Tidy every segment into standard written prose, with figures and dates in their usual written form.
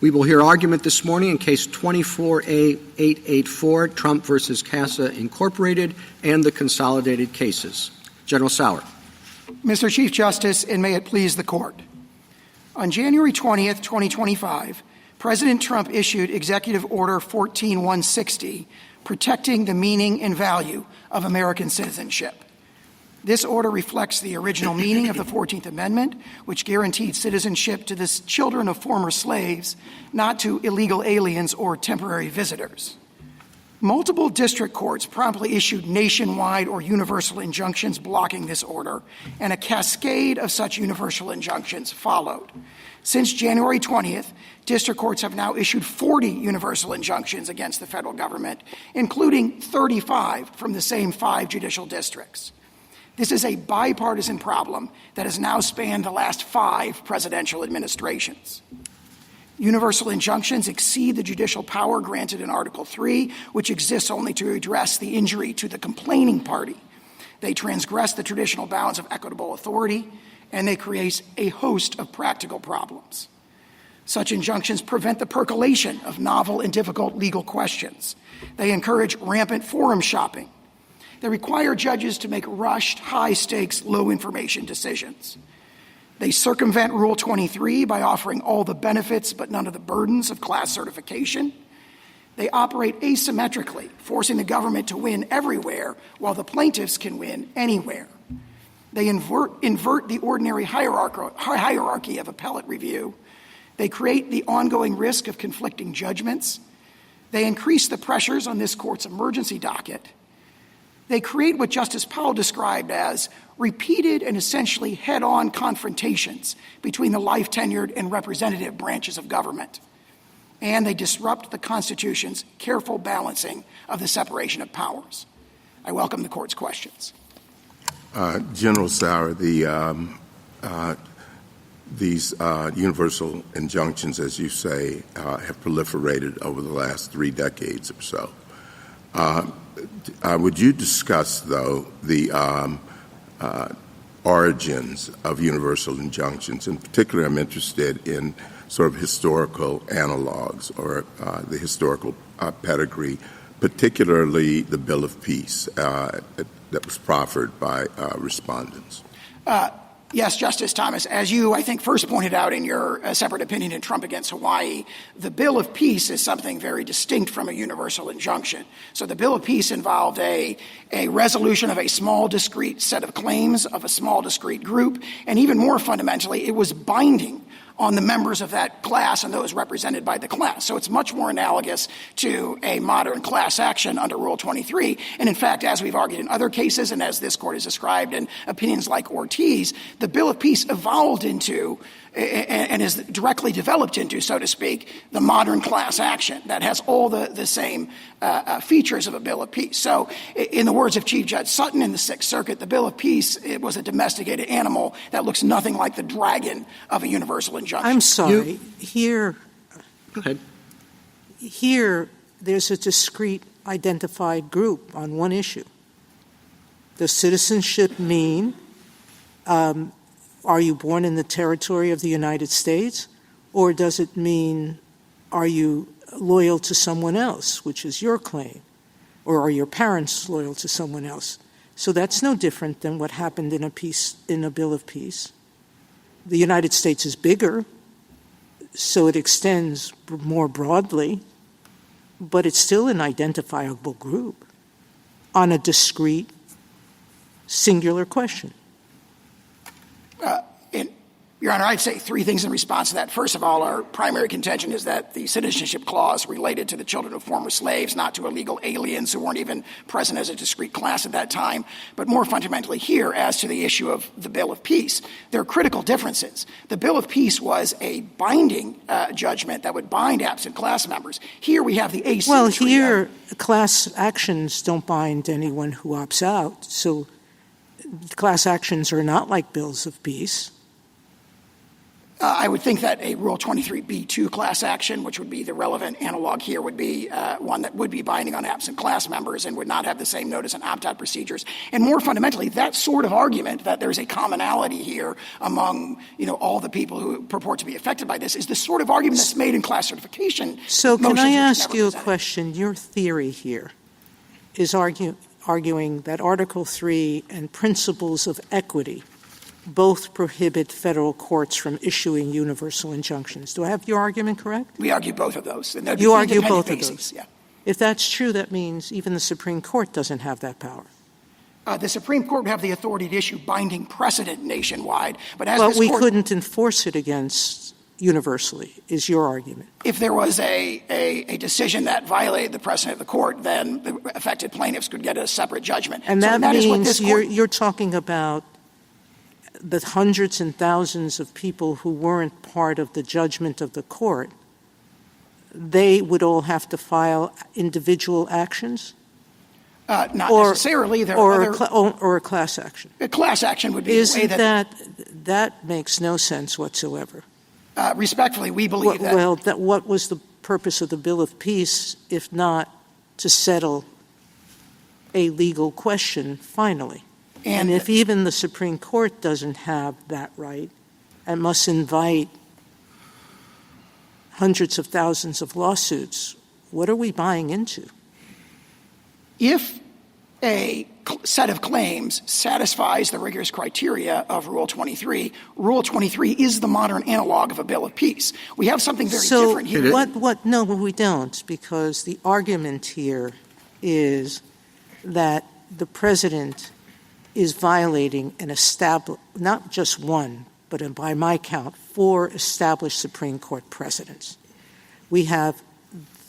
We will hear argument this morning in Case 24A884, Trump versus CASA Incorporated, and the consolidated cases. General Sauer. Mr. Chief Justice, and may it please the Court. On January 20th, 2025, President Trump issued Executive Order 14160, protecting the meaning and value of American citizenship. This order reflects the original meaning of the 14th Amendment, which guaranteed citizenship to the children of former slaves, not to illegal aliens or temporary visitors. Multiple district courts promptly issued nationwide or universal injunctions blocking this order, and a cascade of such universal injunctions followed. Since January 20th, district courts have now issued 40 universal injunctions against the federal government, including 35 from the same 5 judicial districts. This is a bipartisan problem that has now spanned the last 5 presidential administrations. Universal injunctions exceed the judicial power granted in Article 3, which exists only to address the injury to the complaining party. They transgress the traditional bounds of equitable authority, and they create a host of practical problems. Such injunctions prevent the percolation of novel and difficult legal questions. They encourage rampant forum shopping. They require judges to make rushed, high-stakes, low-information decisions. They circumvent Rule 23 by offering all the benefits but none of the burdens of class certification. They operate asymmetrically, forcing the government to win everywhere while the plaintiffs can win anywhere. They invert the ordinary hierarchy of appellate review. They create the ongoing risk of conflicting judgments. They increase the pressures on this court's emergency docket. They create what Justice Powell described as repeated and essentially head-on confrontations between the life-tenured and representative branches of government. And they disrupt the Constitution's careful balancing of the separation of powers. I welcome the Court's questions. General Sauer, these universal injunctions, as you say, have proliferated over the last 3 decades or so. Would you discuss, though, the origins of universal injunctions? In particular, I'm interested in sort of historical analogs or the historical pedigree, particularly the Bill of Peace that was proffered by respondents. Yes, Justice Thomas. As you, I think, first pointed out in your separate opinion in Trump against Hawaii, the Bill of Peace is something very distinct from a universal injunction. So the Bill of Peace involved a resolution of a small, discrete set of claims of a small, discrete group, and even more fundamentally, it was binding on the members of that class and those represented by the class. So it's much more analogous to a modern class action under Rule 23. And in fact, as we've argued in other cases and as this Court has described in opinions like Ortiz, the Bill of Peace evolved into and is directly developed into, so to speak, the modern class action that has all the same features of a Bill of Peace. So in the words of Chief Judge Sutton in the Sixth Circuit, the Bill of Peace, it was a domesticated animal that looks nothing like the dragon of a universal injunction. I'm sorry. Here, Go ahead. Here, there's a discrete identified group on one issue. Does citizenship mean are you born in the territory of the United States, or does it mean are you loyal to someone else, which is your claim, or are your parents loyal to someone else? So that's no different than what happened in a Bill of Peace. The United States is bigger, so it extends more broadly, but it's still an identifiable group on a discrete, singular question. Your Honor, I'd say 3 things in response to that. First of all, our primary contention is that the citizenship clause related to the children of former slaves, not to illegal aliens who weren't even present as a discrete class at that time. But more fundamentally here, as to the issue of the Bill of Peace, there are critical differences. The Bill of Peace was a binding judgment that would bind absent class members. Here we have the asymmetry. Well, here class actions don't bind anyone who opts out. So class actions are not like bills of peace. I would think that a Rule 23b2 class action, which would be the relevant analog here, would be one that would be binding on absent class members and would not have the same notice and opt-out procedures. And more fundamentally, that sort of argument that there's a commonality here among, all the people who purport to be affected by this is the sort of argument that's made in class certification. So can I ask you a presented. question? Your theory here is arguing that Article 3 and principles of equity both prohibit federal courts from issuing universal injunctions. Do I have your argument correct? We argue both of those. And You argue both bases. of those? Yeah. If that's true, that means even the Supreme Court doesn't have that power. The Supreme Court would have the authority to issue binding precedent nationwide, but as Well, this we court, couldn't enforce it against universally, is your argument. if there was a decision that violated the precedent of the court, then the affected plaintiffs could get a separate judgment. And So that is what means this court, you're talking about the hundreds and thousands of people who weren't part of the judgment of the court. They would all have to file individual actions? not necessarily. There are other, or a class action. a class action would be the way Isn't that, that makes no sense whatsoever? respectfully, we believe that. Well, what was the purpose of the Bill of Peace if not to settle a legal question finally? And if even the Supreme Court doesn't have that right and must invite hundreds of thousands of lawsuits, what are we buying into? If a set of claims satisfies the rigorous criteria of Rule 23, Rule 23 is the modern analog of a Bill of Peace. We have something very different here. No, we don't, because the argument here is that the president is violating not just one, but by my count, 4 established Supreme Court precedents. We have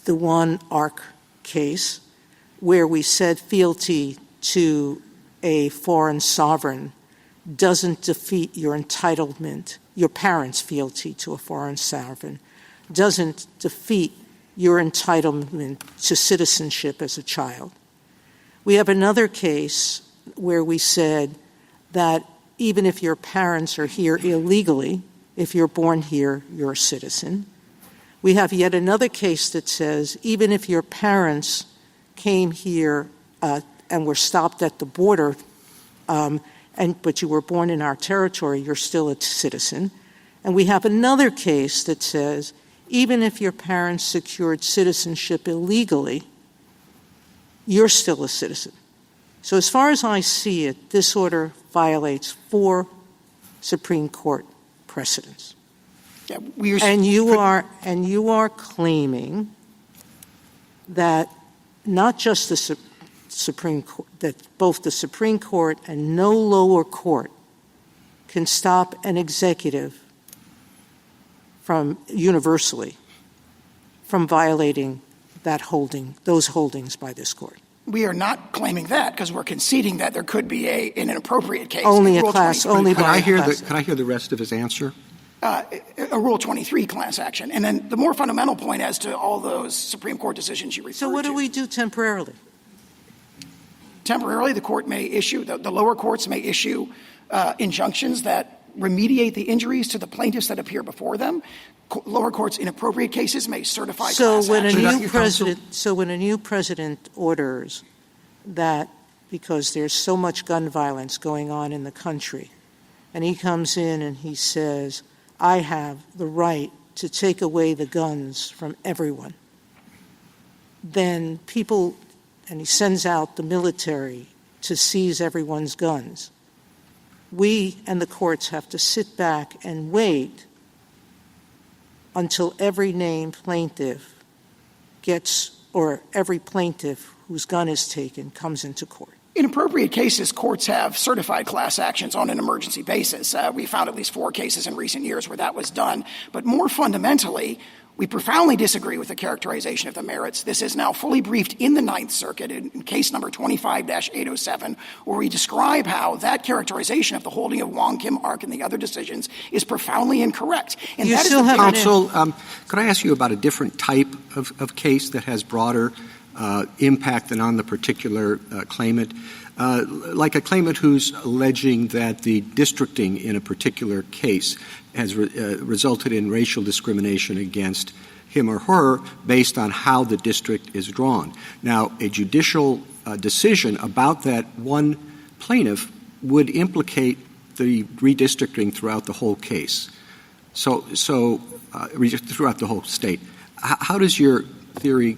the one ARC case where we said fealty to a foreign sovereign doesn't defeat your entitlement, your parents' fealty to a foreign sovereign doesn't defeat your entitlement to citizenship as a child. We have another case where we said that even if your parents are here illegally, if you're born here, you're a citizen. We have yet another case that says even if your parents came here and were stopped at the border, but you were born in our territory, you're still a citizen. And we have another case that says even if your parents secured citizenship illegally, you're still a citizen. So as far as I see it, this order violates 4 Supreme Court precedents. Yeah, and you are claiming that not just the Supreme Court, that both the Supreme Court and no lower court can stop an executive from universally from violating those holdings by this court. We are not claiming that because we're conceding that there could be an inappropriate case. Only a class. Only Could by I a hear class. Could I hear the rest of his answer? A Rule 23 class action. And then the more fundamental point as to all those Supreme Court decisions you referred to. So what do we do temporarily? Temporarily, the court may issue, the lower courts may issue injunctions that remediate the injuries to the plaintiffs that appear before them. Lower courts, in appropriate cases, may certify class action. So when a new president orders that because there's so much gun violence going on in the country, and he comes in and he says, I have the right to take away the guns from everyone, then and he sends out the military to seize everyone's guns. We and the courts have to sit back and wait until every named plaintiff or every plaintiff whose gun is taken comes into court. In appropriate cases, courts have certified class actions on an emergency basis. We found at least 4 cases in recent years where that was done. But more fundamentally, we profoundly disagree with the characterization of the merits. This is now fully briefed in the Ninth Circuit in case number 25-807, where we describe how that characterization of the holding of Wong Kim Ark and the other decisions is profoundly incorrect. And You that still is the have Counsel, could I ask you about a different type of case that has broader impact than on the particular claimant? like a claimant who's alleging that the districting in a particular case has resulted in racial discrimination against him or her based on how the district is drawn. Now, a judicial decision about that one plaintiff would implicate the redistricting throughout the whole case, throughout the whole state. How does your theory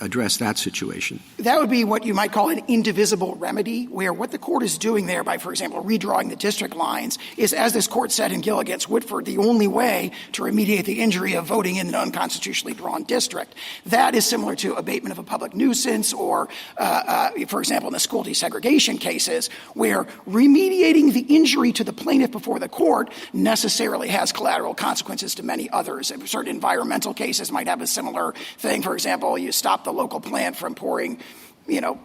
address that situation? That would be what you might call an indivisible remedy, where what the court is doing there by, for example, redrawing the district lines is, as this court said in Gill against Whitford, the only way to remediate the injury of voting in an unconstitutionally drawn district. That is similar to abatement of a public nuisance or, for example, in the school desegregation cases, where remediating the injury to the plaintiff before the court necessarily has collateral consequences to many others. Certain environmental cases might have a similar thing. For example, you stop the local plant from pouring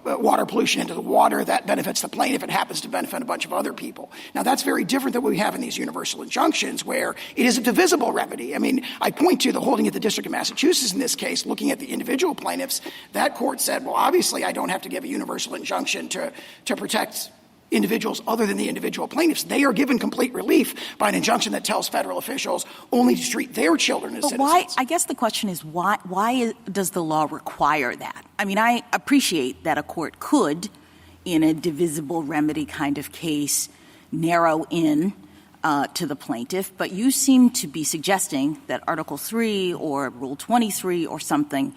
water pollution into the water. That benefits the plaintiff. It happens to benefit a bunch of other people. Now, that's very different than what we have in these universal injunctions, where it is a divisible remedy. I mean, I point to the holding of the District of Massachusetts in this case, looking at the individual plaintiffs. That court said, well, obviously, I don't have to give a universal injunction to protect individuals other than the individual plaintiffs. They are given complete relief by an injunction that tells federal officials only to treat their children as citizens. Why? I guess the question is why does the law require that? I mean, I appreciate that a court could, in a divisible remedy kind of case, narrow in to the plaintiff, but you seem to be suggesting that Article 3 or Rule 23 or something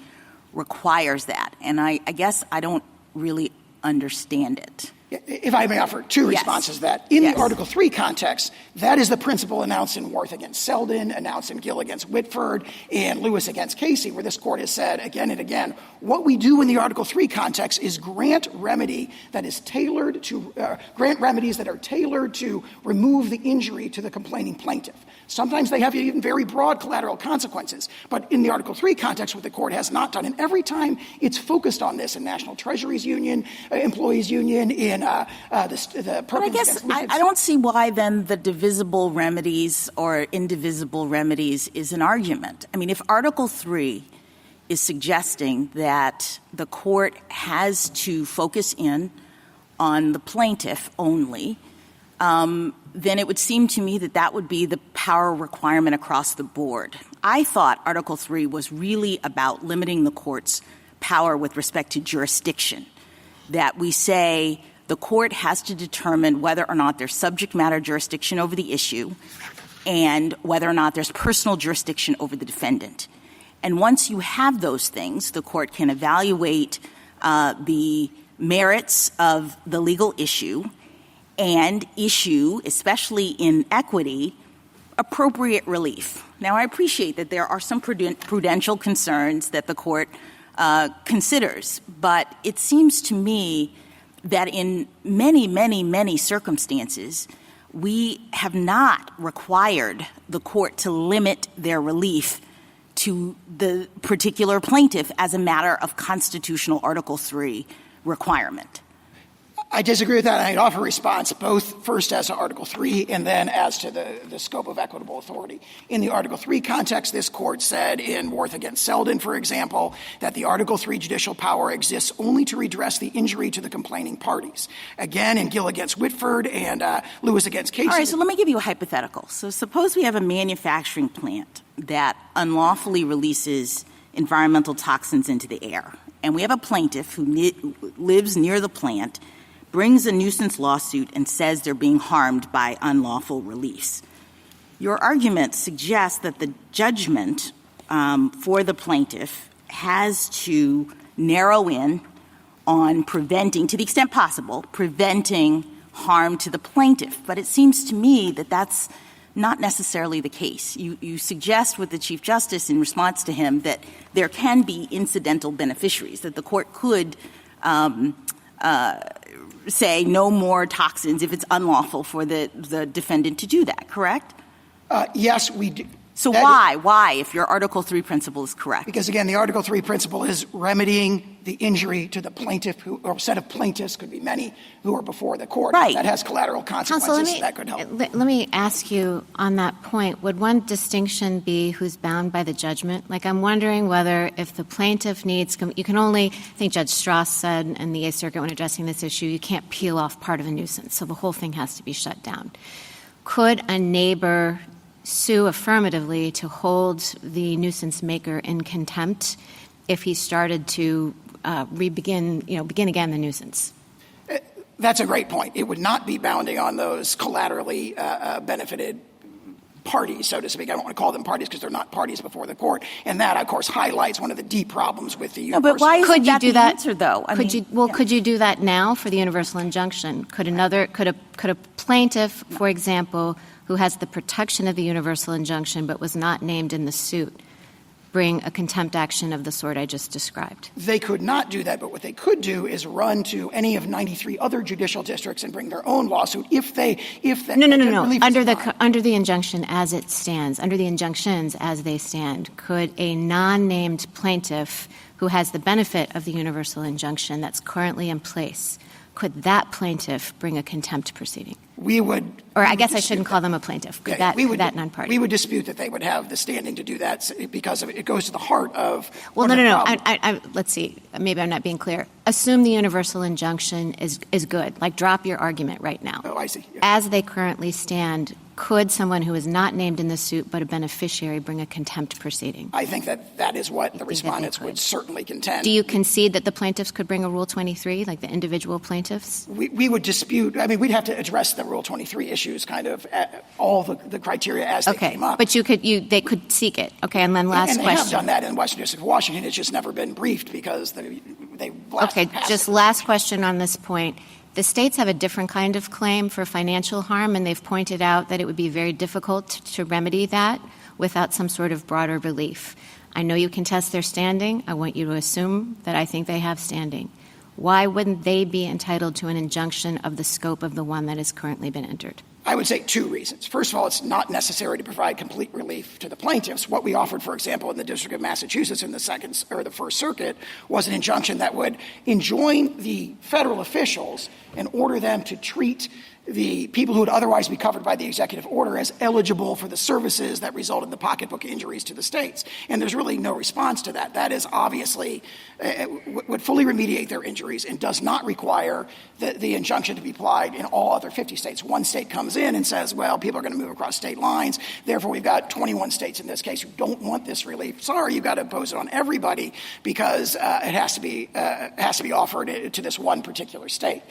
requires that. And I guess I don't really understand it. If I may offer two responses to that. In the Article 3 context, that is the principle announced in Worth against Selden, announced in Gill against Whitford, and Lewis against Casey, where this court has said again and again, what we do in the Article 3 context is grant remedies that are tailored to remove the injury to the complaining plaintiff. Sometimes they have even very broad collateral consequences. But in the Article 3 context, what the court has not done, and every time it's focused on this in National Treasuries Union, Employees Union, in the But I guess I don't see why then the divisible remedies or indivisible remedies is an argument. I mean, if Article 3 is suggesting that the court has to focus in on the plaintiff only, then it would seem to me that that would be the power requirement across the board. I thought Article 3 was really about limiting the court's power with respect to jurisdiction, that we say the court has to determine whether or not there's subject matter jurisdiction over the issue and whether or not there's personal jurisdiction over the defendant. And once you have those things, the court can evaluate the merits of the legal issue and issue, especially in equity, appropriate relief. Now, I appreciate that there are some prudential concerns that the court considers, but it seems to me that in many, many, many circumstances, we have not required the court to limit their relief to the particular plaintiff as a matter of constitutional Article 3 requirement. I disagree with that, and I'd offer a response both first as to Article 3 and then as to the scope of equitable authority. In the Article 3 context, this court said in Worth against Selden, for example, that the Article 3 judicial power exists only to redress the injury to the complaining parties. Again, in Gill against Whitford and Lewis against Casey. All right, so let me give you a hypothetical. So suppose we have a manufacturing plant that unlawfully releases environmental toxins into the air, and we have a plaintiff who lives near the plant, brings a nuisance lawsuit and says they're being harmed by unlawful release. Your argument suggests that the judgment for the plaintiff has to narrow in on preventing, to the extent possible, preventing harm to the plaintiff. But it seems to me that that's not necessarily the case. You suggest with the Chief Justice in response to him that there can be incidental beneficiaries, that the court could say no more toxins if it's unlawful for the defendant to do that, correct? Yes, we do. So why, if your Article 3 principle is correct? Because, again, the Article 3 principle is remedying the injury to the plaintiff, or set of plaintiffs, could be many, who are before the court. Right. That has collateral consequences. Counsel, that could help. let me ask you on that point, would one distinction be who's bound by the judgment? Like, I'm wondering whether if the plaintiff needs – you can only – I think Judge Strauss said in the Eighth Circuit when addressing this issue, you can't peel off part of a nuisance, so the whole thing has to be shut down. Could a neighbor sue affirmatively to hold the nuisance maker in contempt if he started to begin again the nuisance? That's a great point. It would not be bounding on those collaterally benefited parties, so to speak. I don't want to call them parties because they're not parties before the court. And that, of course, highlights one of the deep problems with the universal. No, but why isn't that the that answer, though? Could you do that now for the universal injunction? Could a plaintiff, for example, who has the protection of the universal injunction but was not named in the suit, bring a contempt action of the sort I just described? They could not do that, but what they could do is run to any of 93 other judicial districts and bring their own lawsuit if they No. Under the injunction as it stands, under the injunctions as they stand, could a non-named plaintiff who has the benefit of the universal injunction that's currently in place, could that plaintiff bring a contempt proceeding? We would. Or I guess I shouldn't call them a plaintiff. Could that non-party? We would dispute that they would have the standing to do that because it goes to the heart of. Well, no. Let's see. Maybe I'm not being clear. Assume the universal injunction is good. Like, drop your argument right now. Oh, I see. Yeah. As they currently stand, could someone who is not named in the suit but a beneficiary bring a contempt proceeding? I think that is what the respondents would certainly contend. Do you concede that the plaintiffs could bring a Rule 23, like the individual plaintiffs? We would dispute. I mean, we'd have to address the Rule 23 issues, kind of all the criteria as they came up. But they could seek it. Okay, and then last question. question. They have done that in Western District of Washington. It's just never been briefed because they just last question on this point. The states have a different kind of claim for financial harm, and they've pointed out that it would be very difficult to remedy that without some sort of broader relief. I know you contest their standing. I want you to assume that I think they have standing. Why wouldn't they be entitled to an injunction of the scope of the one that has currently been entered? I would say two reasons. First of all, it's not necessary to provide complete relief to the plaintiffs. What we offered, for example, in the District of Massachusetts in the First Circuit was an injunction that would enjoin the federal officials and order them to treat the people who would otherwise be covered by the executive order as eligible for the services that result in the pocketbook injuries to the states. And there's really no response to that. That is obviously would fully remediate their injuries and does not require the injunction to be applied in all other 50 states. One state comes in and says, well, people are going to move across state lines. Therefore, we've got 21 states in this case who don't want this relief. Sorry, you've got to impose it on everybody because it has to be offered to this one particular state.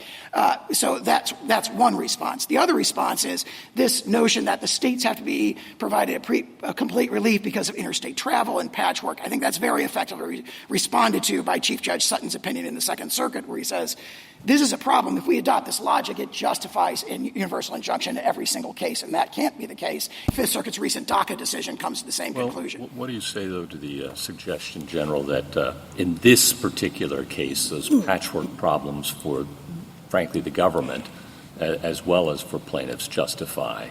So that's one response. The other response is this notion that the states have to be provided a complete relief because of interstate travel and patchwork. I think that's very effectively responded to by Chief Judge Sutton's opinion in the Second Circuit, where he says, this is a problem. If we adopt this logic, it justifies a universal injunction in every single case, and that can't be the case. Fifth Circuit's recent DACA decision comes to the same conclusion. What do you say, though, to the suggestion, General, that in this particular case, those patchwork problems for, frankly, the government, as well as for plaintiffs, justify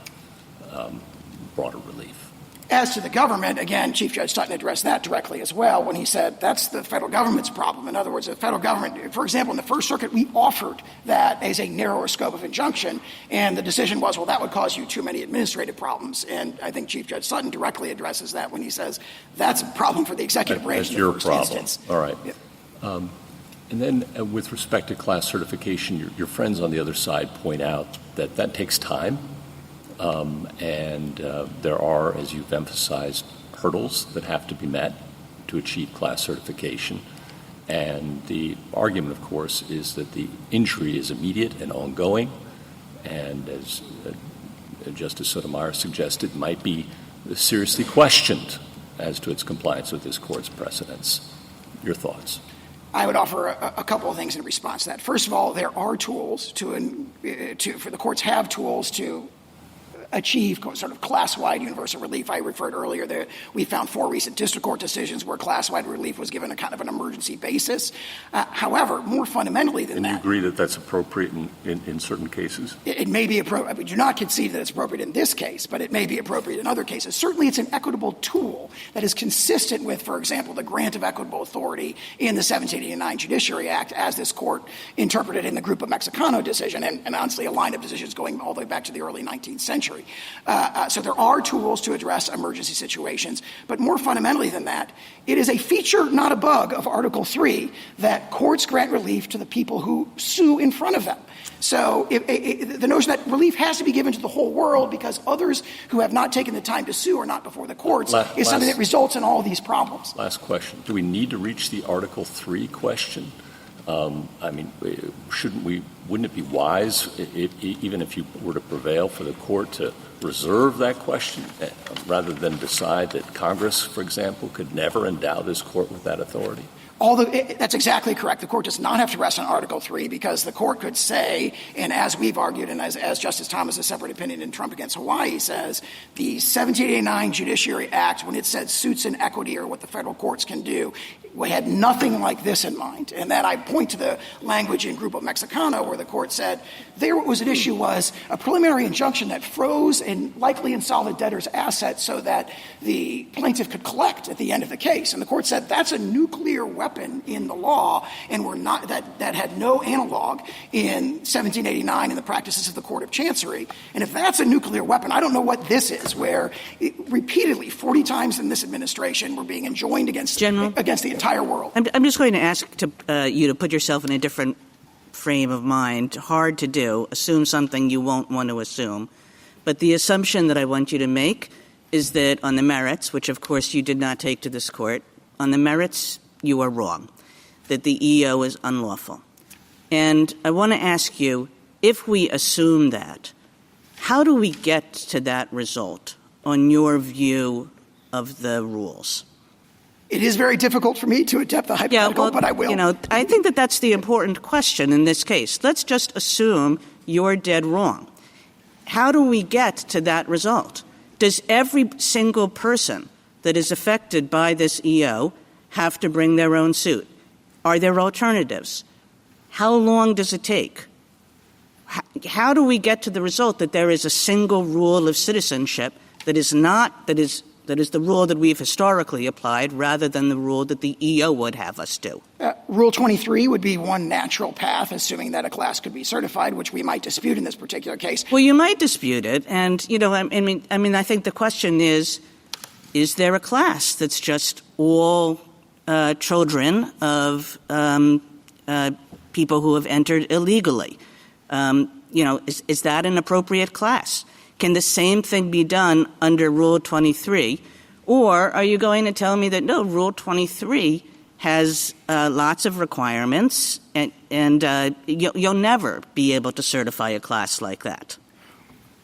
broader relief? As to the government, again, Chief Judge Sutton addressed that directly as well when he said that's the federal government's problem. In other words, the federal government, for example, in the First Circuit, we offered that as a narrower scope of injunction, and the decision was, well, that would cause you too many administrative problems. And I think Chief Judge Sutton directly addresses that when he says that's a problem for the executive branch in the first instance. All right. Yeah. And then with respect to class certification, your friends on the other side point out that takes time. And there are, as you've emphasized, hurdles that have to be met to achieve class certification. And the argument, of course, is that the injury is immediate and ongoing, and as Justice Sotomayor suggested, might be seriously questioned as to its compliance with this Court's precedents. Your thoughts? I would offer a couple of things in response to that. First of all, there are tools for the courts have tools to achieve sort of class-wide universal relief. I referred earlier that we found 4 recent district court decisions where class-wide relief was given a kind of an emergency basis. However, more fundamentally than that. And you agree that that's appropriate in certain cases? It may be appropriate. We do not concede that it's appropriate in this case, but it may be appropriate in other cases. Certainly it's an equitable tool that is consistent with, for example, the grant of equitable authority in the 1789 Judiciary Act, as this court interpreted in the Grupo Mexicano decision, and honestly a line of decisions going all the way back to the early 19th century. So there are tools to address emergency situations, but more fundamentally than that, it is a feature, not a bug, of Article 3 that courts grant relief to the people who sue in front of them. So the notion that relief has to be given to the whole world because others who have not taken the time to sue are not before the courts is something that results in all these problems. Last question. Do we need to reach the Article 3 question? Wouldn't it be wise, even if you were to prevail, for the court to reserve that question rather than decide that Congress, for example, could never endow this court with that authority? That's exactly correct. The court does not have to rest on Article 3 because the court could say, and as we've argued and as Justice Thomas' separate opinion in Trump against Hawaii says, the 1789 Judiciary Act, when it said suits in equity or what the federal courts can do, we had nothing like this in mind. And then I point to the language in Grupo Mexicano where the court said there what was at issue was a preliminary injunction that froze and likely insolvent debtors' assets so that the plaintiff could collect at the end of the case. And the court said that's a nuclear weapon in the law, and that had no analog in 1789 in the practices of the Court of Chancery. And if that's a nuclear weapon, I don't know what this is, where repeatedly, 40 times in this administration, we're being enjoined against the entire world. I'm just going to ask you to put yourself in a different frame of mind. Hard to do. Assume something you won't want to assume. But the assumption that I want you to make is that on the merits, which of course you did not take to this court, on the merits you are wrong, that the EO is unlawful. And I want to ask you, if we assume that, how do we get to that result on your view of the rules? It is very difficult for me to attempt the hypothetical, but I will. I think that that's the important question in this case. Let's just assume you're dead wrong. How do we get to that result? Does every single person that is affected by this EO have to bring their own suit? Are there alternatives? How long does it take? How do we get to the result that there is a single rule of citizenship that is the rule that we've historically applied rather than the rule that the EO would have us do? Rule 23 would be one natural path, assuming that a class could be certified, which we might dispute in this particular case. Well, you might dispute it. And, I think the question is there a class that's just all children of people who have entered illegally? Is that an appropriate class? Can the same thing be done under Rule 23? Or are you going to tell me that, no, Rule 23 has lots of requirements and you'll never be able to certify a class like that?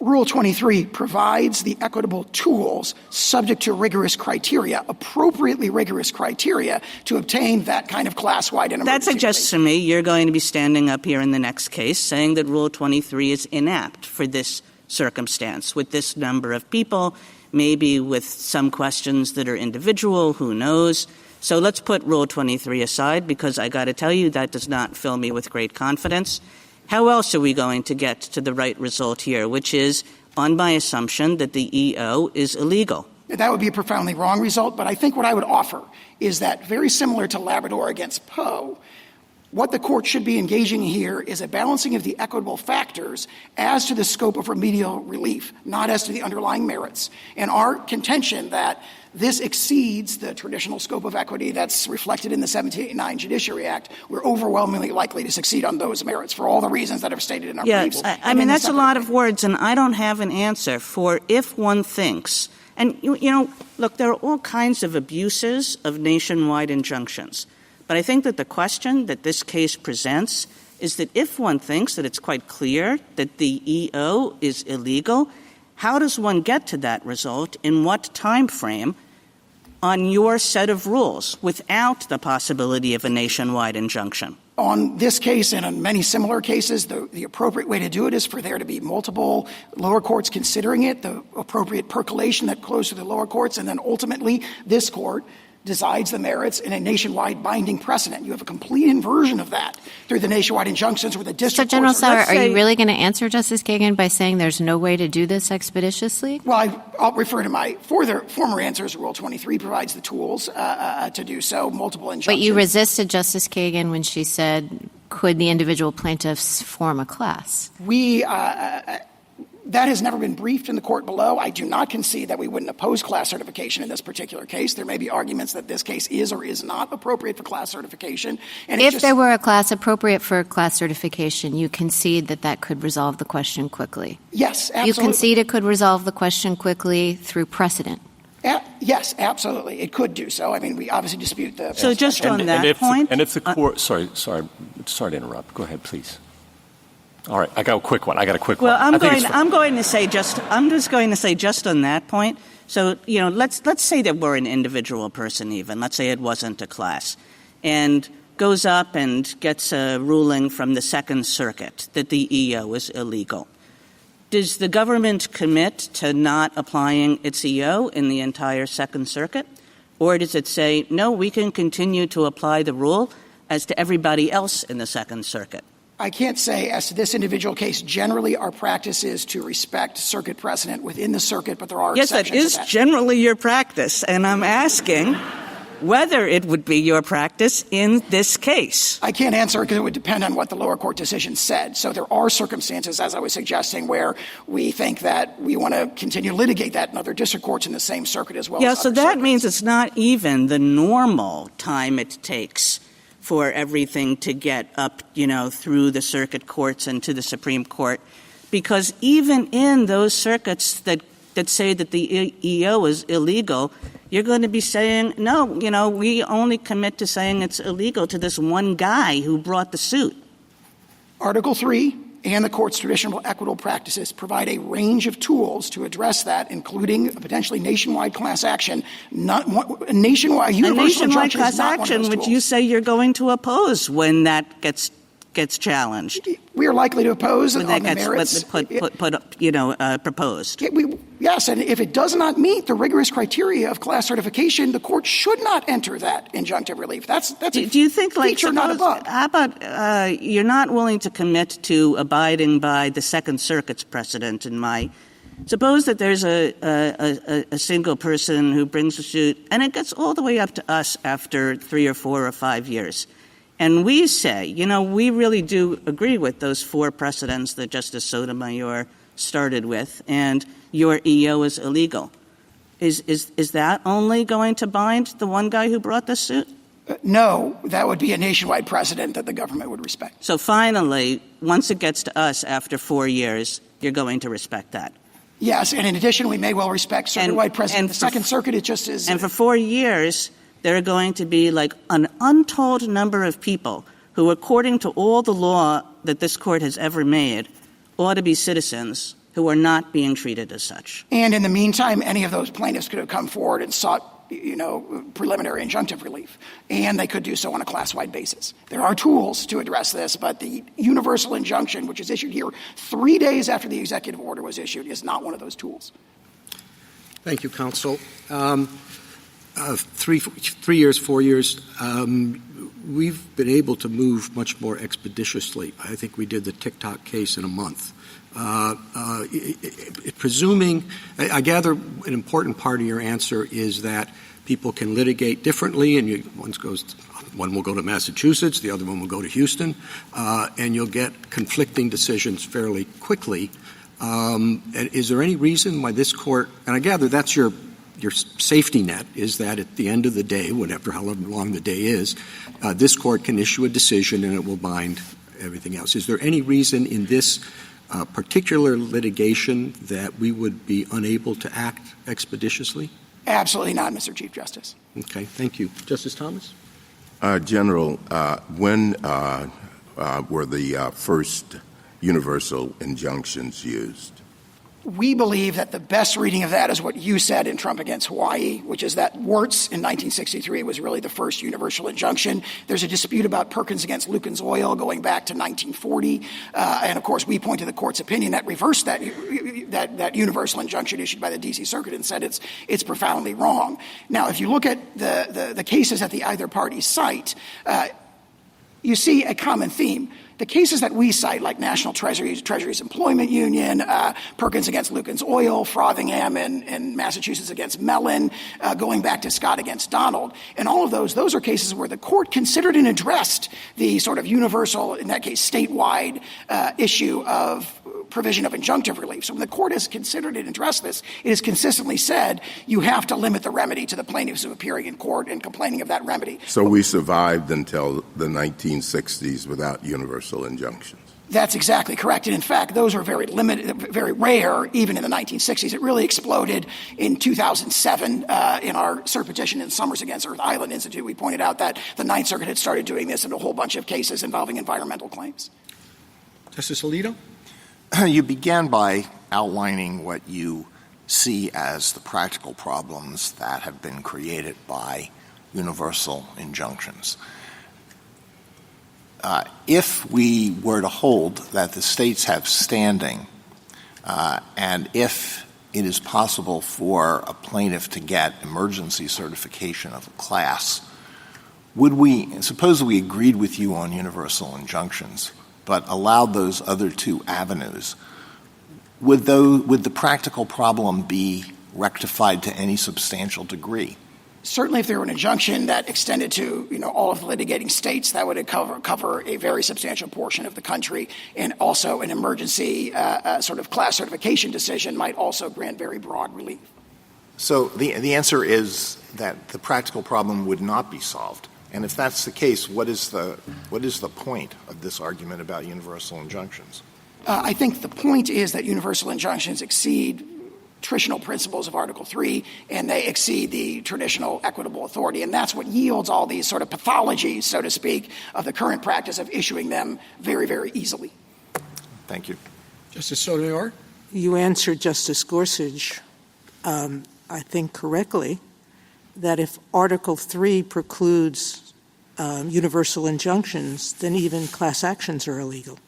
Rule 23 provides the equitable tools subject to rigorous criteria, appropriately rigorous criteria, to obtain that kind of class-wide and emergency. That suggests to me you're going to be standing up here in the next case saying that Rule 23 is inapt for this circumstance, with this number of people, maybe with some questions that are individual, who knows. So let's put Rule 23 aside, because I got to tell you that does not fill me with great confidence. How else are we going to get to the right result here, which is on my assumption that the EO is illegal? That would be a profoundly wrong result, but I think what I would offer is that, very similar to Labrador against Poe, what the court should be engaging here is a balancing of the equitable factors as to the scope of remedial relief, not as to the underlying merits. And our contention that this exceeds the traditional scope of equity that's reflected in the 1789 Judiciary Act, we're overwhelmingly likely to succeed on those merits for all the reasons that are stated in our briefs. That's a lot of words, and I don't have an answer for if one thinks. And, look, there are all kinds of abuses of nationwide injunctions. But I think that the question that this case presents is that if one thinks that it's quite clear that the EO is illegal, how does one get to that result, in what time frame, on your set of rules, without the possibility of a nationwide injunction? On this case and on many similar cases, the appropriate way to do it is for there to be multiple lower courts considering it, the appropriate percolation that flows through the lower courts, and then ultimately this court decides the merits in a nationwide binding precedent. You have a complete inversion of that through the nationwide injunctions where the district So, General courts Sauer, are you really going to answer Justice Kagan by saying there's no way to do this expeditiously? Well, I'll refer to my former answers. Rule 23 provides the tools to do so, multiple injunctions. But you resisted Justice Kagan when she said, could the individual plaintiffs form a class? That has never been briefed in the court below. I do not concede that we wouldn't oppose class certification in this particular case. There may be arguments that this case is or is not appropriate for class certification. And if there were a class appropriate for class certification, you concede that could resolve the question quickly? Yes, absolutely. You concede it could resolve the question quickly through precedent? Yes, absolutely. It could do so. I mean, we obviously dispute the... So just on that point... And if the court... Sorry to interrupt. Go ahead, please. All right, I got a quick one. Well, I'm just going to say just on that point. So, let's say that we're an individual person even. Let's say it wasn't a class. And goes up and gets a ruling from the Second Circuit that the EO is illegal. Does the government commit to not applying its EO in the entire Second Circuit? Or does it say, no, we can continue to apply the rule as to everybody else in the Second Circuit? I can't say as to this individual case. Generally, our practice is to respect circuit precedent within the circuit, but there are exceptions to that. Yes, that is generally your practice, and I'm asking whether it would be your practice in this case. I can't answer because it would depend on what the lower court decision said. So there are circumstances, as I was suggesting, where we think that we want to continue to litigate that in other district courts in the same circuit as well. Yeah, so that means it's not even the normal time it takes for everything to get up, through the circuit courts and to the Supreme Court. Because even in those circuits that say that the EO is illegal, you're going to be saying, no, we only commit to saying it's illegal to this one guy who brought the suit. Article 3 and the court's traditional equitable practices provide a range of tools to address that, including a potentially nationwide class action. A nationwide class action, which you say you're going to oppose when that gets challenged. We are likely to oppose when on that the merits. Proposed. Yes, and if it does not meet the rigorous criteria of class certification, the court should not enter that injunctive relief. That's do you think, feature, not a bug. How about you're not willing to commit to abiding by the Second Circuit's precedent suppose that there's a single person who brings a suit, and it gets all the way up to us after 3 or 4 or 5 years. And we say, we really do agree with those 4 precedents that Justice Sotomayor started with, and your EO is illegal. Is that only going to bind the one guy who brought the suit? No, that would be a nationwide precedent that the government would respect. So finally, once it gets to us after 4 years, you're going to respect that? Yes, and in addition, we may well respect circuit-wide precedent. The Second Circuit, it just is... And for 4 years... there are going to be an untold number of people who, according to all the law that this court has ever made, ought to be citizens who are not being treated as such. And in the meantime, any of those plaintiffs could have come forward and sought, preliminary injunctive relief. And they could do so on a class-wide basis. There are tools to address this, but the universal injunction, which is issued here 3 days after the executive order was issued, is not one of those tools. Thank you, counsel. 3 years, 4 years, we've been able to move much more expeditiously. I think we did the TikTok case in a month. Presuming, I gather an important part of your answer is that people can litigate differently, and one will go to Massachusetts, the other one will go to Houston, and you'll get conflicting decisions fairly quickly. Is there any reason why this court, and I gather that's your safety net, is that at the end of the day, however long the day is, this court can issue a decision and it will bind everything else. Is there any reason in this particular litigation that we would be unable to act expeditiously? Absolutely not, Mr. Chief Justice. Okay, thank you. Justice Thomas? General, when were the first universal injunctions used? We believe that the best reading of that is what you said in Trump against Hawaii, which is that Wirtz in 1963 was really the first universal injunction. There's a dispute about Perkins against Lucan's Oil going back to 1940. And, of course, we point to the court's opinion that reversed that universal injunction issued by the D.C. Circuit and said it's profoundly wrong. Now, if you look at the cases that the either party cite, you see a common theme. The cases that we cite, like National Treasury's Employment Union, Perkins against Lucan's Oil, Frothingham in Massachusetts against Mellon, going back to Scott against Donald, and all of those are cases where the court considered and addressed the sort of universal, in that case, statewide issue of provision of injunctive relief. So when the court has considered and addressed this, it has consistently said you have to limit the remedy to the plaintiffs who are appearing in court and complaining of that remedy. So we survived until the 1960s without universal injunctions. That's exactly correct. And in fact, those were very limited, very rare, even in the 1960s. It really exploded in 2007 in our cert petition in Summers against Earth Island Institute. We pointed out that the Ninth Circuit had started doing this in a whole bunch of cases involving environmental claims. Justice Alito? You began by outlining what you see as the practical problems that have been created by universal injunctions. If we were to hold that the states have standing, and if it is possible for a plaintiff to get emergency certification of a class, suppose we agreed with you on universal injunctions, but allowed those other two avenues, would the practical problem be rectified to any substantial degree? Certainly, if there were an injunction that extended to, all of the litigating states, that would cover a very substantial portion of the country, and also an emergency sort of class certification decision might also grant very broad relief. So the answer is that the practical problem would not be solved. And if that's the case, what is the point of this argument about universal injunctions? I think the point is that universal injunctions exceed traditional principles of Article III, and they exceed the traditional equitable authority. And that's what yields all these sort of pathologies, so to speak, of the current practice of issuing them very, very easily. Thank you. Justice Sotomayor? You answered Justice Gorsuch, I think correctly, that if Article III precludes universal injunctions, then even class actions are illegal.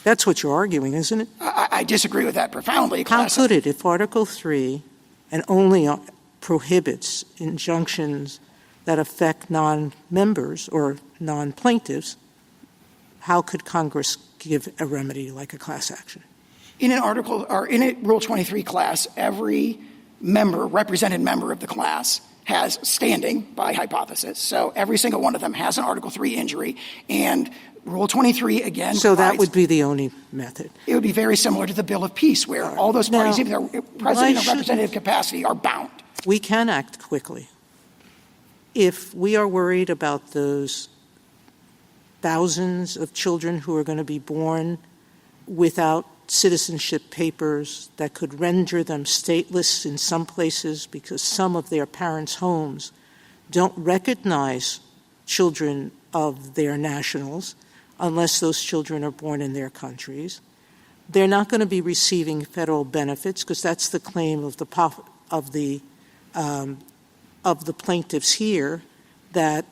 That's what you're arguing, isn't it? I disagree with that profoundly. How could it, if Article III and only prohibits injunctions that affect non-members or non-plaintiffs, how could Congress give a remedy like a class action? In an article or in a Rule 23 class, every represented member of the class has standing by hypothesis. So every single one of them has an Article III injury, and Rule 23, again, so that would be the only method. It would be very similar to the Bill of Peace, where all those parties, even their president or representative capacity, are bound. We can act quickly. If we are worried about those thousands of children who are going to be born without citizenship papers that could render them stateless in some places because some of their parents' homes don't recognize children of their nationals unless those children are born in their countries, they're not going to be receiving federal benefits because that's the claim of the plaintiffs here, that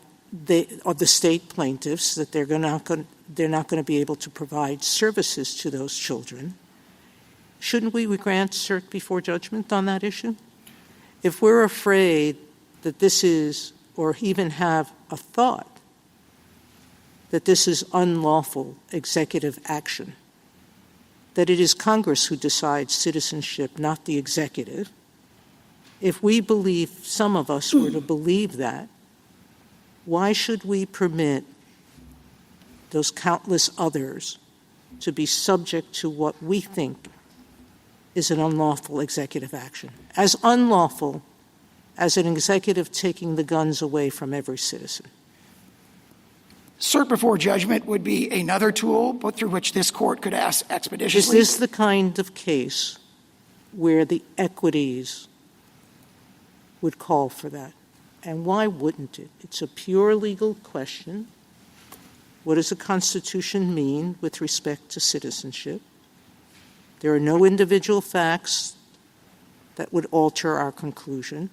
of the state plaintiffs, that they're not going to be able to provide services to those children. Shouldn't we grant cert before judgment on that issue? If we're afraid that this is, or even have a thought that this is unlawful executive action, that it is Congress who decides citizenship, not the executive, if we believe, some of us were to believe that, why should we permit those countless others to be subject to what we think is an unlawful executive action? As unlawful as an executive taking the guns away from every citizen. Cert before judgment would be another tool, but through which this court could act expeditiously. Is this the kind of case where the equities would call for that? And why wouldn't it? It's a pure legal question. What does the Constitution mean with respect to citizenship? There are no individual facts that would alter our conclusion.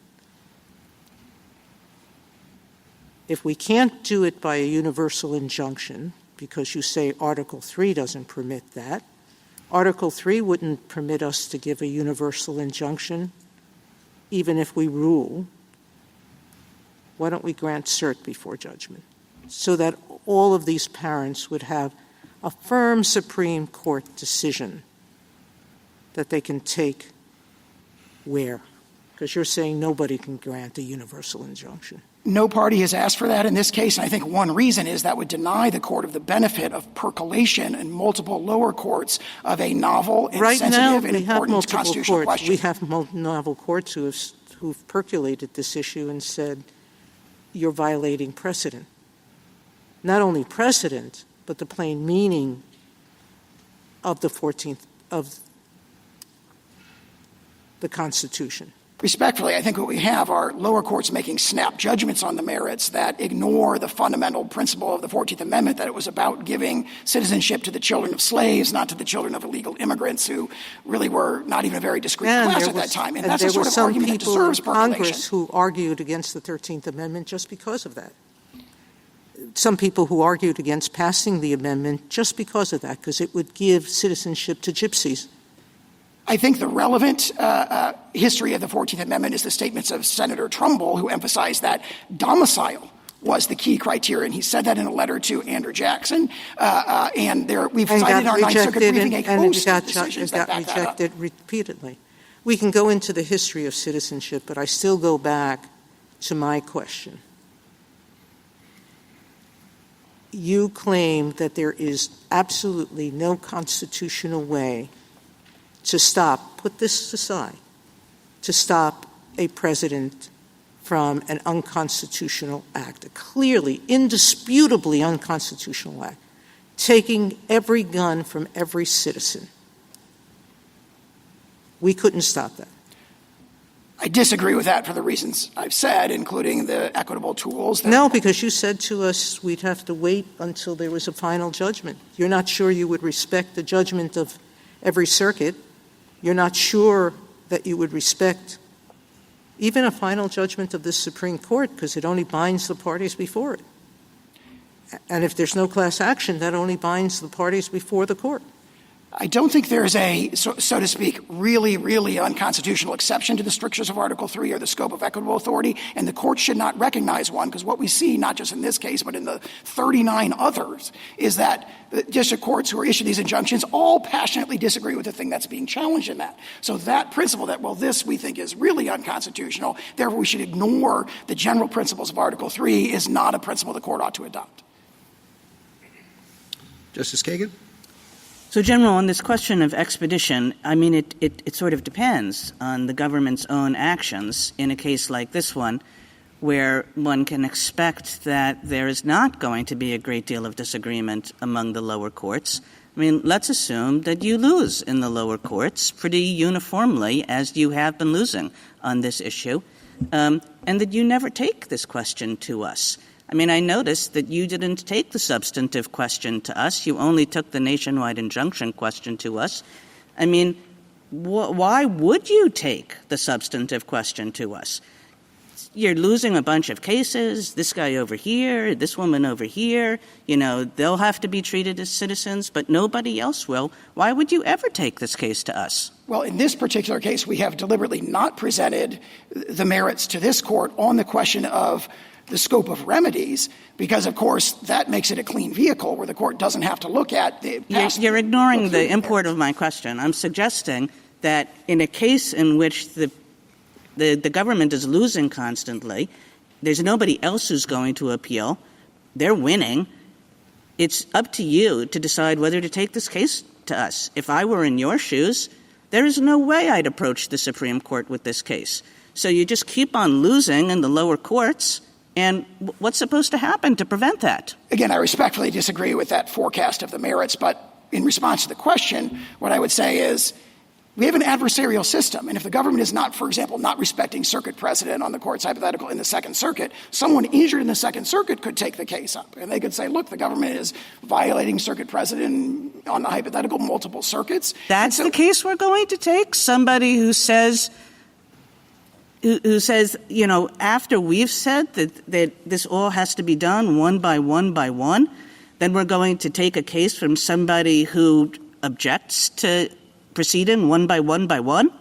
If we can't do it by a universal injunction, because you say Article 3 doesn't permit that, Article 3 wouldn't permit us to give a universal injunction, even if we rule. Why don't we grant cert before judgment so that all of these parents would have a firm Supreme Court decision that they can take where? Because you're saying nobody can grant a universal injunction. No party has asked for that in this case, and I think one reason is that would deny the court of the benefit of percolation in multiple lower courts of a novel and sensitive and important constitutional question. We have novel courts who've percolated this issue and said, you're violating precedent. Not only precedent, but the plain meaning of the 14th of the Constitution. Respectfully, I think what we have are lower courts making snap judgments on the merits that ignore the fundamental principle of the 14th Amendment, that it was about giving citizenship to the children of slaves, not to the children of illegal immigrants who really were not even a very discreet class at that time. And that's the sort of argument that deserves percolation. Congress who argued against the 13th Amendment just because of that. Some people who argued against passing the amendment just because of that, because it would give citizenship to gypsies. I think the relevant history of the 14th Amendment is the statements of Senator Trumbull, who emphasized that domicile was the key criterion. He said that in a letter to Andrew Jackson, we've cited in our Ninth Circuit briefing a host of decisions that back that up. And it got rejected repeatedly. We can go into the history of citizenship, but I still go back to my question. You claim that there is absolutely no constitutional way to put this aside, to stop a president from an unconstitutional act, a clearly, indisputably unconstitutional act, taking every gun from every citizen. We couldn't stop that. I disagree with that for the reasons I've said, including the equitable tools. No, because you said to us we'd have to wait until there was a final judgment. You're not sure you would respect the judgment of every circuit. You're not sure that you would respect even a final judgment of the Supreme Court, because it only binds the parties before it. And if there's no class action, that only binds the parties before the court. I don't think there's a, so to speak, really, really unconstitutional exception to the strictures of Article 3 or the scope of equitable authority, and the court should not recognize one, because what we see, not just in this case, but in the 39 others, is that the district courts who are issued these injunctions all passionately disagree with the thing that's being challenged in that. So that principle that, well, this we think is really unconstitutional, therefore we should ignore the general principles of Article 3 is not a principle the court ought to adopt. Justice Kagan? So, General, on this question of expedition, I mean, it sort of depends on the government's own actions in a case like this one, where one can expect that there is not going to be a great deal of disagreement among the lower courts. I mean, let's assume that you lose in the lower courts pretty uniformly, as you have been losing on this issue, and that you never take this question to us. I mean, I noticed that you didn't take the substantive question to us. You only took the nationwide injunction question to us. I mean, why would you take the substantive question to us? You're losing a bunch of cases, this guy over here, this woman over here. You know, they'll have to be treated as citizens, but nobody else will. Why would you ever take this case to us? Well, in this particular case, we have deliberately not presented the merits to this court on the question of the scope of remedies, because, of course, that makes it a clean vehicle where the court doesn't have to look at the past. You're ignoring the import of my question. I'm suggesting that in a case in which the government is losing constantly, there's nobody else who's going to appeal, they're winning, it's up to you to decide whether to take this case to us. If I were in your shoes, there is no way I'd approach the Supreme Court with this case. So you just keep on losing in the lower courts. And what's supposed to happen to prevent that? Again, I respectfully disagree with that forecast of the merits, but in response to the question, what I would say is We have an adversarial system, and if the government is not, for example, not respecting circuit precedent on the court's hypothetical in the Second Circuit, someone injured in the Second Circuit could take the case up, and they could say, look, the government is violating circuit precedent on the hypothetical multiple circuits. That's the case we're going to take? Somebody who says, you know, after we've said that this all has to be done one by one by one, then we're going to take a case from somebody who objects to proceeding one by one by one?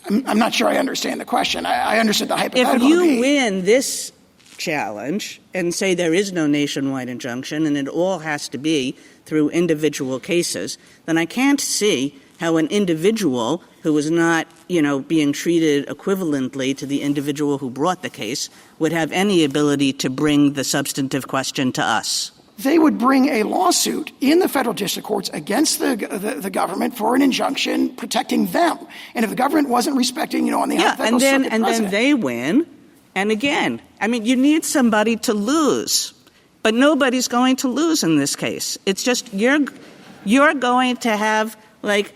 I'm not sure I understand the question. I understood the hypothetical. If you win this challenge and say there is no nationwide injunction and it all has to be through individual cases, then I can't see how an individual who is not, you know, being treated equivalently to the individual who brought the case would have any ability to bring the substantive question to us. They would bring a lawsuit in the federal district courts against the government for an injunction protecting them. And if the government wasn't respecting, you know, on the hypothetical circuit and precedent, then they win. And again, I mean, you need somebody to lose, but nobody's going to lose in this case. It's just you're going to have like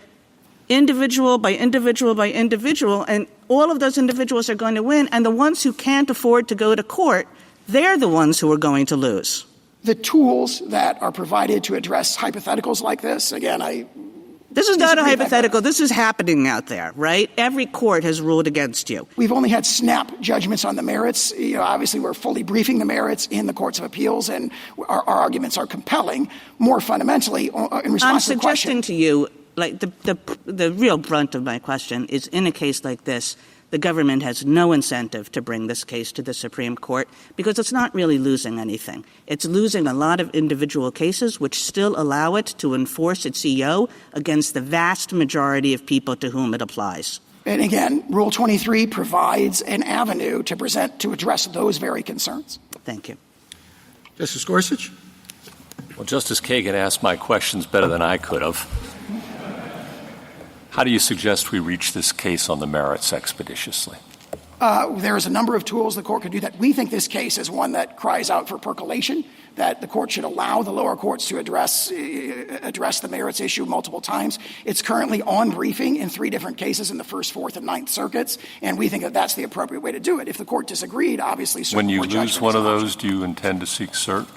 individual by individual by individual, and all of those individuals are going to win. And the ones who can't afford to go to court, they're the ones who are going to lose. The tools that are provided to address hypotheticals like this, again, this is not a hypothetical. This is happening out there, right? Every court has ruled against you. We've only had snap judgments on the merits. You know, obviously, we're fully briefing the merits in the courts of appeals, and our arguments are compelling. More fundamentally, in response to the question, I'm suggesting to you, like the real brunt of my question is, in a case like this, the government has no incentive to bring this case to the Supreme Court because it's not really losing anything. It's losing a lot of individual cases which still allow it to enforce its EO against the vast majority of people to whom it applies. And again, Rule 23 provides an avenue to address those very concerns. Thank you. Justice Gorsuch? Well, Justice Kagan asked my questions better than I could have. How do you suggest we reach this case on the merits expeditiously? There is a number of tools the court could do that. We think this case is one that cries out for percolation, that the court should allow the lower courts to address the merits issue multiple times. It's currently on briefing in 3 different cases in the First, Fourth, and Ninth Circuits, and we think that that's the appropriate way to do it. If the court disagreed, obviously, when you lose one of those, do you intend to seek cert?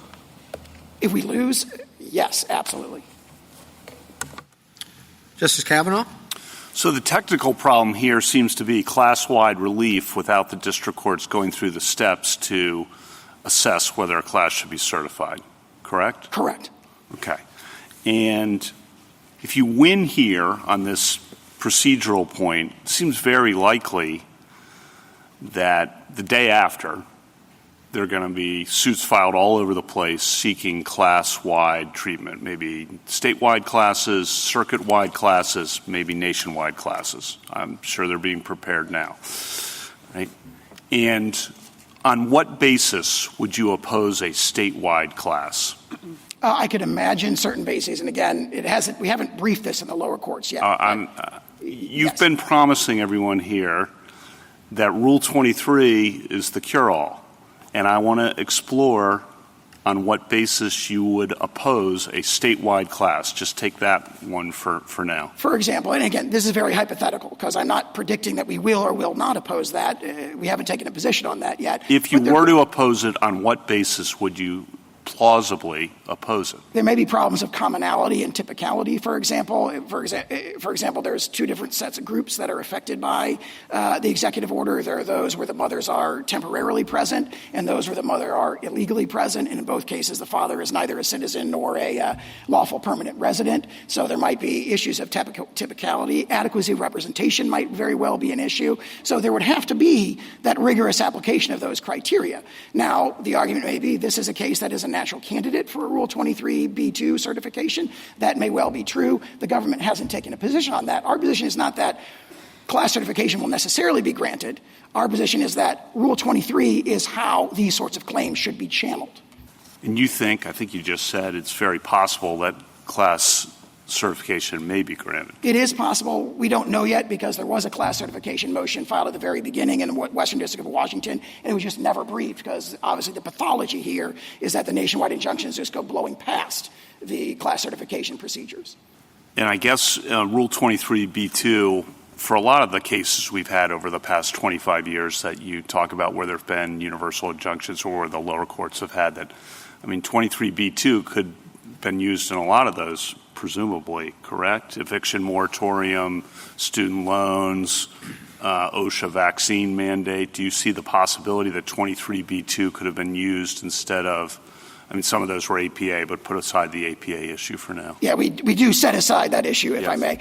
If we lose, yes, absolutely. Justice Kavanaugh? So the technical problem here seems to be class-wide relief without the district courts going through the steps to assess whether a class should be certified, correct? Correct. Okay. And if you win here on this procedural point, it seems very likely that the day after, there are going to be suits filed all over the place seeking class-wide treatment, maybe statewide classes, circuit-wide classes, maybe nationwide classes. I'm sure they're being prepared now. Right? And on what basis would you oppose a statewide class? I could imagine certain bases, and again, we haven't briefed this in the lower courts yet. You've been promising everyone here that Rule 23 is the cure-all. And I want to explore on what basis you would oppose a statewide class. Just take that one for now. For example, and again, this is very hypothetical because I'm not predicting that we will or will not oppose that. We haven't taken a position on that yet. If you were to oppose it, on what basis would you plausibly oppose it? There may be problems of commonality and typicality, for example. For example, there's 2 different sets of groups that are affected by the executive order. There are those where the mothers are temporarily present and those where the mother are illegally present. And in both cases, the father is neither a citizen nor a lawful permanent resident. So there might be issues of typicality. Adequacy of representation might very well be an issue. So there would have to be that rigorous application of those criteria. Now, the argument may be this is a case that is a natural candidate for a Rule 23b2 certification. That may well be true. The government hasn't taken a position on that. Our position is not that class certification will necessarily be granted. Our position is that Rule 23 is how these sorts of claims should be channeled. And you think, I think you just said, it's very possible that class certification may be granted. It is possible. We don't know yet because there was a class certification motion filed at the very beginning in the Western District of Washington, and it was just never briefed because obviously the pathology here is that the nationwide injunctions just go blowing past the class certification procedures. And I guess Rule 23b2, for a lot of the cases we've had over the past 25 years that you talk about where there have been universal injunctions or where the lower courts have had that, 23b2 could have been used in a lot of those, presumably, correct? Eviction moratorium, student loans, OSHA vaccine mandate. Do you see the possibility that 23b2 could have been used instead of, some of those were APA, but put aside the APA issue for now? Yeah, we do set aside that issue, if yes. I may.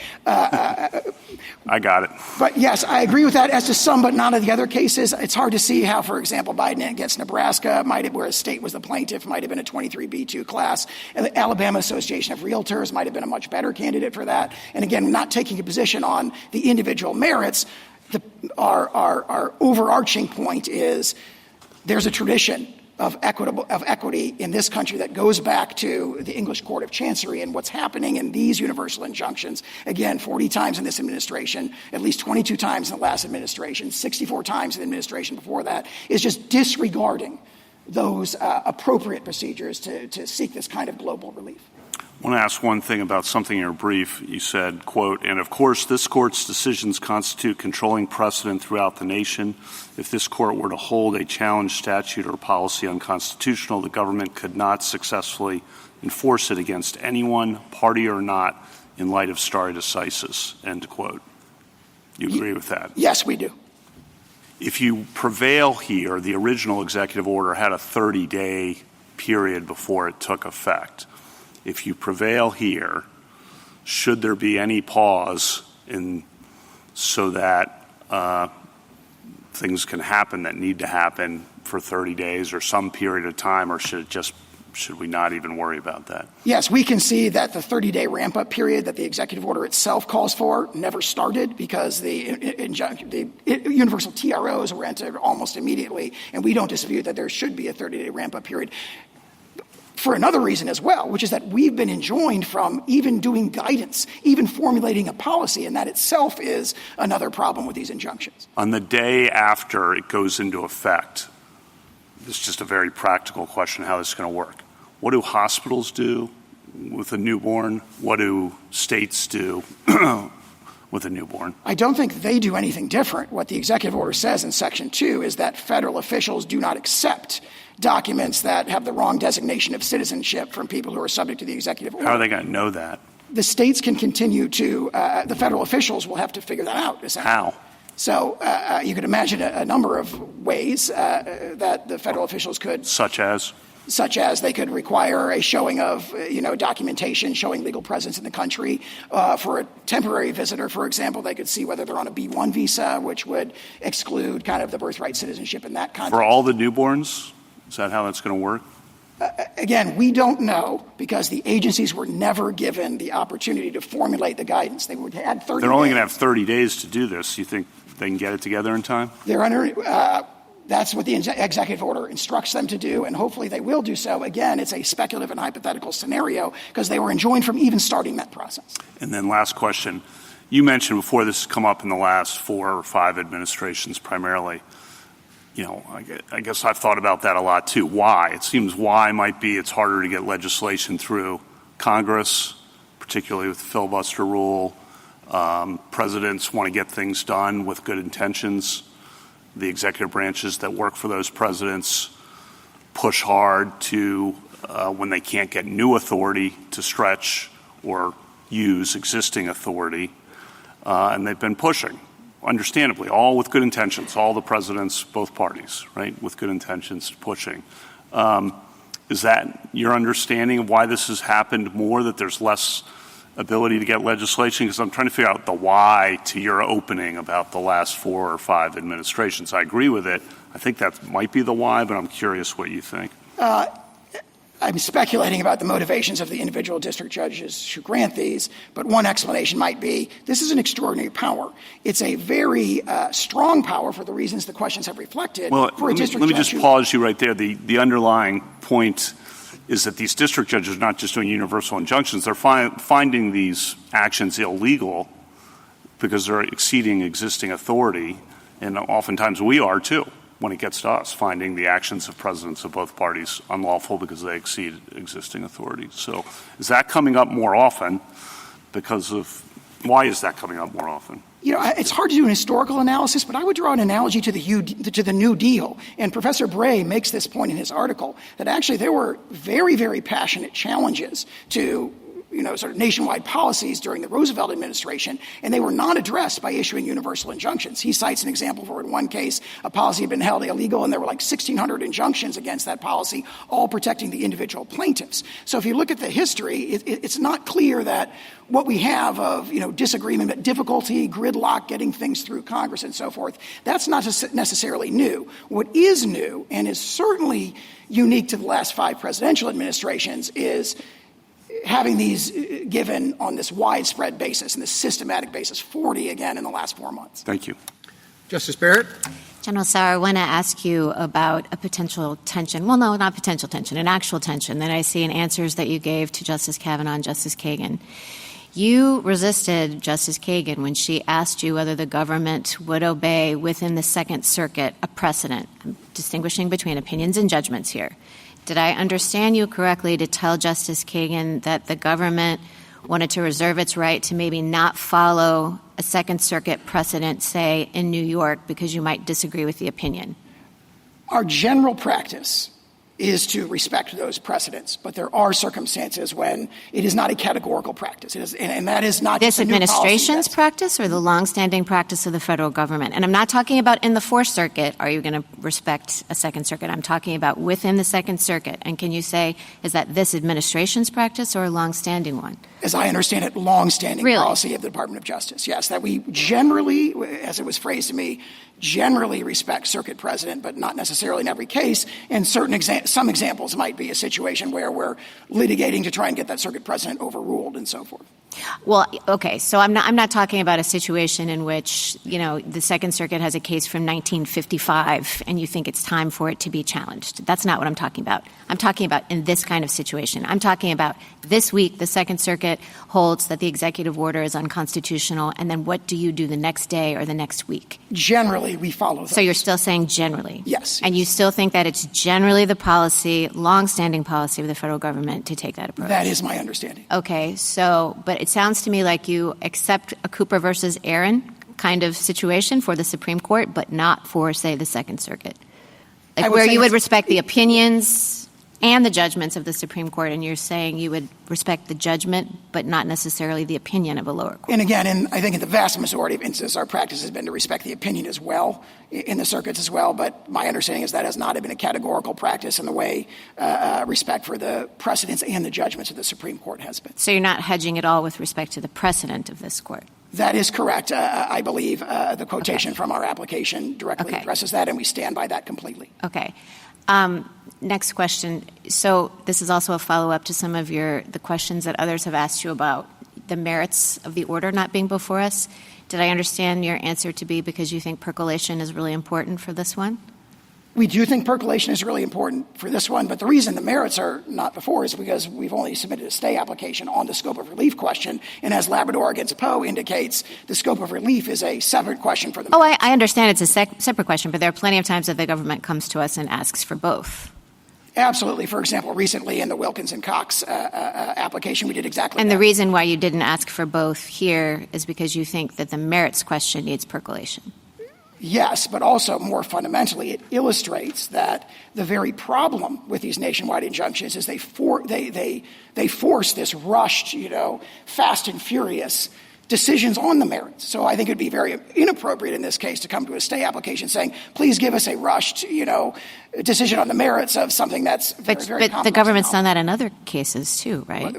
I got it. But yes, I agree with that as to some, but not of the other cases. It's hard to see how, for example, Biden against Nebraska where a state was the plaintiff, might have been a 23b2 class. And the Alabama Association of Realtors might have been a much better candidate for that. And again, not taking a position on the individual merits, our overarching point is there's a tradition of equity in this country that goes back to the English Court of Chancery, and what's happening in these universal injunctions, again, 40 times in this administration, at least 22 times in the last administration, 64 times in the administration before that, is just disregarding those appropriate procedures to seek this kind of global relief. I want to ask one thing about something in your brief. You said, quote, and of course this court's decisions constitute controlling precedent throughout the nation. If this court were to hold a challenged statute or policy unconstitutional, the government could not successfully enforce it against anyone, party or not, in light of stare decisis, end quote. You agree with that? Yes, we do. If you prevail here, the original executive order had a 30-day period before it took effect. If you prevail here, should there be any pause so that things can happen that need to happen for 30 days or some period of time, or should we not even worry about that? Yes, we can see that the 30-day ramp-up period that the executive order itself calls for never started because the universal TROs were entered almost immediately, and we don't dispute that there should be a 30-day ramp-up period. For another reason as well, which is that we've been enjoined from even doing guidance, even formulating a policy, and that itself is another problem with these injunctions. On the day after it goes into effect, this is just a very practical question how this is going to work. What do hospitals do with a newborn? What do states do with a newborn? I don't think they do anything different. What the executive order says in Section 2 is that federal officials do not accept documents that have the wrong designation of citizenship from people who are subject to the executive order. How are they going to know that? The states can continue to the federal officials will have to figure that out. How? So you could imagine a number of ways that the federal officials could. Such as they could require a showing of, documentation showing legal presence in the country. For a temporary visitor, for example, they could see whether they're on a B-1 visa, which would exclude kind of the birthright citizenship in that context. For all the newborns? Is that how that's going to work? Again, we don't know because the agencies were never given the opportunity to formulate the guidance. They would have 30 They're only days. going to have 30 days to do this. You think they can get it together in time? They're under. That's what the executive order instructs them to do, and hopefully they will do so. Again, it's a speculative and hypothetical scenario because they were enjoined from even starting that process. And then last question. You mentioned before this has come up in the last 4 or 5 administrations primarily. I guess I've thought about that a lot too. Why? It seems why might be it's harder to get legislation through Congress, particularly with the filibuster rule. Presidents want to get things done with good intentions. The executive branches that work for those presidents push hard to, when they can't get new authority, to stretch or use existing authority. And they've been pushing. Understandably, all with good intentions, all the presidents, both parties, right, with good intentions pushing. Is that your understanding of why this has happened more, that there's less ability to get legislation? Because I'm trying to figure out the why to your opening about the last 4 or 5 administrations. I agree with it. I think that might be the why, but I'm curious what you think. I'm speculating about the motivations of the individual district judges who grant these, but one explanation might be this is an extraordinary power. It's a very strong power for the reasons the questions have reflected. Well, for a district let me judge just pause you right there. The underlying point is that these district judges are not just doing universal injunctions. They're finding these actions illegal because they're exceeding existing authority, and oftentimes we are too. When it gets to us, finding the actions of presidents of both parties unlawful because they exceed existing authority. So is that coming up more often? because of why is that coming up more often? It's hard to do an historical analysis, but I would draw an analogy to the New Deal. And Professor Bray makes this point in his article that actually there were very, very passionate challenges to sort of nationwide policies during the Roosevelt administration, and they were not addressed by issuing universal injunctions. He cites an example where in one case a policy had been held illegal and there were like 1,600 injunctions against that policy, all protecting the individual plaintiffs. So if you look at the history, it's not clear that what we have of disagreement, difficulty, gridlock, getting things through Congress and so forth, that's not necessarily new. What is new and is certainly unique to the last 5 presidential administrations is having these given on this widespread basis and this systematic basis, 40 again in the last 4 months. Thank you. Justice Barrett? General Sauer, I want to ask you about a potential tension. Well, no, not potential tension, an actual tension that I see in answers that you gave to Justice Kavanaugh and Justice Kagan. You resisted Justice Kagan when she asked you whether the government would obey within the Second Circuit a precedent. I'm distinguishing between opinions and judgments here. Did I understand you correctly to tell Justice Kagan that the government wanted to reserve its right to maybe not follow a Second Circuit precedent, say, in New York, because you might disagree with the opinion? Our general practice is to respect those precedents, but there are circumstances when it is not a categorical practice, and that is not this just a new administration's policy. practice or the longstanding practice of the federal government. And I'm not talking about in the Fourth Circuit, are you going to respect a Second Circuit? I'm talking about within the Second Circuit. And can you say, is that this administration's practice or a longstanding one? As I understand it, longstanding Really? policy of the Department of Justice. Yes, that we generally, as it was phrased to me, generally respect circuit precedent, but not necessarily in every case. And some examples might be a situation where we're litigating to try and get that circuit precedent overruled and so forth. Well, okay, so I'm not talking about a situation in which, the Second Circuit has a case from 1955 and you think it's time for it to be challenged. That's not what I'm talking about. I'm talking about in this kind of situation. I'm talking about this week the Second Circuit holds that the executive order is unconstitutional, and then what do you do the next day or the next week? Generally, we follow those. So you're still saying generally? Yes. And you still think that it's generally the policy, longstanding policy of the federal government to take that approach? That is my understanding. Okay, but it sounds to me like you accept a Cooper versus Aaron kind of situation for the Supreme Court, but not for, say, the Second Circuit. Like where you would respect the opinions and the judgments of the Supreme Court, and you're saying you would respect the judgment, but not necessarily the opinion of a lower court. And again, I think in the vast majority of instances, our practice has been to respect the opinion as well, in the circuits as well, but my understanding is that has not been a categorical practice in the way respect for the precedents and the judgments of the Supreme Court has been. So you're not hedging at all with respect to the precedent of this court? That is correct. I believe the quotation from our application directly addresses that, and we stand by that completely. Okay. Next question. So this is also a follow-up to some of the questions that others have asked you about the merits of the order not being before us. Did I understand your answer to be because you think percolation is really important for this one? We do think percolation is really important for this one, but the reason the merits are not before is because we've only submitted a stay application on the scope of relief question, and as Labrador against Poe indicates, the scope of relief is a separate question for the merits. I understand it's a separate question, but there are plenty of times that the government comes to us and asks for both. Absolutely. For example, recently in the Wilkins and Cox application, we did exactly that. And the reason why you didn't ask for both here is because you think that the merits question needs percolation. Yes, but also more fundamentally, it illustrates that the very problem with these nationwide injunctions is they force this rushed, fast and furious decisions on the merits. So I think it would be very inappropriate in this case to come to a stay application saying, please give us a rushed, decision on the merits of something that's very complex. But the government's done that in other cases too, right?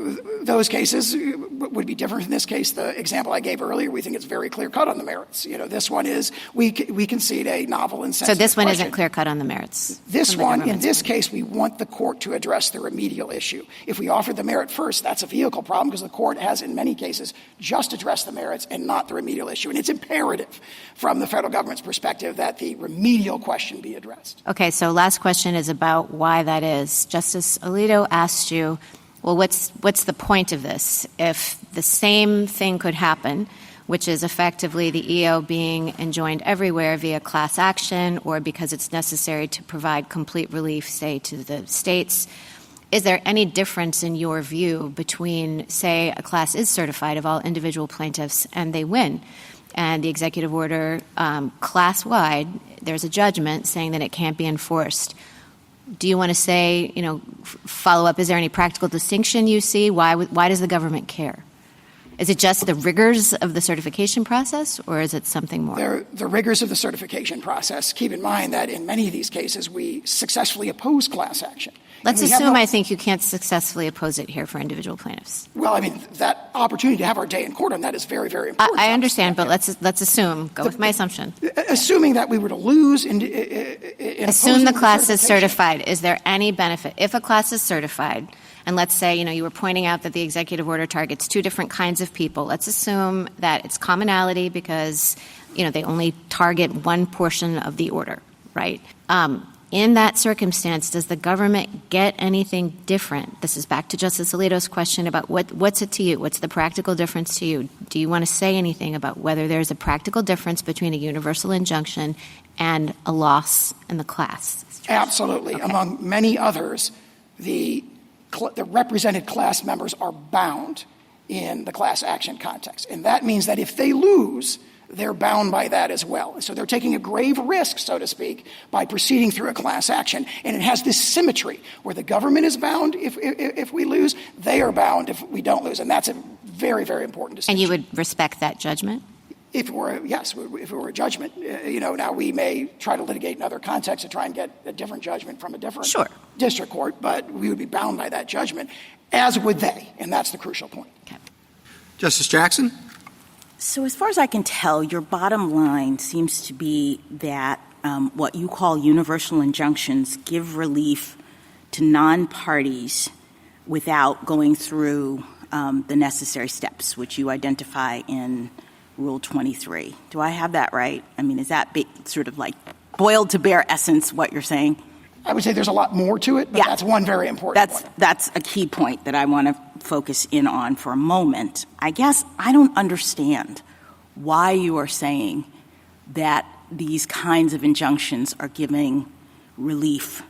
Those cases would be different. In this case, the example I gave earlier, we think it's very clear-cut on the merits. This one is, we concede a novel and sensitive So this one question. isn't clear-cut on the merits? This one, in this case, we want the court to address the remedial issue. If we offer the merit first, that's a vehicle problem because the court has, in many cases, just addressed the merits and not the remedial issue. And it's imperative from the federal government's perspective that the remedial question be addressed. Okay, so last question is about why that is. Justice Alito asked you, well, what's the point of this? If the same thing could happen, which is effectively the EO being enjoined everywhere via class action or because it's necessary to provide complete relief, say, to the states, is there any difference in your view between, say, a class is certified of all individual plaintiffs and they win, and the executive order class-wide, there's a judgment saying that it can't be enforced? Do you want to say, follow up, is there any practical distinction you see? Why does the government care? Is it just the rigors of the certification process, or is it something more? The rigors of the certification process. Keep in mind that in many of these cases, we successfully oppose class action. Let's assume I think you can't successfully oppose it here for individual plaintiffs. Well, that opportunity to have our day in court on that is very, very important. I understand, but let's assume. Go with my assumption. Assuming that we were to lose in assume the class is certified. Is there any benefit? If a class is certified, and let's say, you were pointing out that the executive order targets two different kinds of people. Let's assume that it's commonality because, they only target one portion of the order, right? In that circumstance, does the government get anything different? This is back to Justice Alito's question about what's it to you? What's the practical difference to you? Do you want to say anything about whether there's a practical difference between a universal injunction and a loss in the class? Absolutely. Okay. Among many others, the represented class members are bound in the class action context. And that means that if they lose, they're bound by that as well. So they're taking a grave risk, so to speak, by proceeding through a class action. And it has this symmetry where the government is bound if we lose, they are bound if we don't lose. And that's a very, very important distinction. And you would respect that judgment? If it were a judgment. Now we may try to litigate in other contexts to try and get a different judgment from a different district court, but we would be bound by that judgment, as would they. And that's the crucial point. Okay. Justice Jackson? So as far as I can tell, your bottom line seems to be that what you call universal injunctions give relief to non-parties without going through the necessary steps, which you identify in Rule 23. Do I have that right? I mean, is that sort of like boiled to bare essence what you're saying? I would say there's a lot more to it, but that's one very important point. That's a key point that I want to focus in on for a moment. I guess I don't understand why you are saying that these kinds of injunctions are giving relief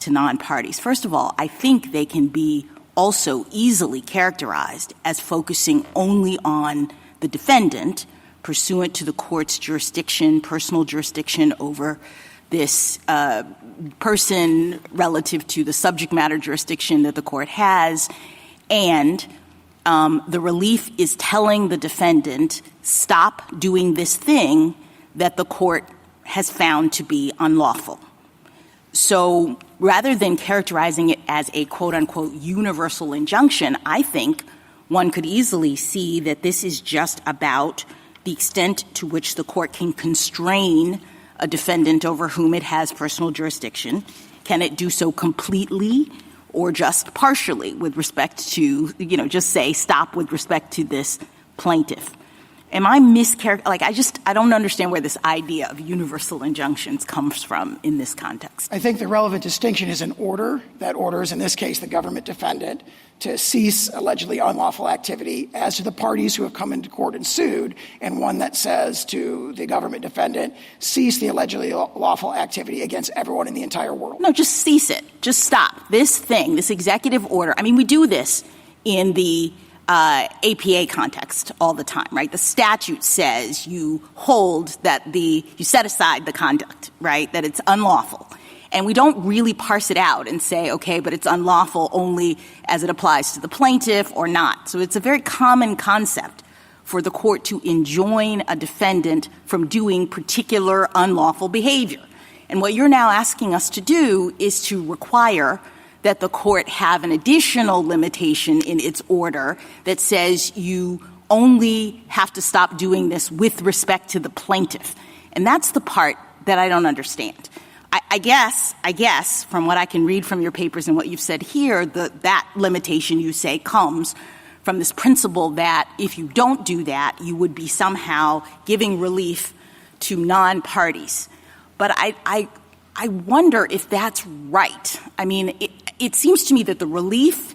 to non-parties. First of all, I think they can be also easily characterized as focusing only on the defendant pursuant to the court's jurisdiction, personal jurisdiction over this person relative to the subject matter jurisdiction that the court has, and the relief is telling the defendant, stop doing this thing that the court has found to be unlawful. So rather than characterizing it as a quote-unquote universal injunction, I think one could easily see that this is just about the extent to which the court can constrain a defendant over whom it has personal jurisdiction. Can it do so completely or just partially with respect to, just say stop with respect to this plaintiff? Am I I don't understand where this idea of universal injunctions comes from in this context. I think the relevant distinction is an order that orders, in this case, the government defendant to cease allegedly unlawful activity as to the parties who have come into court and sued, and one that says to the government defendant, cease the allegedly lawful activity against everyone in the entire world. No, just cease it. Just stop. This thing, this executive order, we do this in the APA context all the time, right? The statute says you set aside the conduct, right, that it's unlawful. And we don't really parse it out and say, okay, but it's unlawful only as it applies to the plaintiff or not. So it's a very common concept for the court to enjoin a defendant from doing particular unlawful behavior. And what you're now asking us to do is to require that the court have an additional limitation in its order that says you only have to stop doing this with respect to the plaintiff. And that's the part that I don't understand. I guess, from what I can read from your papers and what you've said here, that limitation, you say, comes from this principle that if you don't do that, you would be somehow giving relief to non-parties. But I wonder if that's right. It seems to me that the relief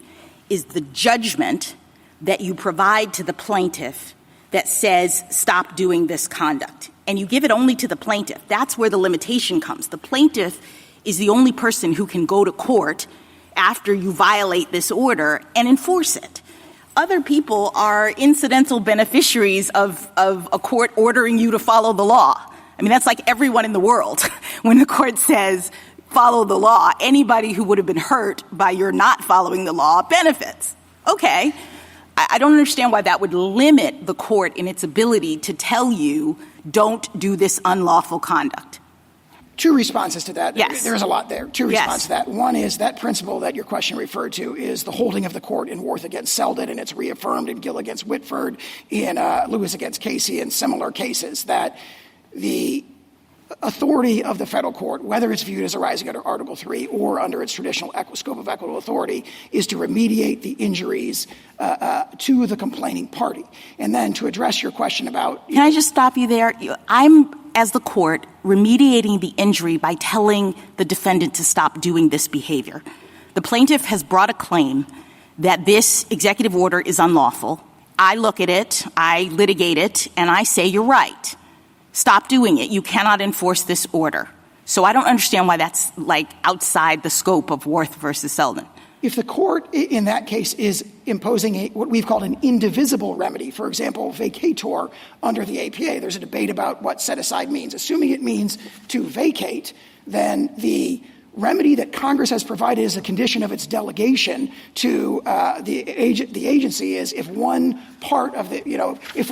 is the judgment that you provide to the plaintiff that says stop doing this conduct. And you give it only to the plaintiff. That's where the limitation comes. The plaintiff is the only person who can go to court after you violate this order and enforce it. Other people are incidental beneficiaries of a court ordering you to follow the law. I mean, that's like everyone in the world. When the court says, follow the law, anybody who would have been hurt by your not following the law benefits. Okay. I don't understand why that would limit the court in its ability to tell you, don't do this unlawful conduct. Two responses to that. Yes. There's a lot there. Two responses to that. One is that principle that your question referred to is the holding of the court in Worth against Selden, and it's reaffirmed in Gill against Whitford, in Lewis against Casey, and similar cases, that the authority of the federal court, whether it's viewed as arising under Article III or under its traditional scope of equitable authority, is to remediate the injuries to the complaining party. And then to address your question about— Can I just stop you there? I'm, as the court, remediating the injury by telling the defendant to stop doing this behavior. The plaintiff has brought a claim that this executive order is unlawful. I look at it, I litigate it, and I say, you're right. Stop doing it. You cannot enforce this order. So I don't understand why that's like outside the scope of Worth versus Selden. If the court in that case is imposing what we've called an indivisible remedy, for example, vacator under the APA, there's a debate about what set aside means. Assuming it means to vacate, then the remedy that Congress has provided as a condition of its delegation to the agency is if one part of the, if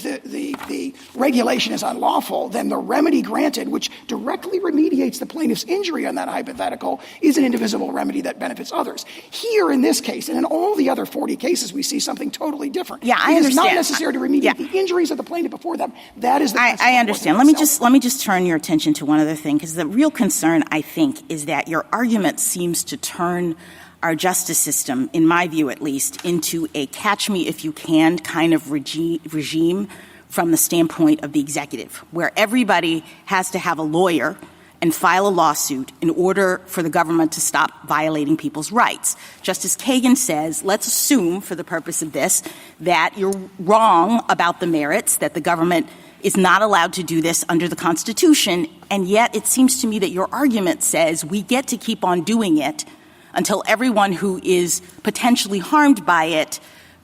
the regulation is unlawful, then the remedy granted, which directly remediates the plaintiff's injury on that hypothetical, is an indivisible remedy that benefits others. Here in this case, and in all the other 40 cases, we see something totally different. Yeah, I understand. It is not necessary to remediate the injuries of the plaintiff before them. That is the I understand. Let me just turn your attention to one other thing, because the real concern, I think, is that your argument seems to turn our justice system, in my view at least, into a catch-me-if-you-can kind of regime from the standpoint of the executive, where everybody has to have a lawyer and file a lawsuit in order for the government to stop violating people's rights. Justice Kagan says, let's assume, for the purpose of this, that you're wrong about the merits, that the government is not allowed to do this under the Constitution, and yet it seems to me that your argument says we get to keep on doing it until everyone who is potentially harmed by it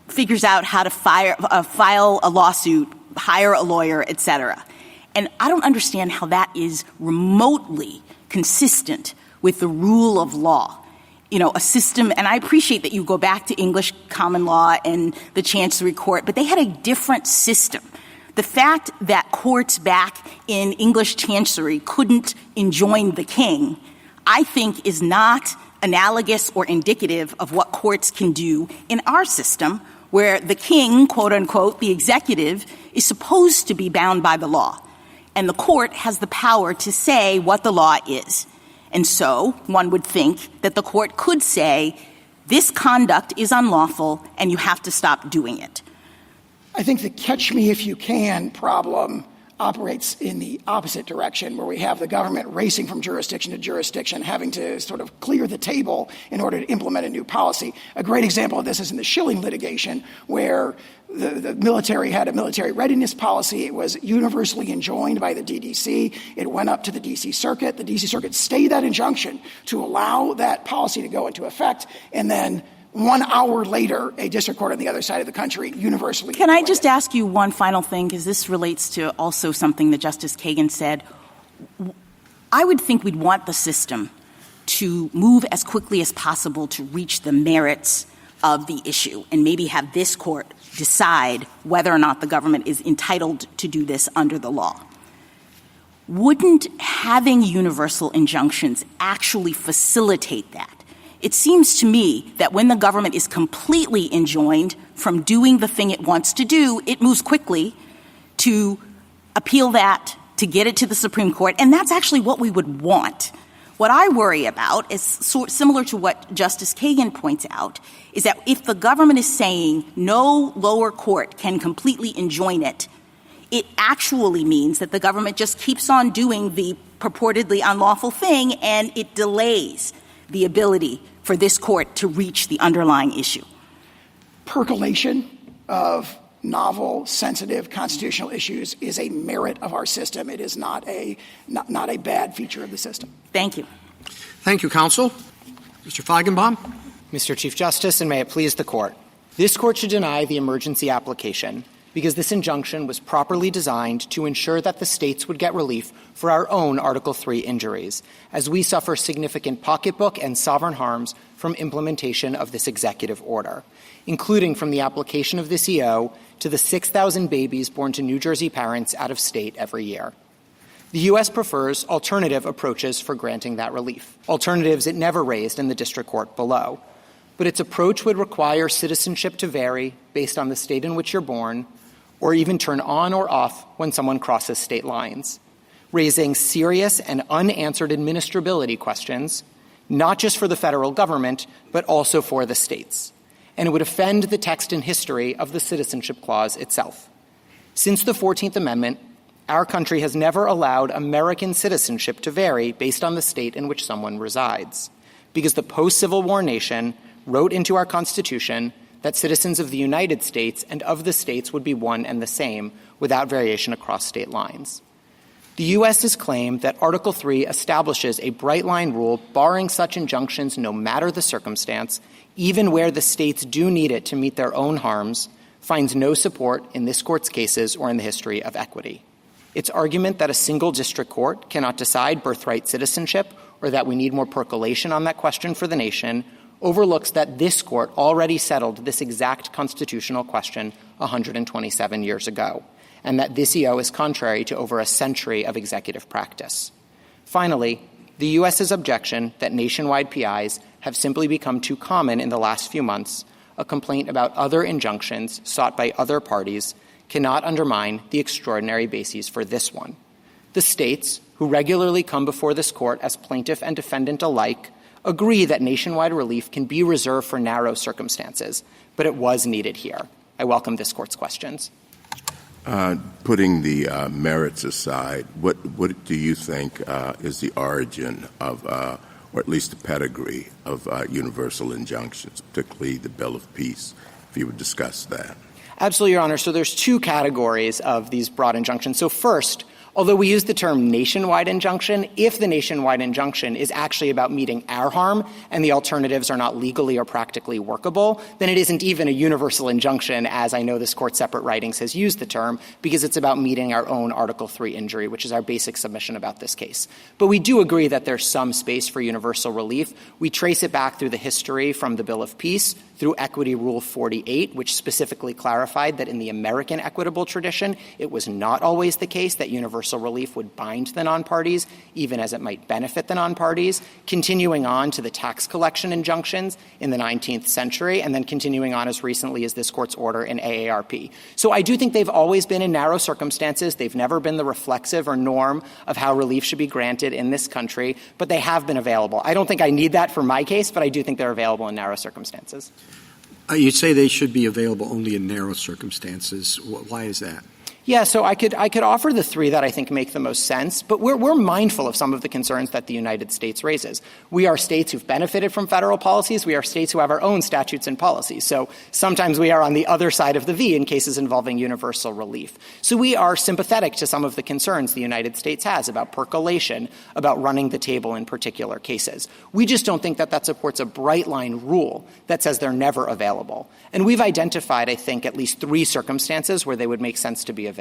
figures out how to file a lawsuit, hire a lawyer, et cetera. And I don't understand how that is remotely consistent with the rule of law. A system, and I appreciate that you go back to English common law and the Chancery Court, but they had a different system. The fact that courts back in English Chancery couldn't enjoin the king, I think, is not analogous or indicative of what courts can do in our system, where the king, quote unquote, the executive, is supposed to be bound by the law. And the court has the power to say what the law is. And so one would think that the court could say, this conduct is unlawful and you have to stop doing it. I think the catch-me-if-you-can problem operates in the opposite direction, where we have the government racing from jurisdiction to jurisdiction, having to sort of clear the table in order to implement a new policy. A great example of this is in the Schilling litigation, where the military had a military readiness policy. It was universally enjoined by the DDC. It went up to the D.C. Circuit. The D.C. Circuit stayed that injunction to allow that policy to go into effect, and then 1 hour later, a district court on the other side of the country universally— Can I just ask you one final thing, because this relates to also something that Justice Kagan said. I would think we'd want the system to move as quickly as possible to reach the merits of the issue and maybe have this court decide whether or not the government is entitled to do this under the law. Wouldn't having universal injunctions actually facilitate that? It seems to me that when the government is completely enjoined from doing the thing it wants to do, it moves quickly to appeal that, to get it to the Supreme Court, and that's actually what we would want. What I worry about is similar to what Justice Kagan points out, is that if the government is saying no lower court can completely enjoin it, it actually means that the government just keeps on doing the purportedly unlawful thing, and it delays the ability for this court to reach the underlying issue. Percolation of novel, sensitive constitutional issues is a merit of our system. It is not a bad feature of the system. Thank you. Thank you, counsel. Mr. Feigenbaum? Mr. Chief Justice, and may it please the Court. This Court should deny the emergency application because this injunction was properly designed to ensure that the states would get relief for our own Article III injuries, as we suffer significant pocketbook and sovereign harms from implementation of this executive order, including from the application of this EO to the 6,000 babies born to New Jersey parents out of state every year. The U.S. prefers alternative approaches for granting that relief, alternatives it never raised in the district court below. But its approach would require citizenship to vary based on the state in which you're born, or even turn on or off when someone crosses state lines, raising serious and unanswered administrability questions, not just for the federal government, but also for the states. And it would offend the text and history of the Citizenship Clause itself. Since the 14th Amendment, our country has never allowed American citizenship to vary based on the state in which someone resides, because the post-Civil War nation wrote into our Constitution that citizens of the United States and of the states would be one and the same without variation across state lines. The U.S. has claimed that Article III establishes a bright-line rule barring such injunctions no matter the circumstance, even where the states do need it to meet their own harms, finds no support in this Court's cases or in the history of equity. Its argument that a single district court cannot decide birthright citizenship or that we need more percolation on that question for the nation overlooks that this Court already settled this exact constitutional question 127 years ago, and that this EO is contrary to over a century of executive practice. Finally, the U.S.'s objection that nationwide PIs have simply become too common in the last few months, a complaint about other injunctions sought by other parties, cannot undermine the extraordinary bases for this one. The states, who regularly come before this Court as plaintiff and defendant alike, agree that nationwide relief can be reserved for narrow circumstances, but it was needed here. I welcome this Court's questions. Putting the merits aside, what do you think is the origin of, or at least the pedigree of universal injunctions, particularly the Bill of Peace, if you would discuss that? Absolutely, Your Honor. So there's two categories of these broad injunctions. So first, although we use the term nationwide injunction, if the nationwide injunction is actually about meeting our harm and the alternatives are not legally or practically workable, then it isn't even a universal injunction, as I know this Court's separate writings has used the term, because it's about meeting our own Article III injury, which is our basic submission about this case. But we do agree that there's some space for universal relief. We trace it back through the history from the Bill of Peace, through Equity Rule 48, which specifically clarified that in the American equitable tradition, it was not always the case that universal relief would bind the non-parties, even as it might benefit the non-parties, continuing on to the tax collection injunctions in the 19th century, and then continuing on as recently as this Court's order in AARP. So I do think they've always been in narrow circumstances. They've never been the reflexive or norm of how relief should be granted in this country, but they have been available. I don't think I need that for my case, but I do think they're available in narrow circumstances. You say they should be available only in narrow circumstances. Why is that? Yeah, so I could offer the three that I think make the most sense, but we're mindful of some of the concerns that the United States raises. We are states who've benefited from federal policies. We are states who have our own statutes and policies. So sometimes we are on the other side of the V in cases involving universal relief. So we are sympathetic to some of the concerns the United States has about percolation, about running the table in particular cases. We just don't think that supports a bright-line rule that says they're never available. And we've identified, I think, at least three circumstances where they would make sense to be available.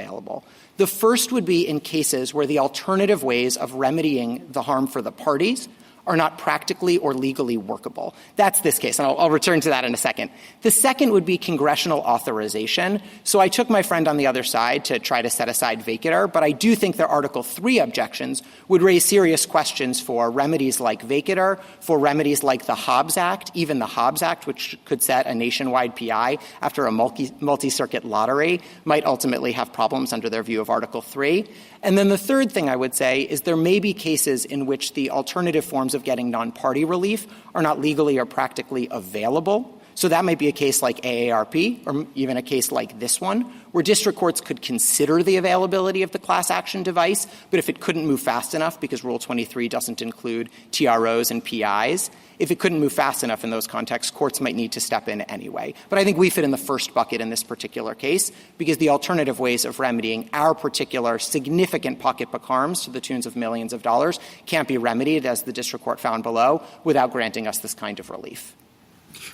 The first would be in cases where the alternative ways of remedying the harm for the parties are not practically or legally workable. That's this case, and I'll return to that in a second. The second would be congressional authorization. So I took my friend on the other side to try to set aside vacatur, but I do think their Article III objections would raise serious questions for remedies like vacatur, for remedies like the Hobbs Act, even the Hobbs Act, which could set a nationwide PI after a multi-circuit lottery, might ultimately have problems under their view of Article III. And then the third thing I would say is there may be cases in which the alternative forms of getting non-party relief are not legally or practically available. So that might be a case like AARP or even a case like this one, where district courts could consider the availability of the class action device, but if it couldn't move fast enough because Rule 23 doesn't include TROs and PIs, if it couldn't move fast enough in those contexts, courts might need to step in anyway. But I think we fit in the first bucket in this particular case because the alternative ways of remedying our particular significant pocketbook harms to the tunes of millions of dollars can't be remedied, as the district court found below, without granting us this kind of relief.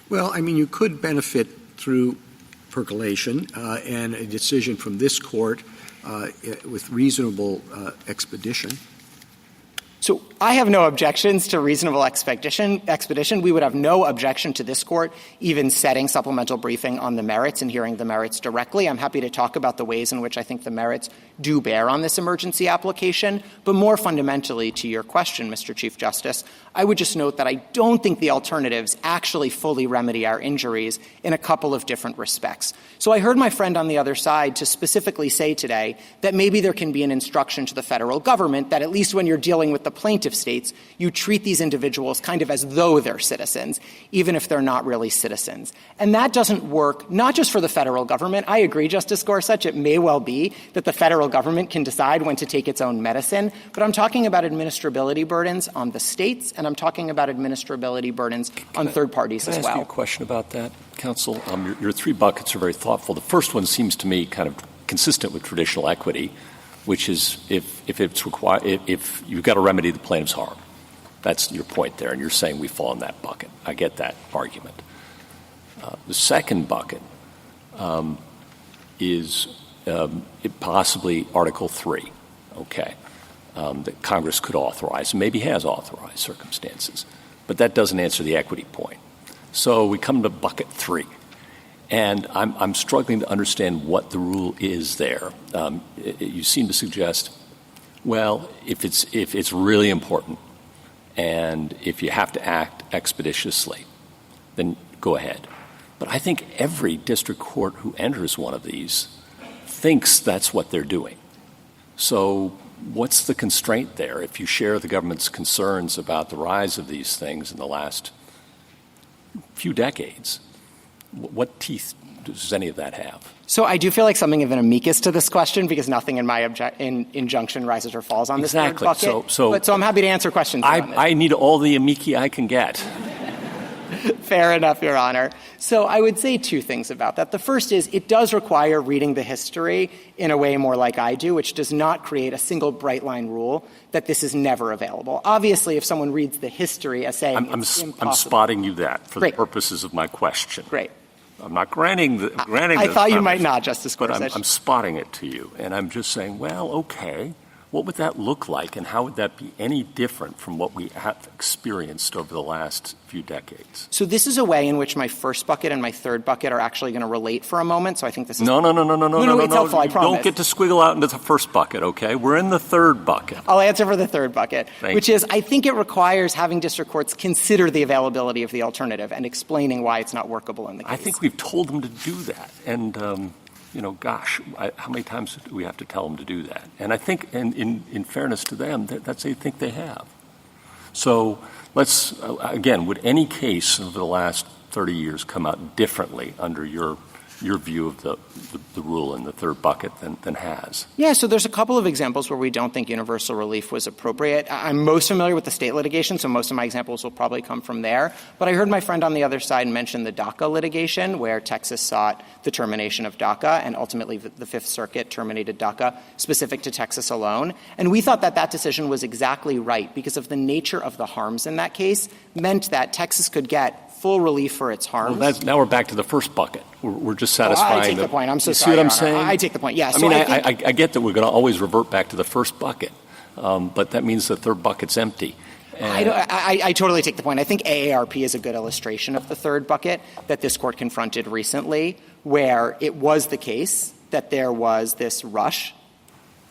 Well, I mean, you could benefit through percolation and a decision from this court with reasonable expedition. So I have no objections to reasonable expedition. We would have no objection to this court even setting supplemental briefing on the merits and hearing the merits directly. I'm happy to talk about the ways in which I think the merits do bear on this emergency application. But more fundamentally to your question, Mr. Chief Justice, I would just note that I don't think the alternatives actually fully remedy our injuries in a couple of different respects. So I heard my friend on the other side to specifically say today that maybe there can be an instruction to the federal government that at least when you're dealing with the plaintiff states, you treat these individuals kind of as though they're citizens, even if they're not really citizens. And that doesn't work not just for the federal government. I agree, Justice Gorsuch, it may well be that the federal government can decide when to take its own medicine, but I'm talking about administrability burdens on the states, and I'm talking about administrability burdens on third parties as well. Can I ask you a question about that, counsel? Your three buckets are very thoughtful. The first one seems to me kind of consistent with traditional equity, which is if it's required, if you've got to remedy the plaintiff's harm. That's your point there, and you're saying we fall in that bucket. I get that argument. The second bucket is possibly Article 3, okay, that Congress could authorize, and maybe has authorized circumstances. But that doesn't answer the equity point. So we come to bucket 3. And I'm struggling to understand what the rule is there. You seem to suggest, well, if it's really important and if you have to act expeditiously, then go ahead. But I think every district court who enters one of these thinks that's what they're doing. So what's the constraint there? If you share the government's concerns about the rise of these things in the last few decades, what teeth does any of that have? So I do feel like something of an amicus to this question because nothing in my injunction rises or falls on this third bucket. So I'm happy to answer questions. I need all the amici I can get. Fair enough, Your Honor. So I would say two things about that. The first is it does require reading the history in a way more like I do, which does not create a single bright-line rule that this is never available. Obviously, if someone reads the history as saying it's impossible. I'm spotting you that for Great. the purposes of my question. Great. I'm not granting I thought you might not, Justice Gorsuch. But I'm spotting it to you, and I'm just saying, well, okay, what would that look like, and how would that be any different from what we have experienced over the last few decades? So this is a way in which my first bucket and my third bucket are actually going to relate for a moment, so I think this is... No, it's helpful, I promise. Don't get to squiggle out into the first bucket, okay? We're in the third bucket. I'll answer for the third bucket, which is I think it requires having district courts consider the availability of the alternative and explaining why it's not workable in the case. I think we've told them to do that, and... how many times do we have to tell them to do that? And I think, in fairness to them, that's they think they have. So let's, again, would any case over the last 30 years come out differently under your view of the rule in the third bucket than has? Yeah, so there's a couple of examples where we don't think universal relief was appropriate. I'm most familiar with the state litigation, so most of my examples will probably come from there. But I heard my friend on the other side mention the DACA litigation, where Texas sought the termination of DACA, and ultimately the Fifth Circuit terminated DACA specific to Texas alone. And we thought that decision was exactly right because of the nature of the harms in that case meant that Texas could get full relief for its harms. Well, now we're back to the first bucket. We're just satisfying I take the point. I'm so you sorry. See what I'm saying? I take the point. Yes. Yeah, I get that we're going to always revert back to the first bucket, but that means the third bucket's empty. I totally take the point. I think AARP is a good illustration of the third bucket that this court confronted recently, where it was the case that there was this rush,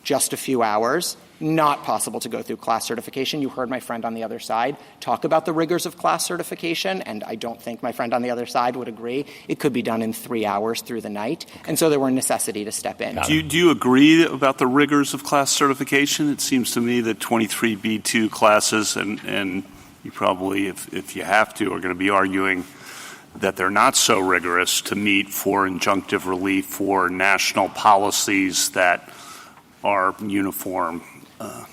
just a few hours, not possible to go through class certification. You heard my friend on the other side talk about the rigors of class certification, and I don't think my friend on the other side would agree. It could be done in 3 hours through the night, and so there were necessity to step in. Do you agree about the rigors of class certification? It seems to me that 23B2 classes, and you probably, if you have to, are going to be arguing that they're not so rigorous to meet for injunctive relief for national policies that are uniform?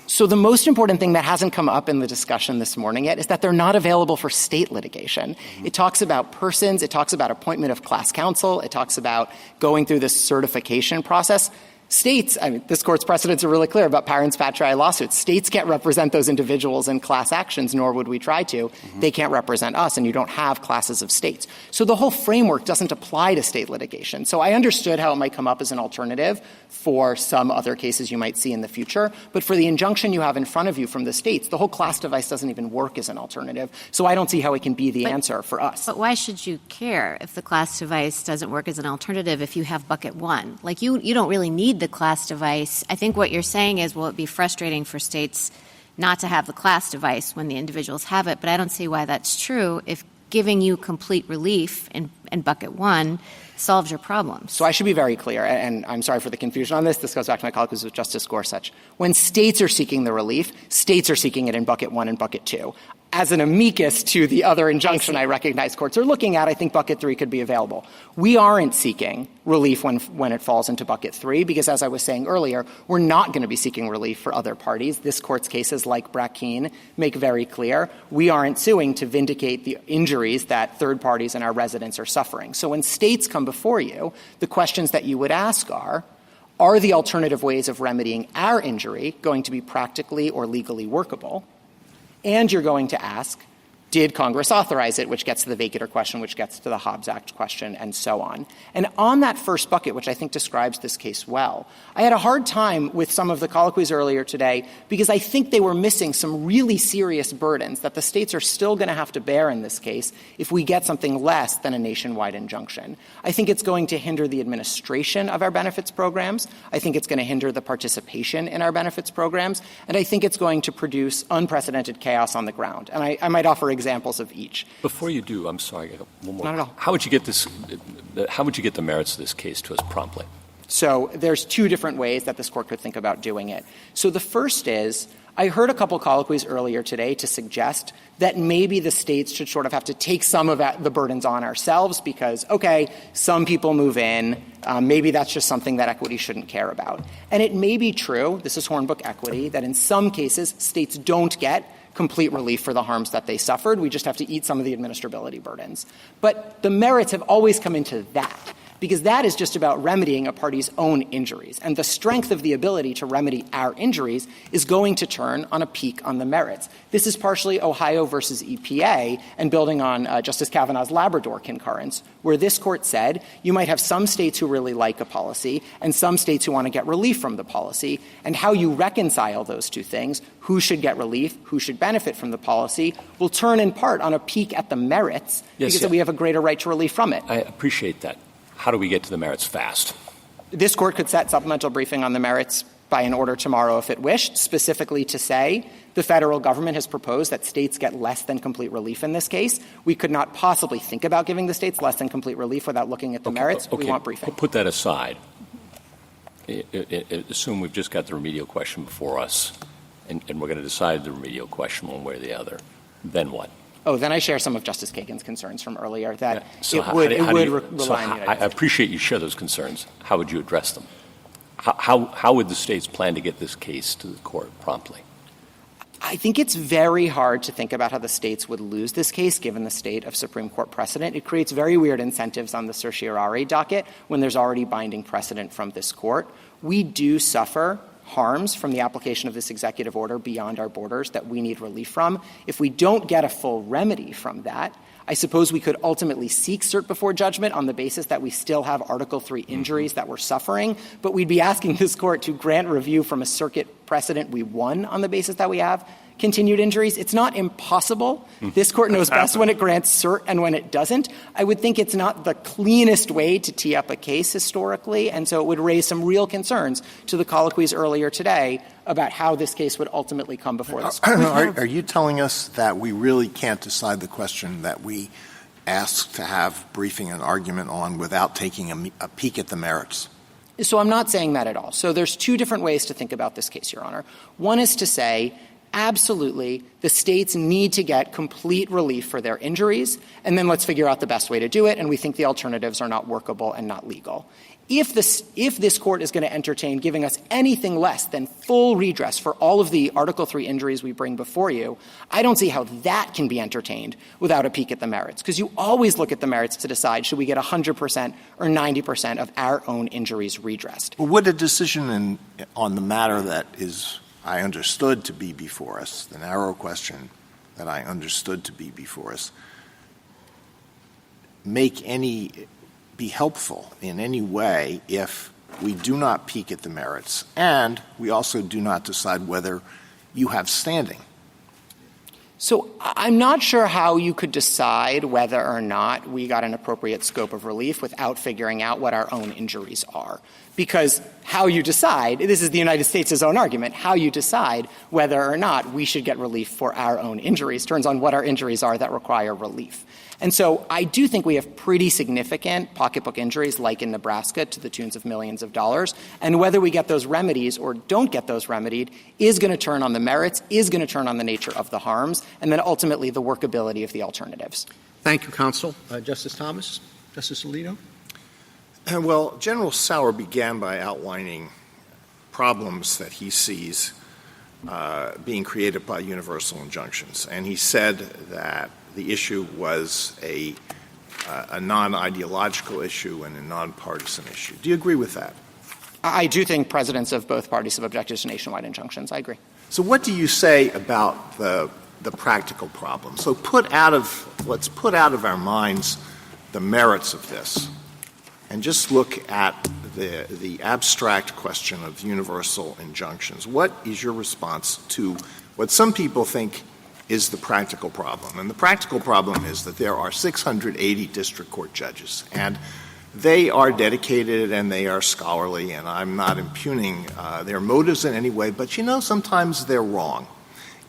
So the most important thing that hasn't come up in the discussion this morning yet is that they're not available for state litigation. Mm-hmm. It talks about persons. It talks about appointment of class counsel. It talks about going through this certification process. States, this court's precedents are really clear about parents patriae lawsuits. States can't represent those individuals in class actions, nor would we try to. Mm-hmm. They can't represent us, and you don't have classes of states. So the whole framework doesn't apply to state litigation. So I understood how it might come up as an alternative for some other cases you might see in the future. But for the injunction you have in front of you from the states, the whole class device doesn't even work as an alternative. So I don't see how it can be the answer for us. But why should you care if the class device doesn't work as an alternative if you have bucket one? Like you don't really need the class device. I think what you're saying is, well, it'd be frustrating for states not to have the class device when the individuals have it. But I don't see why that's true if giving you complete relief in bucket one solves your problems. So I should be very clear, and I'm sorry for the confusion on this. This goes back to my colleague with Justice Gorsuch. When states are seeking the relief, states are seeking it in bucket one and bucket two. As an amicus to the other injunction I recognize courts are looking at, I think bucket three could be available. We aren't seeking relief when it falls into bucket three because, as I was saying earlier, we're not going to be seeking relief for other parties. This court's cases, like Brackeen, make very clear we aren't suing to vindicate the injuries that third parties and our residents are suffering. So when states come before you, the questions that you would ask are the alternative ways of remedying our injury going to be practically or legally workable? And you're going to ask, did Congress authorize it, which gets to the vacator question, which gets to the Hobbs Act question, and so on. And on that first bucket, which I think describes this case well, I had a hard time with some of the colloquies earlier today because I think they were missing some really serious burdens that the states are still going to have to bear in this case if we get something less than a nationwide injunction. I think it's going to hinder the administration of our benefits programs. I think it's going to hinder the participation in our benefits programs. And I think it's going to produce unprecedented chaos on the ground. And I might offer examples of each. Before you do, I'm sorry, I got one more. Not at all. How would you get the merits of this case to us promptly? So there's two different ways that this court could think about doing it. So the first is, I heard a couple colloquies earlier today to suggest that maybe the states should sort of have to take some of the burdens on ourselves because, okay, some people move in. Maybe that's just something that equity shouldn't care about. And it may be true, this is Hornbook equity, that in some cases states don't get complete relief for the harms that they suffered. We just have to eat some of the administrability burdens. But the merits have always come into that, because that is just about remedying a party's own injuries. And the strength of the ability to remedy our injuries is going to turn on a peak on the merits. This is partially Ohio versus EPA and building on Justice Kavanaugh's Labrador concurrence, where this court said you might have some states who really like a policy and some states who want to get relief from the policy, and how you reconcile those two things, who should get relief, who should benefit from the policy, will turn in part on a peak at the merits because we have a greater right to relief from it. I appreciate that. How do we get to the merits fast? This court could set supplemental briefing on the merits by an order tomorrow if it wished, specifically to say the federal government has proposed that states get less than complete relief in this case. We could not possibly think about giving the states less than complete relief without looking at the merits. Okay. We want briefing. Put that aside. Assume we've just got the remedial question before us, and we're going to decide the remedial question one way or the other. Then what? Oh, then I share some of Justice Kagan's concerns from earlier that So it would rely on the United I appreciate you share those concerns. How would you address them? How would the states plan to get this case to the court promptly? I think it's very hard to think about how the states would lose this case given the state of Supreme Court precedent. It creates very weird incentives on the certiorari docket when there's already binding precedent from this court. We do suffer harms from the application of this executive order beyond our borders that we need relief from. If we don't get a full remedy from that, I suppose we could ultimately seek cert before judgment on the basis that we still have Article III injuries that we're suffering, but we'd be asking this court to grant review from a circuit precedent we won on the basis that we have continued injuries. It's not impossible. This court knows best when it grants cert and when it doesn't. I would think it's not the cleanest way to tee up a case historically, and so it would raise some real concerns to the colloquies earlier today about how this case would ultimately come before this court. Are you telling us that we really can't decide the question that we asked to have briefing and argument on without taking a peek at the merits? So I'm not saying that at all. So there's two different ways to think about this case, Your Honor. One is to say absolutely, the states need to get complete relief for their injuries, and then let's figure out the best way to do it, and we think the alternatives are not workable and not legal. If this court is going to entertain giving us anything less than full redress for all of the Article III injuries we bring before you, I don't see how that can be entertained without a peek at the merits, because you always look at the merits to decide should we get 100% or 90% of our own injuries redressed. Well, would a decision on the matter that is, I understood to be before us, the narrow question that I understood to be before us, be helpful in any way if we do not peek at the merits and we also do not decide whether you have standing? So I'm not sure how you could decide whether or not we got an appropriate scope of relief without figuring out what our own injuries are. Because how you decide, this is the United States' own argument, how you decide whether or not we should get relief for our own injuries turns on what our injuries are that require relief. And so I do think we have pretty significant pocketbook injuries like in Nebraska to the tunes of millions of dollars. And whether we get those remedies or don't get those remedied is going to turn on the merits, is going to turn on the nature of the harms, and then ultimately the workability of the alternatives. Thank you, counsel. Justice Thomas? Justice Alito? Well, General Sauer began by outlining problems that he sees being created by universal injunctions. And he said that the issue was a non-ideological issue and a nonpartisan issue. Do you agree with that? I do think presidents of both parties have objected to nationwide injunctions. I agree. So what do you say about the practical problem? So let's put out of our minds the merits of this and just look at the abstract question of universal injunctions. What is your response to what some people think is the practical problem? And the practical problem is that there are 680 district court judges, and they are dedicated and they are scholarly, and I'm not impugning their motives in any way, but sometimes they're wrong.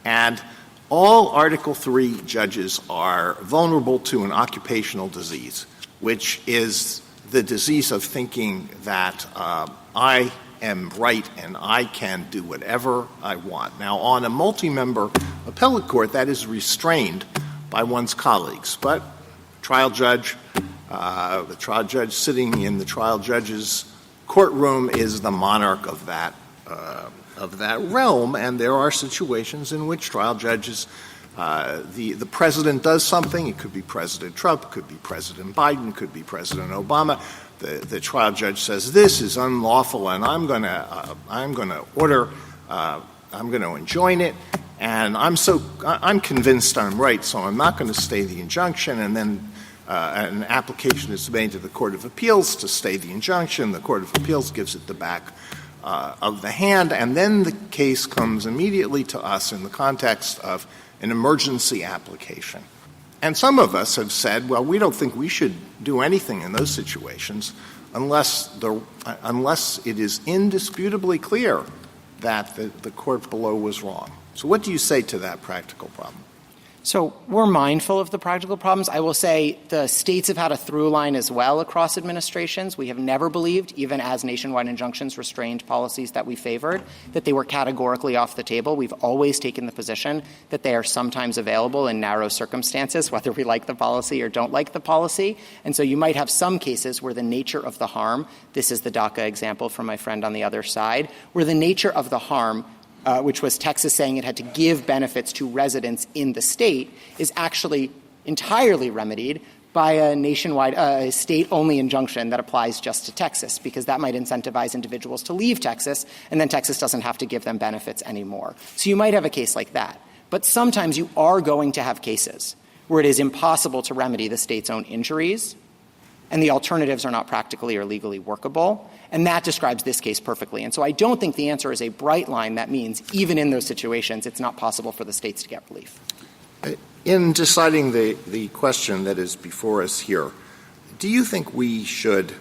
And all Article III judges are vulnerable to an occupational disease, which is the disease of thinking that I am right and I can do whatever I want. Now, on a multi-member appellate court, that is restrained by one's colleagues. But the trial judge sitting in the trial judge's courtroom is the monarch of that realm, and there are situations in which trial judges, the president does something. It could be President Trump, it could be President Biden, it could be President Obama. The trial judge says this is unlawful, and I'm going to enjoin it, and I'm convinced I'm right, so I'm not going to stay the injunction. And then an application is made to the Court of Appeals to stay the injunction. The Court of Appeals gives it the back of the hand, and then the case comes immediately to us in the context of an emergency application. And some of us have said, well, we don't think we should do anything in those situations unless it is indisputably clear that the court below was wrong. So what do you say to that practical problem? So we're mindful of the practical problems. I will say the states have had a through line as well across administrations. We have never believed, even as nationwide injunctions restrained policies that we favored, that they were categorically off the table. We've always taken the position that they are sometimes available in narrow circumstances, whether we like the policy or don't like the policy. And so you might have some cases where the nature of the harm, this is the DACA example from my friend on the other side, where the nature of the harm which was Texas saying it had to give benefits to residents in the state, is actually entirely remedied by a nationwide state-only injunction that applies just to Texas, because that might incentivize individuals to leave Texas, and then Texas doesn't have to give them benefits anymore. So you might have a case like that. But sometimes you are going to have cases where it is impossible to remedy the state's own injuries, and the alternatives are not practically or legally workable. And that describes this case perfectly. And so I don't think the answer is a bright line that means even in those situations it's not possible for the states to get relief. In deciding the question that is before us here, do you think we should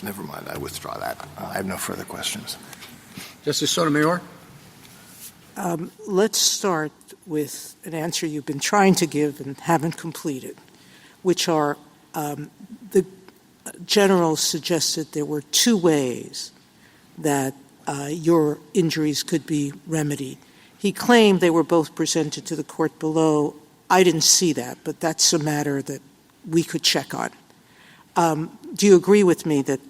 never mind, I withdraw that. I have no further questions. Justice Sotomayor? Let's start with an answer you've been trying to give and haven't completed, which are the general suggested there were two ways that your injuries could be remedied. He claimed they were both presented to the court below. I didn't see that, but that's a matter that we could check on. Do you agree with me that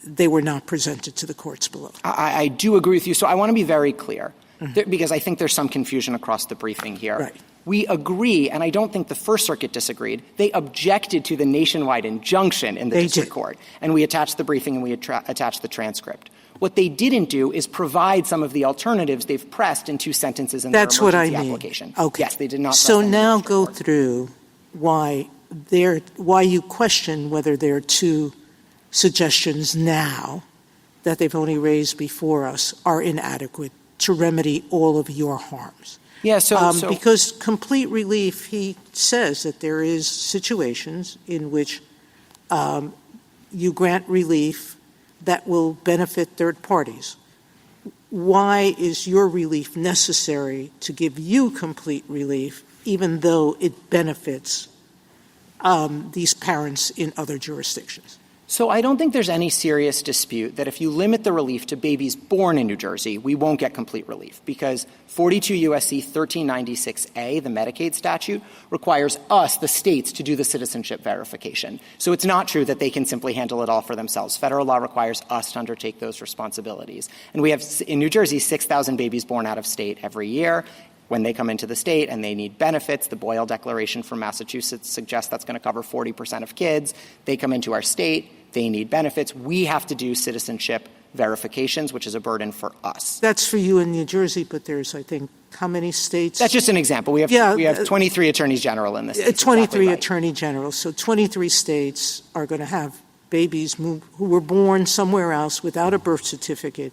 they were not presented to the courts below? I do agree with you. So I want to be very clear, because I think there's some confusion across the briefing here. Right. We agree, and I don't think the First Circuit disagreed. They objected to the nationwide injunction in the district court, and we attached the briefing and we attached the transcript. What they didn't do is provide some of the alternatives they've pressed in two sentences in their emergency application. Okay. Yes, they did not. So now go through why you question whether there are two suggestions now that they've only raised before us are inadequate to remedy all of your harms. Yeah, because complete relief, he says that there is situations in which you grant relief that will benefit third parties. Why is your relief necessary to give you complete relief, even though it benefits these parents in other jurisdictions? So I don't think there's any serious dispute that if you limit the relief to babies born in New Jersey, we won't get complete relief, because 42 U.S.C. 1396A, the Medicaid statute, requires us, the states, to do the citizenship verification. So it's not true that they can simply handle it all for themselves. Federal law requires us to undertake those responsibilities. And we have, in New Jersey, 6,000 babies born out of state every year. When they come into the state and they need benefits, the Boyle Declaration from Massachusetts suggests that's going to cover 40% of kids. They come into our state, they need benefits. We have to do citizenship verifications, which is a burden for us. That's for you in New Jersey, but there's, I think, how many states? That's just an example. We have 23 attorneys general in this state. 23 exactly right. attorney generals. So 23 states are going to have babies who were born somewhere else without a birth certificate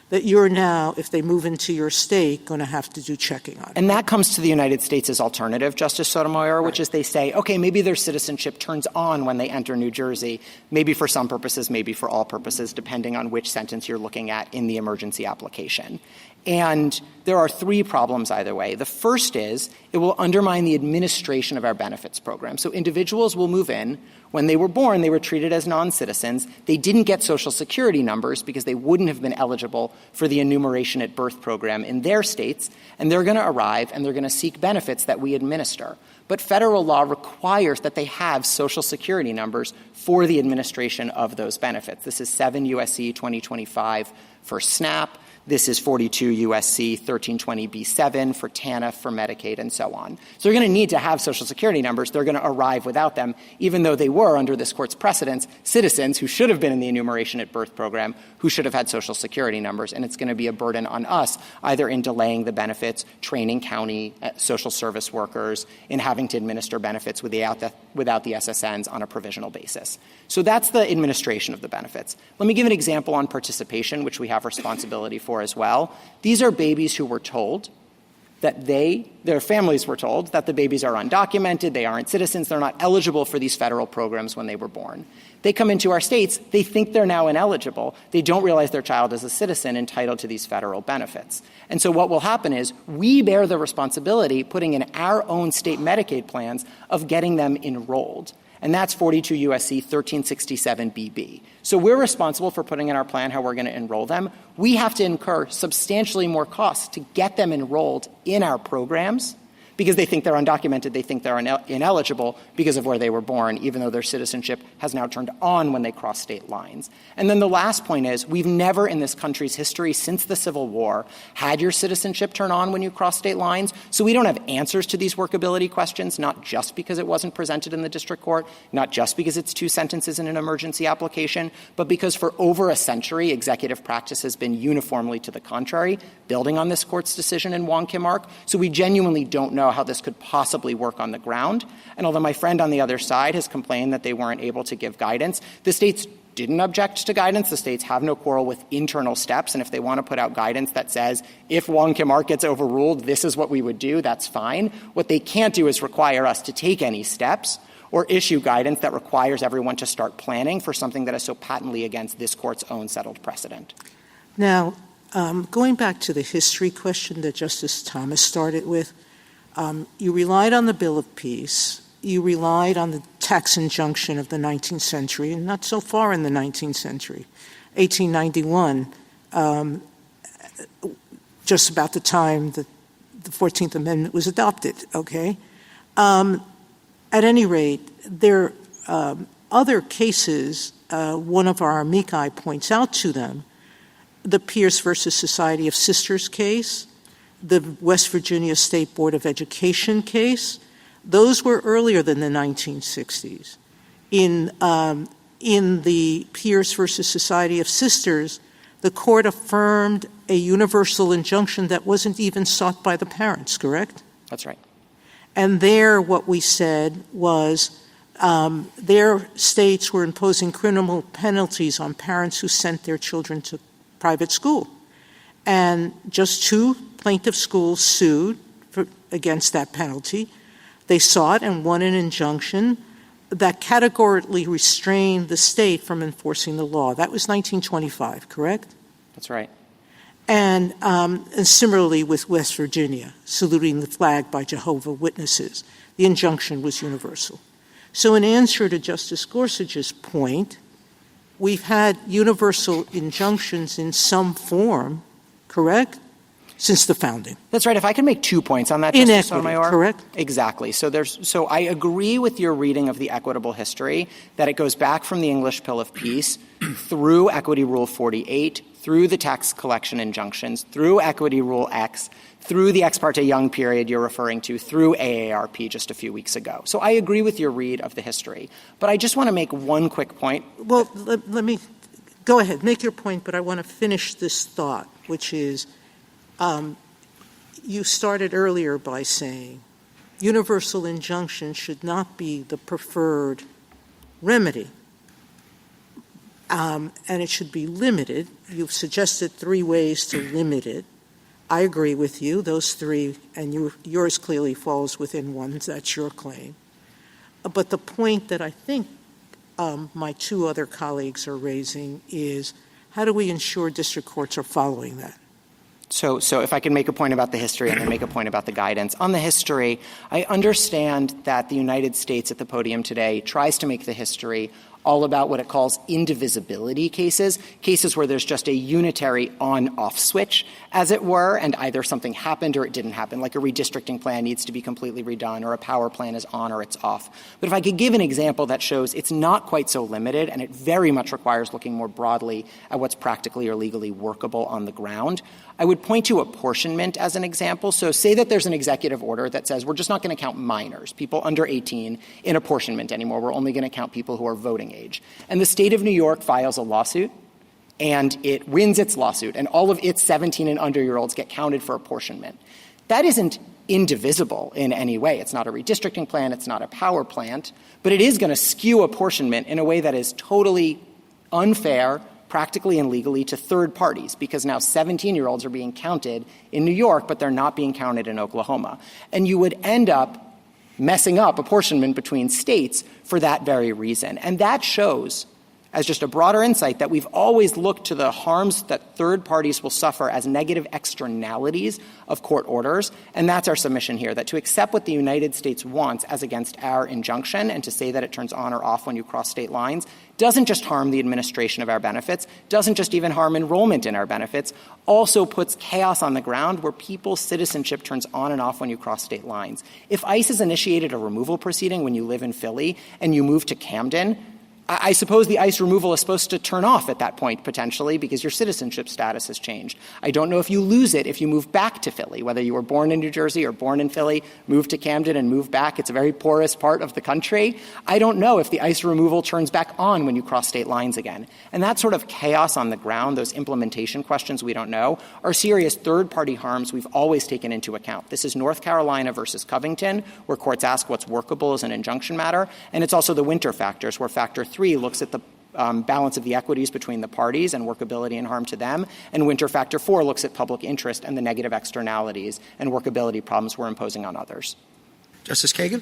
that you're now, if they move into your state, going to have to do checking on. And that comes to the United States' alternative, Justice Sotomayor, which is they say, okay, maybe their citizenship turns on when they enter New Jersey, maybe for some purposes, maybe for all purposes, depending on which sentence you're looking at in the emergency application. And there are three problems either way. The first is it will undermine the administration of our benefits program. So individuals will move in. When they were born, they were treated as non-citizens. They didn't get Social Security numbers because they wouldn't have been eligible for the enumeration at birth program in their states. And they're going to arrive and they're going to seek benefits that we administer. But federal law requires that they have Social Security numbers for the administration of those benefits. This is 7 U.S.C. 2025 for SNAP. This is 42 U.S.C. 1320b7 for TANF, for Medicaid, and so on. So they're going to need to have Social Security numbers. They're going to arrive without them, even though they were, under this Court's precedents, citizens who should have been in the enumeration at birth program, who should have had Social Security numbers. And it's going to be a burden on us, either in delaying the benefits, training county social service workers, in having to administer benefits without the SSNs on a provisional basis. So that's the administration of the benefits. Let me give an example on participation, which we have responsibility for as well. These are babies who were told that their families were told that the babies are undocumented, they aren't citizens, they're not eligible for these federal programs when they were born. They come into our states, they think they're now ineligible. They don't realize their child is a citizen entitled to these federal benefits. And so what will happen is we bear the responsibility, putting in our own state Medicaid plans, of getting them enrolled. And that's 42 U.S.C. 1367BB. So we're responsible for putting in our plan how we're going to enroll them. We have to incur substantially more costs to get them enrolled in our programs because they think they're undocumented, they think they're ineligible because of where they were born, even though their citizenship has now turned on when they cross state lines. And then the last point is we've never in this country's history since the Civil War had your citizenship turn on when you cross state lines. So we don't have answers to these workability questions, not just because it wasn't presented in the district court, not just because it's two sentences in an emergency application, but because for over a century, executive practice has been uniformly to the contrary, building on this court's decision in Wong Kim Ark. So we genuinely don't know how this could possibly work on the ground. And although my friend on the other side has complained that they weren't able to give guidance, the states didn't object to guidance. The states have no quarrel with internal steps. And if they want to put out guidance that says, if Wong Kim Ark gets overruled, this is what we would do, that's fine. What they can't do is require us to take any steps or issue guidance that requires everyone to start planning for something that is so patently against this court's own settled precedent. Now, going back to the history question that Justice Thomas started with, you relied on the Bill of Peace. You relied on the tax injunction of the 19th century, and not so far in the 19th century. 1891 just about the time that the 14th Amendment was adopted, okay? At any rate, there are other cases, one of our amici points out to them, the Pierce versus Society of Sisters case, the West Virginia State Board of Education case. Those were earlier than the 1960s. In the Pierce versus Society of Sisters, the court affirmed a universal injunction that wasn't even sought by the parents, correct? That's right. And there what we said was their states were imposing criminal penalties on parents who sent their children to private school. And just 2 plaintiff schools sued against that penalty. They sought and won an injunction that categorically restrained the state from enforcing the law. That was 1925, correct? That's right. And similarly with West Virginia, saluting the flag by Jehovah's Witnesses. The injunction was universal. So in answer to Justice Gorsuch's point, we've had universal injunctions in some form, correct, since the founding. That's right. If I can make 2 points on that, Justice Sotomayor. Correct? Exactly. So I agree with your reading of the equitable history, that it goes back from the English Pill of Peace through Equity Rule 48, through the tax collection injunctions, through Equity Rule X, through the Ex parte Young period you're referring to, through AARP just a few weeks ago. So I agree with your read of the history. But I just want to make one quick point. Well, let me go ahead. Make your point, but I want to finish this thought, which is you started earlier by saying universal injunction should not be the preferred remedy, and it should be limited. You've suggested 3 ways to limit it. I agree with you, those 3, and yours clearly falls within one. That's your claim. But the point that I think my 2 other colleagues are raising is, how do we ensure district courts are following that? So if I can make a point about the history and then make a point about the guidance. On the history, I understand that the United States at the podium today tries to make the history all about what it calls indivisibility cases where there's just a unitary on-off switch, as it were, and either something happened or it didn't happen, like a redistricting plan needs to be completely redone or a power plan is on or it's off. But if I could give an example that shows it's not quite so limited and it very much requires looking more broadly at what's practically or legally workable on the ground, I would point to apportionment as an example. So say that there's an executive order that says we're just not going to count minors, people under 18, in apportionment anymore. We're only going to count people who are voting age. And the state of New York files a lawsuit, and it wins its lawsuit, and all of its 17 and under-year-olds get counted for apportionment. That isn't indivisible in any way. It's not a redistricting plan. It's not a power plant. But it is going to skew apportionment in a way that is totally unfair, practically and legally, to third parties, because now 17-year-olds are being counted in New York, but they're not being counted in Oklahoma. And you would end up messing up apportionment between states for that very reason. And that shows, as just a broader insight, that we've always looked to the harms that third parties will suffer as negative externalities of court orders. And that's our submission here, that to accept what the United States wants as against our injunction and to say that it turns on or off when you cross state lines doesn't just harm the administration of our benefits, doesn't just even harm enrollment in our benefits, also puts chaos on the ground where people's citizenship turns on and off when you cross state lines. If ICE has initiated a removal proceeding when you live in Philly and you move to Camden, I suppose the ICE removal is supposed to turn off at that point, potentially, because your citizenship status has changed. I don't know if you lose it if you move back to Philly, whether you were born in New Jersey or born in Philly, move to Camden and move back. It's a very porous part of the country. I don't know if the ICE removal turns back on when you cross state lines again. And that sort of chaos on the ground, those implementation questions we don't know, are serious third-party harms we've always taken into account. This is North Carolina versus Covington, where courts ask what's workable as an injunction matter, and it's also the winter factors, where Factor 3 looks at the balance of the equities between the parties and workability and harm to them, and Winter Factor 4 looks at public interest and the negative externalities and workability problems we're imposing on others. Justice Kagan?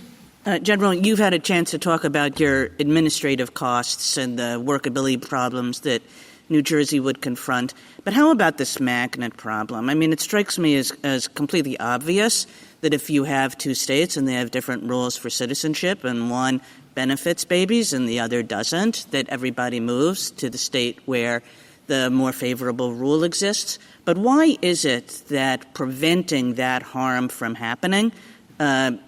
General, you've had a chance to talk about your administrative costs and the workability problems that New Jersey would confront. But how about this magnet problem? I mean, it strikes me as completely obvious that if you have 2 states and they have different rules for citizenship and one benefits babies and the other doesn't, that everybody moves to the state where the more favorable rule exists. But why is it that preventing that harm from happening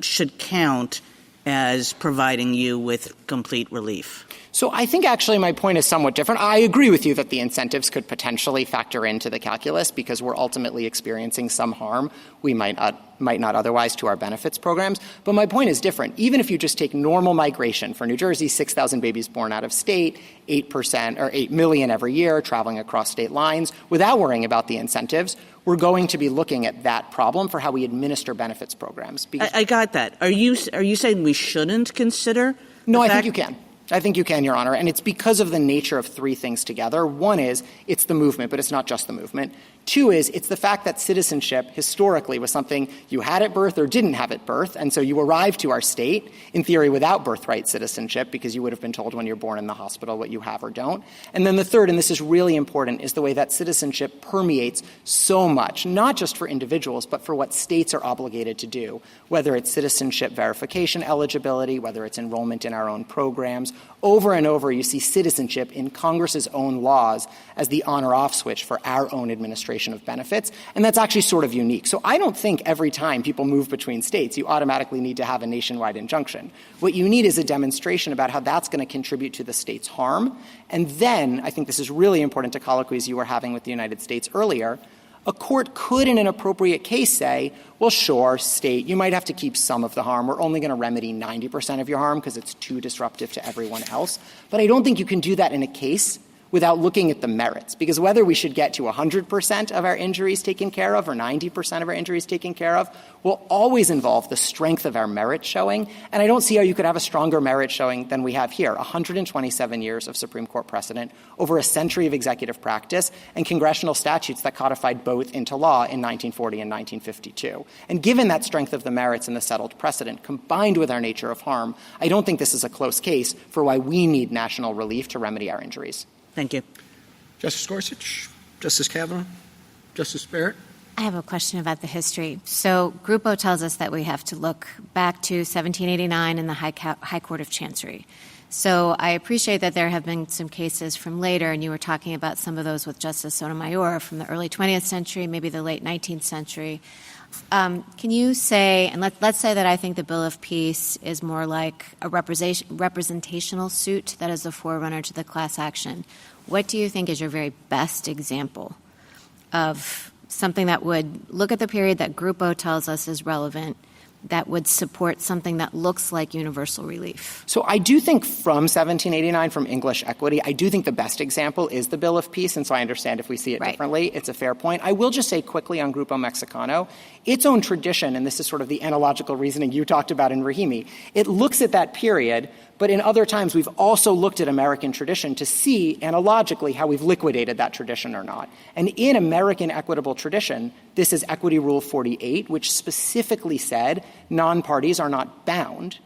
should count as providing you with complete relief? So I think actually my point is somewhat different. I agree with you that the incentives could potentially factor into the calculus because we're ultimately experiencing some harm we might not otherwise to our benefits programs. But my point is different. Even if you just take normal migration for New Jersey, 6,000 babies born out of state, 8% or 8 million every year traveling across state lines, without worrying about the incentives, we're going to be looking at that problem for how we administer benefits programs. I got that. Are you saying we shouldn't consider? No, I think you can. I think you can, Your Honor, and it's because of the nature of three things together. One is it's the movement, but it's not just the movement. Two is it's the fact that citizenship historically was something you had at birth or didn't have at birth, and so you arrived to our state, in theory, without birthright citizenship because you would have been told when you're born in the hospital what you have or don't. And then the third, and this is really important, is the way that citizenship permeates so much, not just for individuals, but for what states are obligated to do, whether it's citizenship verification eligibility, whether it's enrollment in our own programs. Over and over, you see citizenship in Congress's own laws as the on or off switch for our own administration of benefits, and that's actually sort of unique. So I don't think every time people move between states, you automatically need to have a nationwide injunction. What you need is a demonstration about how that's going to contribute to the state's harm, and then, I think this is really important to colloquies you were having with the United States earlier, a court could, in an appropriate case, say, well, sure, state, you might have to keep some of the harm. We're only going to remedy 90% of your harm because it's too disruptive to everyone else. But I don't think you can do that in a case without looking at the merits, because whether we should get to 100% of our injuries taken care of or 90% of our injuries taken care of will always involve the strength of our merit showing, and I don't see how you could have a stronger merit showing than we have here, 127 years of Supreme Court precedent, over a century of executive practice, and congressional statutes that codified both into law in 1940 and 1952. And given that strength of the merits and the settled precedent, combined with our nature of harm, I don't think this is a close case for why we need national relief to remedy our injuries. Thank you. Justice Gorsuch, Justice Kavanaugh, Justice Barrett. I have a question about the history. So Grupo tells us that we have to look back to 1789 in the High Court of Chancery. So I appreciate that there have been some cases from later, and you were talking about some of those with Justice Sotomayor from the early 20th century, maybe the late 19th century. Can you say, and let's say that I think the Bill of Peace is more like a representational suit that is a forerunner to the class action. What do you think is your very best example of something that would look at the period that Grupo tells us is relevant, that would support something that looks like universal relief? So I do think from 1789, from English equity, I do think the best example is the Bill of Peace, and so I understand if we see it differently, it's a fair point. I will just say quickly on Grupo Mexicano, its own tradition, and this is sort of the analogical reasoning you talked about in Rahimi, it looks at that period, but in other times we've also looked at American tradition to see analogically how we've liquidated that tradition or not. And in American equitable tradition, this is Equity Rule 48, which specifically said non-parties are not bound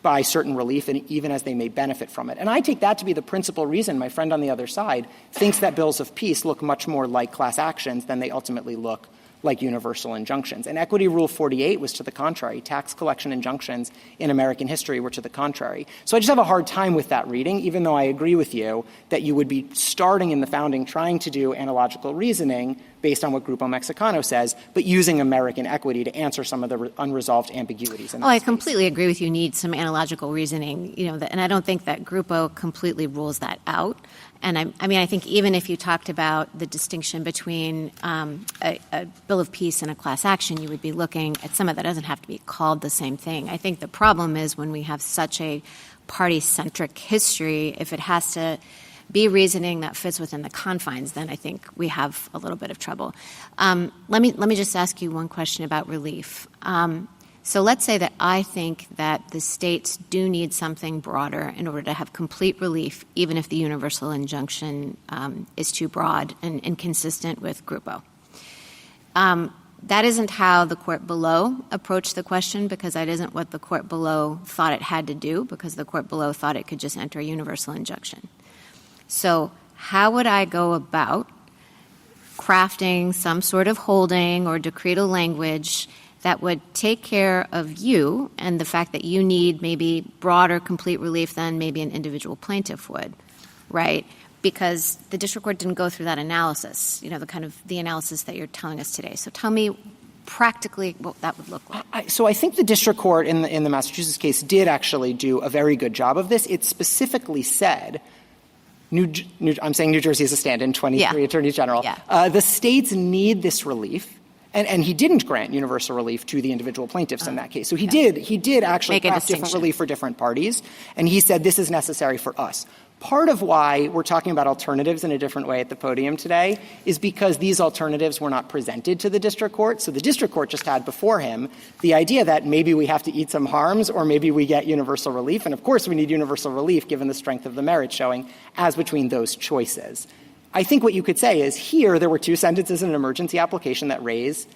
by certain relief, and even as they may benefit from it. And I take that to be the principal reason my friend on the other side thinks that bills of peace look much more like class actions than they ultimately look like universal injunctions. And Equity Rule 48 was to the contrary. Tax collection injunctions in American history were to the contrary. So I just have a hard time with that reading, even though I agree with you that you would be starting in the founding trying to do analogical reasoning based on what Grupo Mexicano says, but using American equity to answer some of the unresolved ambiguities. I completely agree with you. Need some analogical reasoning, and I don't think that Grupo completely rules that out. And I think even if you talked about the distinction between a Bill of Peace and a class action, you would be looking at some of that doesn't have to be called the same thing. I think the problem is when we have such a party-centric history, if it has to be reasoning that fits within the confines, then I think we have a little bit of trouble. Let me just ask you one question about relief. So let's say that I think that the states do need something broader in order to have complete relief, even if the universal injunction is too broad and inconsistent with Grupo. That isn't how the court below approached the question, because that isn't what the court below thought it had to do, because the court below thought it could just enter a universal injunction. So how would I go about crafting some sort of holding or decretal language that would take care of you and the fact that you need maybe broader complete relief than maybe an individual plaintiff would, right? because the district court didn't go through that analysis, the analysis that you're telling us today. So tell me practically what that would look like. So I think the district court in the Massachusetts case did actually do a very good job of this. It specifically said, I'm saying New Jersey as a stand-in, 23 attorneys general. Yeah. The states need this relief. And he didn't grant universal relief to the individual plaintiffs in that case. So he did actually craft different relief for different parties. And he said this is necessary for us. Part of why we're talking about alternatives in a different way at the podium today is because these alternatives were not presented to the district court. So the district court just had before him the idea that maybe we have to eat some harms or maybe we get universal relief. And of course we need universal relief given the strength of the merits showing as between those choices. I think what you could say is here there were two sentences in an emergency application that raise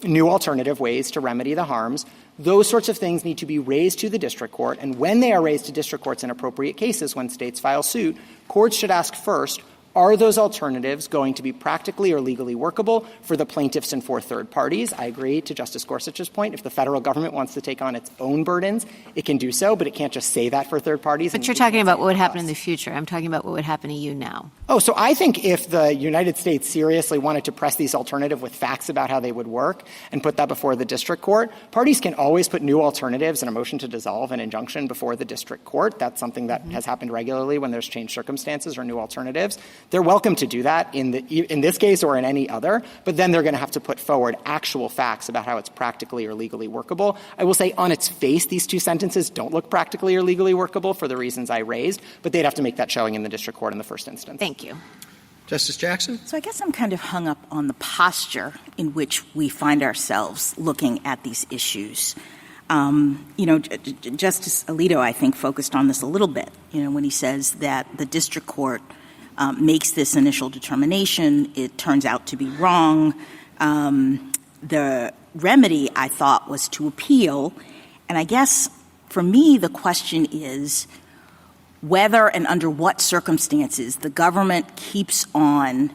new alternative ways to remedy the harms. Those sorts of things need to be raised to the district court, and when they are raised to district courts in appropriate cases, when states file suit, courts should ask first, are those alternatives going to be practically or legally workable for the plaintiffs and for third parties? I agree to Justice Gorsuch's point. If the federal government wants to take on its own burdens, it can do so, but it can't just say that for third parties. But you're talking about what would happen in the future. I'm talking about what would happen to you now. Oh, so I think if the United States seriously wanted to press these alternative with facts about how they would work and put that before the district court, parties can always put new alternatives and a motion to dissolve an injunction before the district court. That's something that has happened regularly when there's changed circumstances or new alternatives. They're welcome to do that in this case or in any other, but then they're going to have to put forward actual facts about how it's practically or legally workable. I will say on its face, these two sentences don't look practically or legally workable for the reasons I raised, but they'd have to make that showing in the district court in the first instance. Thank you. Justice Jackson? So I guess I'm kind of hung up on the posture in which we find ourselves looking at these issues. Justice Alito, I think, focused on this a little bit, when he says that the district court makes this initial determination. It turns out to be wrong. The remedy, I thought, was to appeal. And I guess, for me, the question is whether and under what circumstances the government keeps on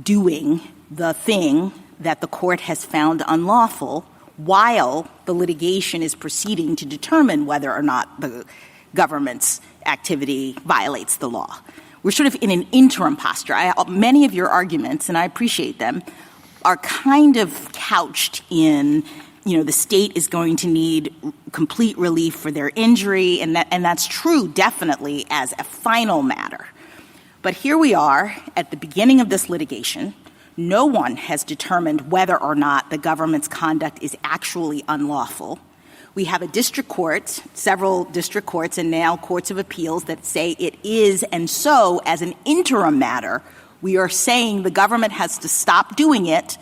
doing the thing that the court has found unlawful while the litigation is proceeding to determine whether or not the government's activity violates the law. We're sort of in an interim posture. Many of your arguments, and I appreciate them, are kind of couched in, the state is going to need complete relief for their injury, and that's true definitely as a final matter. But here we are at the beginning of this litigation. No one has determined whether or not the government's conduct is actually unlawful. We have a district court, several district courts, and now courts of appeals that say it is, and so, as an interim matter, we are saying the government has to stop doing it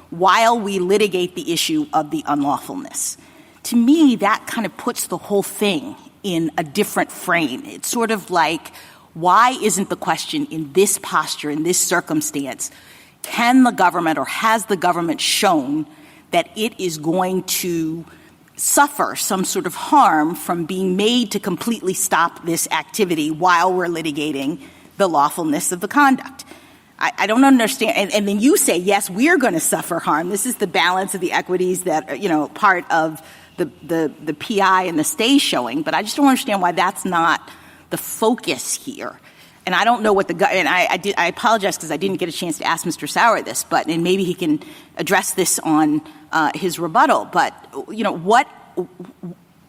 while we litigate the issue of the unlawfulness. To me, that kind of puts the whole thing in a different frame. It's sort of like, why isn't the question in this posture, in this circumstance, can the government or has the government shown that it is going to suffer some sort of harm from being made to completely stop this activity while we're litigating the lawfulness of the conduct? I don't understand. And then you say, yes, we're going to suffer harm. This is the balance of the equities that, part of the PI and the stay showing. But I just don't understand why that's not the focus here. And I don't know what and I apologize because I didn't get a chance to ask Mr. Sauer this, and maybe he can address this on his rebuttal. But,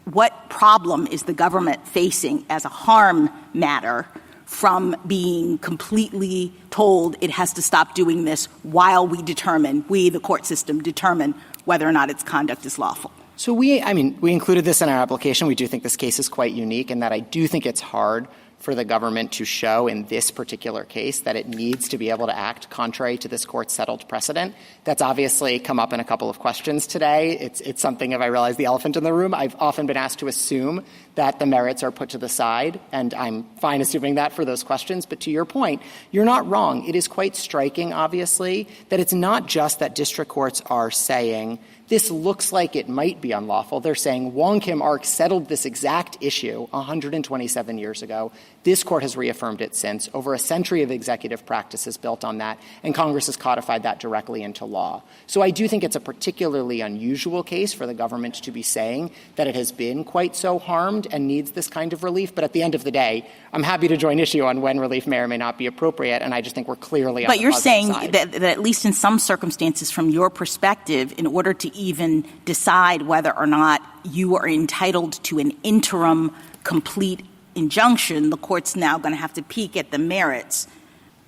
what problem is the government facing as a harm matter from being completely told it has to stop doing this while we, the court system, determine whether or not its conduct is lawful? So we included this in our application. We do think this case is quite unique in that I do think it's hard for the government to show in this particular case that it needs to be able to act contrary to this court's settled precedent. That's obviously come up in a couple of questions today. It's something, if I realize the elephant in the room, I've often been asked to assume that the merits are put to the side, and I'm fine assuming that for those questions. But to your point, you're not wrong. It is quite striking, obviously, that it's not just that district courts are saying This looks like it might be unlawful. They're saying Wong Kim Ark settled this exact issue 127 years ago. This court has reaffirmed it since. Over a century of executive practice is built on that, and Congress has codified that directly into law. So I do think it's a particularly unusual case for the government to be saying that it has been quite so harmed and needs this kind of relief. But at the end of the day, I'm happy to join issue on when relief may or may not be appropriate, and I just think we're clearly on the positive side. But you're saying that at least in some circumstances, from your perspective, in order to even decide whether or not you are entitled to an interim complete injunction, the court's now going to have to peek at the merits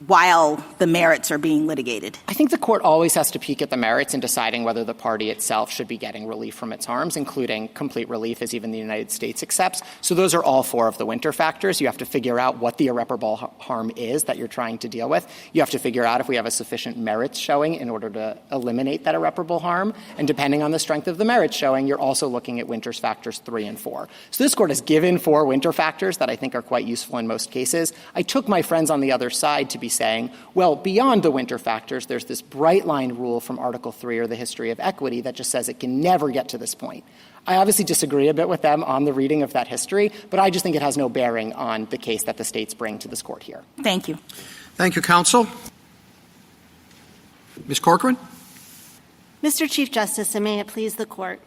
while the merits are being litigated. I think the court always has to peek at the merits in deciding whether the party itself should be getting relief from its harms, including complete relief, as even the United States accepts. So those are all four of the winter factors. You have to figure out what the irreparable harm is that you're trying to deal with. You have to figure out if we have a sufficient merits showing in order to eliminate that irreparable harm. And depending on the strength of the merits showing, you're also looking at winter's factors 3 and 4. So this court has given 4 winter factors that I think are quite useful in most cases. I took my friends on the other side to be saying, well, beyond the winter factors, there's this bright line rule from Article 3 or the history of equity that just says it can never get to this point. I obviously disagree a bit with them on the reading of that history, but I just think it has no bearing on the case that the states bring to this court here. Thank you. Thank you, counsel. Ms. Corcoran? Mr. Chief Justice, and may it please the court,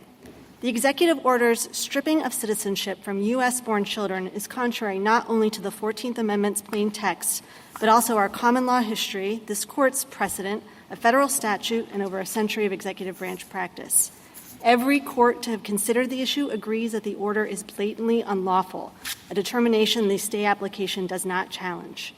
the executive order's stripping of citizenship from U.S.-born children is contrary not only to the 14th Amendment's plain text, but also our common law history, this court's precedent, a federal statute, and over a century of executive branch practice. Every court to have considered the issue agrees that the order is blatantly unlawful, a determination the stay application does not challenge.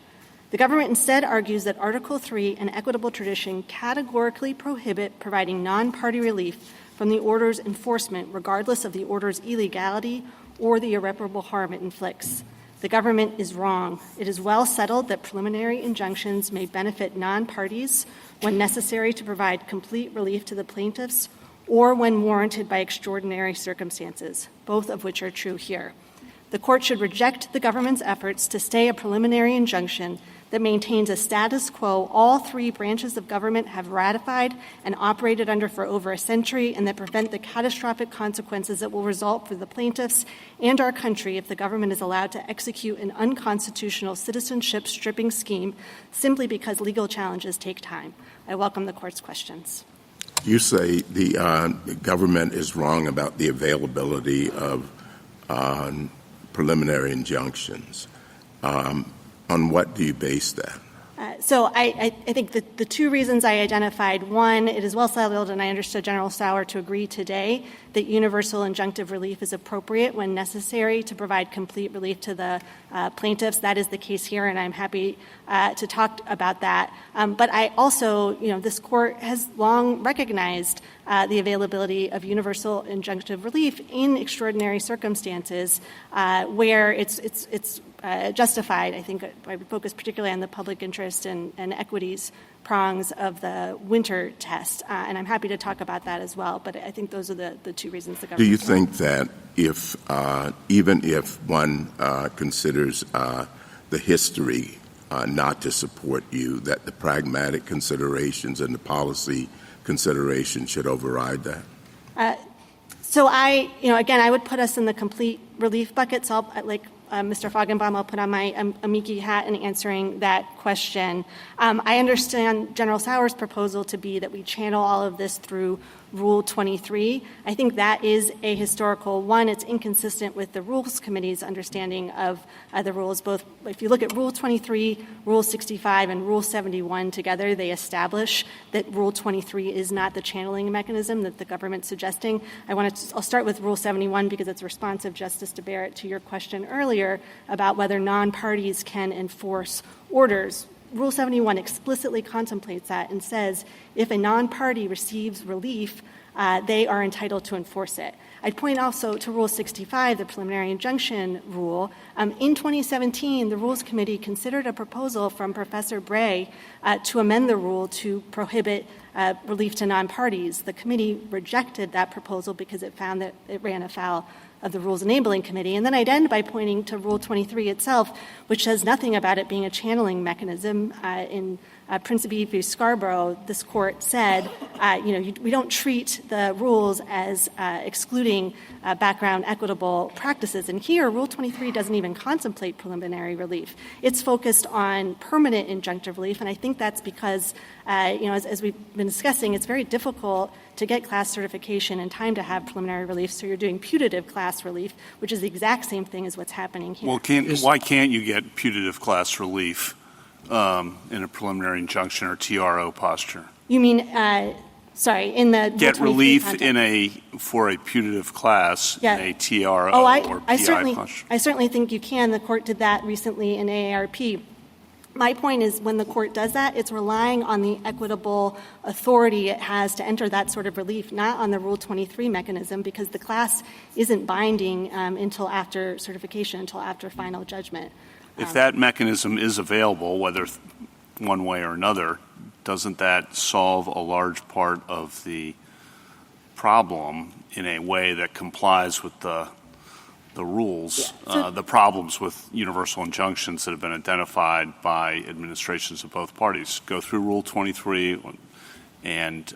The government instead argues that Article 3 and equitable tradition categorically prohibit providing non-party relief from the order's enforcement, regardless of the order's illegality or the irreparable harm it inflicts. The government is wrong. It is well settled that preliminary injunctions may benefit non-parties when necessary to provide complete relief to the plaintiffs or when warranted by extraordinary circumstances, both of which are true here. The court should reject the government's efforts to stay a preliminary injunction that maintains a status quo all 3 branches of government have ratified and operated under for over a century, and that prevent the catastrophic consequences that will result for the plaintiffs and our country if the government is allowed to execute an unconstitutional citizenship stripping scheme simply because legal challenges take time. I welcome the court's questions. You say the government is wrong about the availability of preliminary injunctions. On what do you base that? So I think that the 2 reasons I identified, one, it is well settled, and I understood General Sauer to agree today, that universal injunctive relief is appropriate when necessary to provide complete relief to the plaintiffs. That is the case here, and I'm happy to talk about that. But I also, this court has long recognized the availability of universal injunctive relief in extraordinary circumstances where it's justified. I think I would focus particularly on the public interest and equities prongs of the winter test. And I'm happy to talk about that as well. But I think those are the 2 reasons the government. Do you think that if, even if one considers the history not to support you, that the pragmatic considerations and the policy considerations should override that? So again, I would put us in the complete relief bucket. So Mr. Feigenbaum, I'll put on my amici hat in answering that question. I understand General Sauer's proposal to be that we channel all of this through Rule 23. I think that is a historical one. It's inconsistent with the Rules Committee's understanding of the rules. Both, if you look at Rule 23, Rule 65, and Rule 71 together, they establish that Rule 23 is not the channeling mechanism that the government's suggesting. I'll start with Rule 71 because it's responsive, Justice DeBarrett, to your question earlier about whether non-parties can enforce orders. Rule 71 explicitly contemplates that and says if a non-party receives relief, they are entitled to enforce it. I'd point also to Rule 65, the preliminary injunction rule. In 2017, the Rules Committee considered a proposal from Professor Bray to amend the rule to prohibit relief to non-parties. The committee rejected that proposal because it found that it ran afoul of the Rules Enabling Committee. And then I'd end by pointing to Rule 23 itself, which says nothing about it being a channeling mechanism. In Principe v. Scarborough, this court said, we don't treat the rules as excluding background equitable practices. And here, Rule 23 doesn't even contemplate preliminary relief. It's focused on permanent injunctive relief, and I think that's because, as we've been discussing, it's very difficult to get class certification in time to have preliminary relief, so you're doing putative class relief, which is the exact same thing as what's happening here. Well, why can't you get putative class relief in a preliminary injunction or TRO posture? You mean, in the get relief context. for a putative class in a TRO or PI posture? I certainly think you can. The court did that recently in AARP. My point is when the court does that, it's relying on the equitable authority it has to enter that sort of relief, not on the Rule 23 mechanism, because the class isn't binding until after certification, until after final judgment. If that mechanism is available, whether one way or another, doesn't that solve a large part of the problem in a way that complies with the rules, the problems with universal injunctions that have been identified by administrations of both parties? Go through Rule 23 and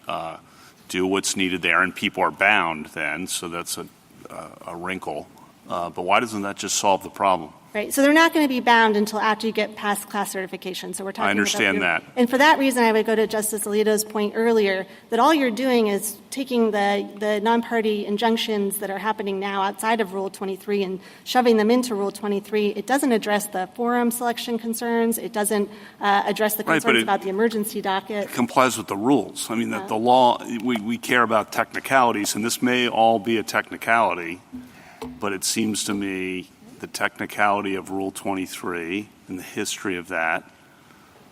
do what's needed there, and people are bound then, so that's a wrinkle. But why doesn't that just solve the problem? Right. So they're not going to be bound until after you get past class certification. So we're talking I understand that. And for that reason, I would go to Justice Alito's point earlier that all you're doing is taking the non-party injunctions that are happening now outside of Rule 23 and shoving them into Rule 23. It doesn't address the forum selection concerns. It doesn't address the concerns about the emergency docket. It complies with the rules. I mean, the law, we care about technicalities, and this may all be a technicality, but it seems to me the technicality of Rule 23 and the history of that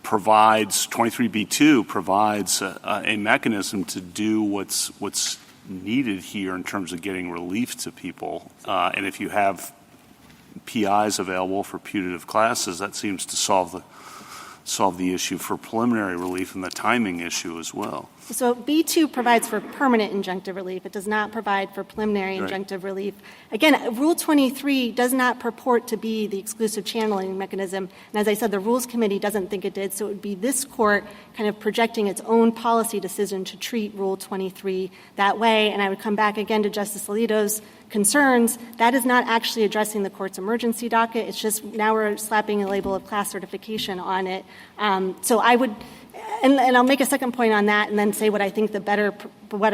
provides, 23b2 provides a mechanism to do what's needed here in terms of getting relief to people. And if you have PIs available for putative classes, that seems to solve the issue for preliminary relief and the timing issue as well. So B2 provides for permanent injunctive relief. It does not provide for preliminary injunctive relief. Again, Rule 23 does not purport to be the exclusive channeling mechanism. And as I said, the Rules Committee doesn't think it did. So it would be this court kind of projecting its own policy decision to treat Rule 23 that way. And I would come back again to Justice Alito's concerns. That is not actually addressing the court's emergency docket. It's just now we're slapping a label of class certification on it. So I would and I'll make a second point on that and then say what I think the better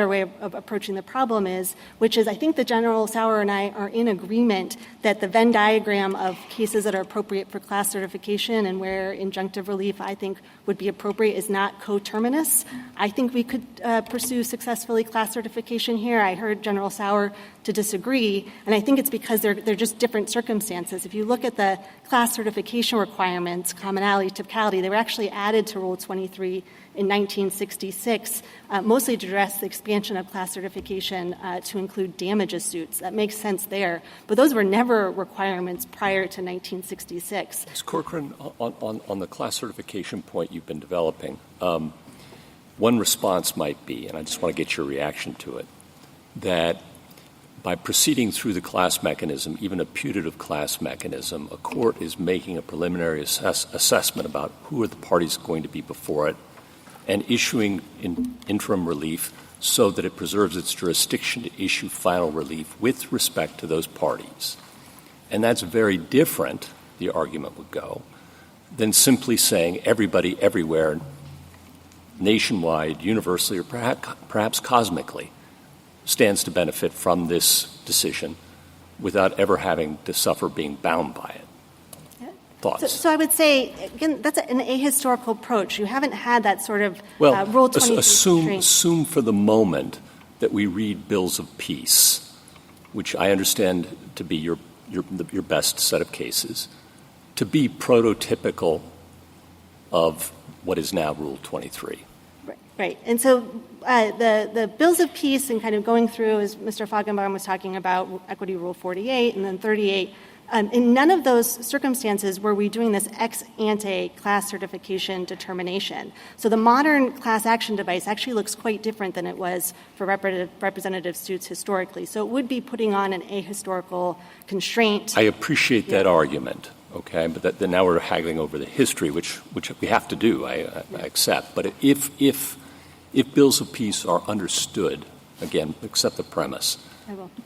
way of approaching the problem is, which is I think that General Sauer and I are in agreement that the Venn diagram of cases that are appropriate for class certification and where injunctive relief I think would be appropriate is not coterminous. I think we could pursue successfully class certification here. I heard General Sauer to disagree, and I think it's because they're just different circumstances. If you look at the class certification requirements, commonality, typicality, they were actually added to Rule 23 in 1966, mostly to address the expansion of class certification to include damages suits. That makes sense there. But those were never requirements prior to 1966. Ms. Corcoran, on the class certification point you've been developing, one response might be, and I just want to get your reaction to it, that by proceeding through the class mechanism, even a putative class mechanism, a court is making a preliminary assessment about who are the parties going to be before it and issuing interim relief so that it preserves its jurisdiction to issue final relief with respect to those parties. And that's very different, the argument would go, than simply saying everybody everywhere, nationwide, universally, or perhaps cosmically, stands to benefit from this decision without ever having to suffer being bound by it. Thoughts? So I would say, again, that's an ahistorical approach. You haven't had that sort of Rule 23 assume for the moment that we read bills of peace, which I understand to be your best set of cases, to be prototypical of what is now Rule 23. Right. And so the bills of peace and kind of going through, as Mr. Feigenbaum was talking about, Equity Rule 48 and then 38, In none of those circumstances were we doing this ex ante class certification determination. So the modern class action device actually looks quite different than it was for representative suits historically. So it would be putting on an ahistorical constraint. I appreciate that argument, okay, but that now we're haggling over the history, which we have to do, I accept. But if bills of peace are understood, again, accept the premise,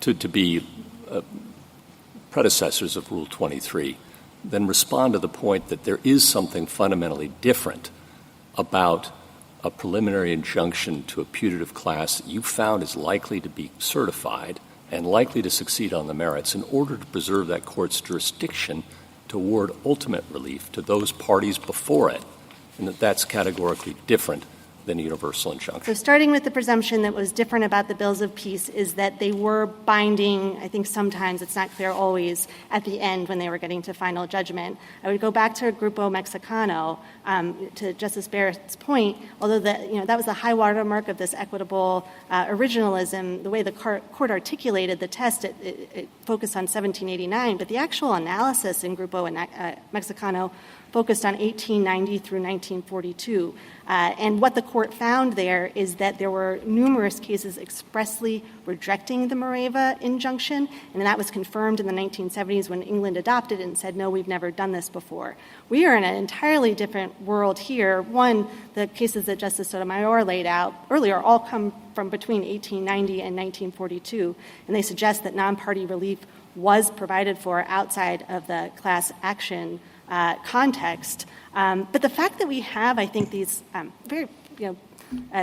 to be predecessors of Rule 23, then respond to the point that there is something fundamentally different about a preliminary injunction to a putative class that you found is likely to be certified and likely to succeed on the merits in order to preserve that court's jurisdiction to award ultimate relief to those parties before it, and that's categorically different than a universal injunction. So starting with the presumption that was different about the bills of peace is that they were binding, I think sometimes, it's not clear always, at the end when they were getting to final judgment. I would go back to Grupo Mexicano, to Justice Barrett's point, although that was the high watermark of this equitable originalism, the way the court articulated the test, it focused on 1789, but the actual analysis in Grupo Mexicano focused on 1890 through 1942. And what the court found there is that there were numerous cases expressly rejecting the Moreva injunction, and that was confirmed in the 1970s when England adopted it and said, no, we've never done this before. We are in an entirely different world here. One, the cases that Justice Sotomayor laid out earlier all come from between 1890 and 1942, and they suggest that non-party relief was provided for outside of the class action context. But the fact that we have, I think, these very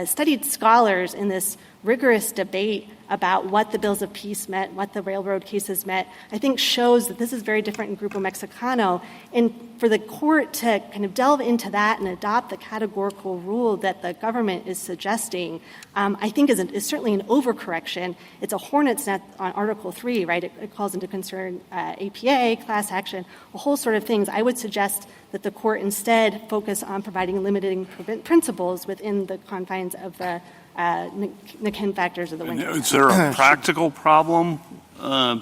studied scholars in this rigorous debate about what the bills of peace meant, what the railroad cases meant, I think shows that this is very different in Grupo Mexicano. And for the court to kind of delve into that and adopt the categorical rule that the government is suggesting, I think is certainly an overcorrection. It's a hornet's nest on Article 3, right? It calls into concern APA, class action, a whole sort of things. I would suggest that the court instead focus on providing limiting principles within the confines of the Nikin factors of the window. Is there a practical problem?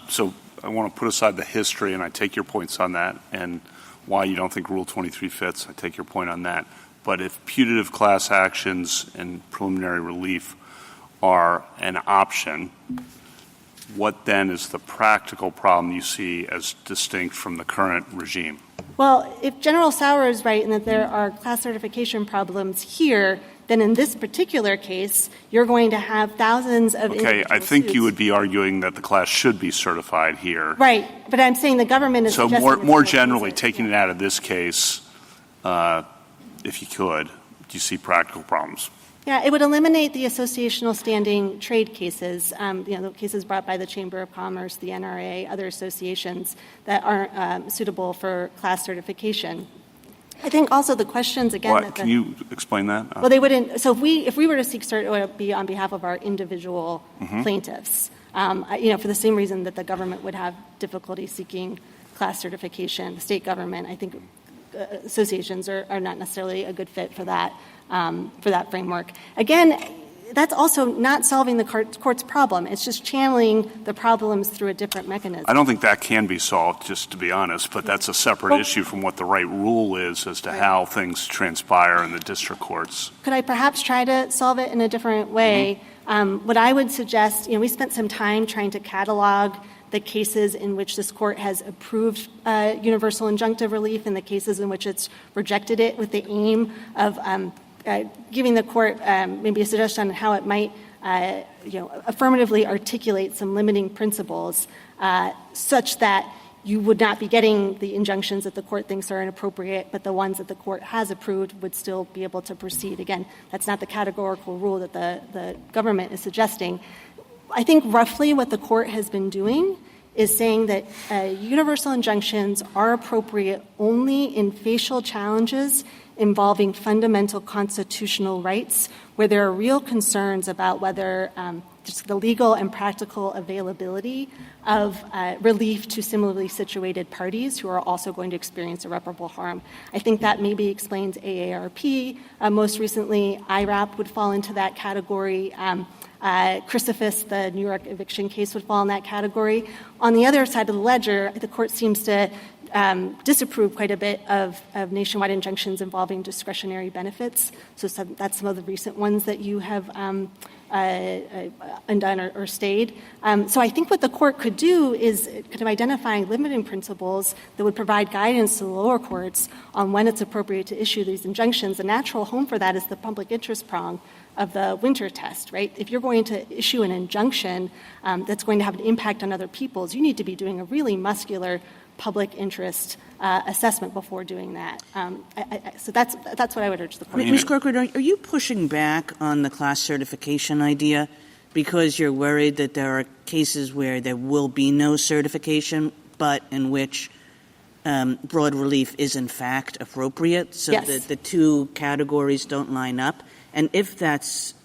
So I want to put aside the history, and I take your points on that, and why you don't think Rule 23 fits. I take your point on that. But if putative class actions and preliminary relief are an option, what then is the practical problem you see as distinct from the current regime? Well, if General Sauer is right in that there are class certification problems here, then in this particular case, you're going to have thousands of Okay, I think suits. You would be arguing that the class should be certified here. Right, but I'm saying the government is so more generally, taking it out of this case, if you could, do you see practical problems? Yeah, it would eliminate the associational standing trade cases, the cases brought by the Chamber of Commerce, the NRA, other associations that aren't suitable for class certification. I think also the questions, again... Can you explain that? Well, they wouldn't... So if we were to seek cert, it would be on behalf of our individual plaintiffs, for the same reason that the government would have difficulty seeking class certification. The state government, I think associations are not necessarily a good fit for that framework. Again, that's also not solving the court's problem. It's just channeling the problems through a different mechanism. I don't think that can be solved, just to be honest, but that's a separate issue from what the right rule is as to how things transpire in the district courts. Could I perhaps try to solve it in a different way? What I would suggest, we spent some time trying to catalog the cases in which this court has approved universal injunctive relief and the cases in which it's rejected it with the aim of giving the court maybe a suggestion on how it might affirmatively articulate some limiting principles such that you would not be getting the injunctions that the court thinks are inappropriate, but the ones that the court has approved would still be able to proceed. Again, that's not the categorical rule that the government is suggesting. I think roughly what the court has been doing is saying that universal injunctions are appropriate only in facial challenges involving fundamental constitutional rights where there are real concerns about whether just the legal and practical availability of relief to similarly situated parties who are also going to experience irreparable harm. I think that maybe explains AARP. Most recently, IRAP would fall into that category. Chrysophus, the New York eviction case, would fall in that category. On the other side of the ledger, the court seems to disapprove quite a bit of nationwide injunctions involving discretionary benefits. So that's some of the recent ones that you have undone or stayed. So I think what the court could do is kind of identifying limiting principles that would provide guidance to the lower courts on when it's appropriate to issue these injunctions. The natural home for that is the public interest prong of the Winter test, right? If you're going to issue an injunction that's going to have an impact on other people's, you need to be doing a really muscular public interest assessment before doing that. So that's what I would urge the court. Ms. Corcoran, are you pushing back on the class certification idea because you're worried that there are cases where there will be no certification, but in which broad relief is in fact appropriate, so yes. that the two categories don't line up? And if that's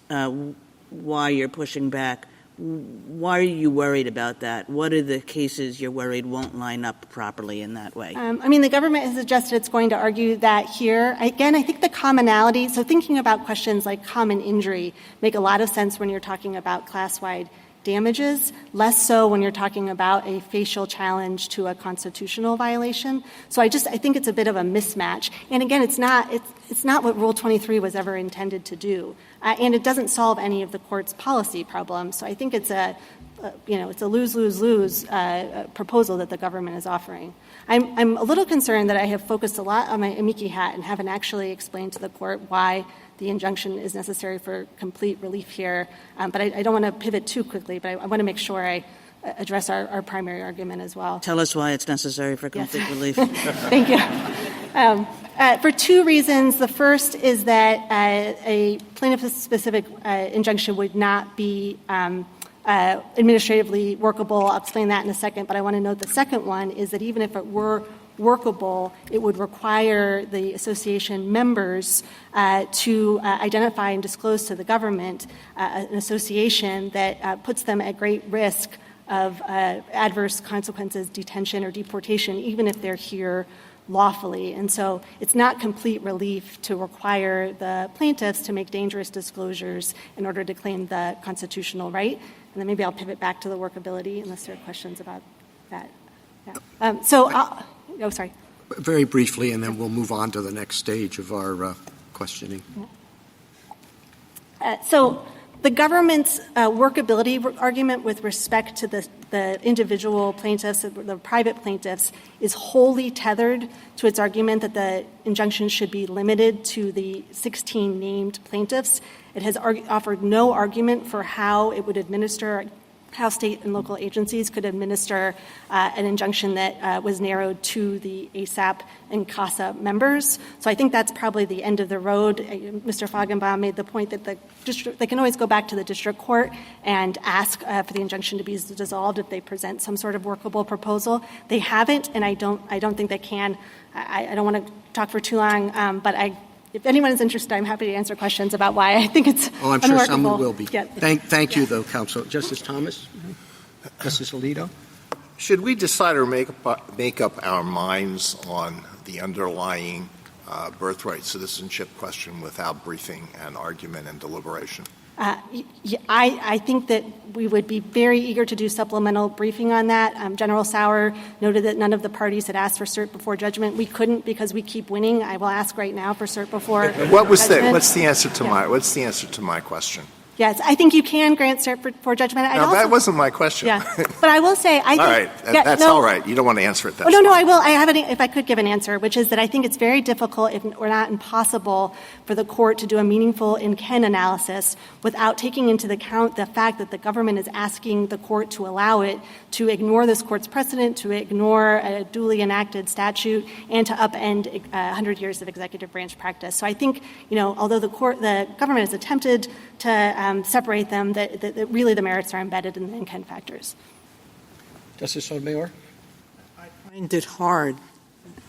why you're pushing back, why are you worried about that? What are the cases you're worried won't line up properly in that way? The government has suggested it's going to argue that here. Again, I think the commonality, so thinking about questions like common injury make a lot of sense when you're talking about class-wide damages, less so when you're talking about a facial challenge to a constitutional violation. So I think it's a bit of a mismatch. And again, it's not what Rule 23 was ever intended to do. And it doesn't solve any of the court's policy problems. So I think it's a lose-lose-lose proposal that the government is offering. I'm a little concerned that I have focused a lot on my amici hat and haven't actually explained to the court why the injunction is necessary for complete relief here. But I don't want to pivot too quickly, but I want to make sure I address our primary argument as well. Tell us why it's necessary for complete relief. Thank you. For two reasons. The first is that a plaintiff-specific injunction would not be administratively workable. I'll explain that in a second, but I want to note the second one is that even if it were workable, it would require the association members to identify and disclose to the government an association that puts them at great risk of adverse consequences, detention or deportation, even if they're here lawfully. And so it's not complete relief to require the plaintiffs to make dangerous disclosures in order to claim the constitutional right. And then maybe I'll pivot back to the workability unless there are questions about that. Yeah. Sorry. Very briefly, and then we'll move on to the next stage of our questioning. So the government's workability argument with respect to the individual plaintiffs, the private plaintiffs, is wholly tethered to its argument that the injunction should be limited to the 16 named plaintiffs. It has offered no argument for how it would administer, how state and local agencies could administer an injunction that was narrowed to the ASAP and CASA members. So I think that's probably the end of the road. Mr. Feigenbaum made the point that they can always go back to the district court and ask for the injunction to be dissolved if they present some sort of workable proposal. They haven't, and I don't think they can. I don't want to talk for too long, but if anyone is interested, I'm happy to answer questions about why I think it's I'm unworkable. sure someone will be. Yeah. Thank you, though, Counsel. Justice Thomas? Justice Alito? Should we decide or make up our minds on the underlying birthright citizenship question without briefing and argument and deliberation? I think that we would be very eager to do supplemental briefing on that. General Sauer noted that none of the parties had asked for cert before judgment. We couldn't because we keep winning. I will ask right now for cert before What's judgment. the answer to my question? Yes, I think you can grant cert for judgment. That wasn't my question. Yeah, but I will say, I think... All right, that's all right. You don't want to answer it. That's no, fine. I will. I have if I could give an answer, which is that I think it's very difficult, if or not impossible, for the court to do a meaningful in-Ken analysis without taking into account the fact that the government is asking the court to allow it to ignore this court's precedent, to ignore a duly enacted statute, and to upend 100 years of executive branch practice. So I think, although the government has attempted to separate them, that really the merits are embedded in the in-Ken factors. Justice Sotomayor? I find it hard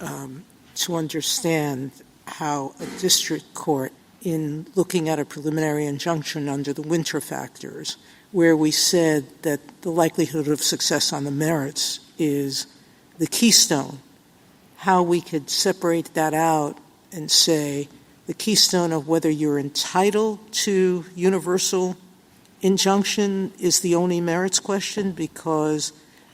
to understand how a district court, in looking at a preliminary injunction under the winter factors, where we said that the likelihood of success on the merits is the keystone, how we could separate that out and say the keystone of whether you're entitled to universal injunction is the only merits question because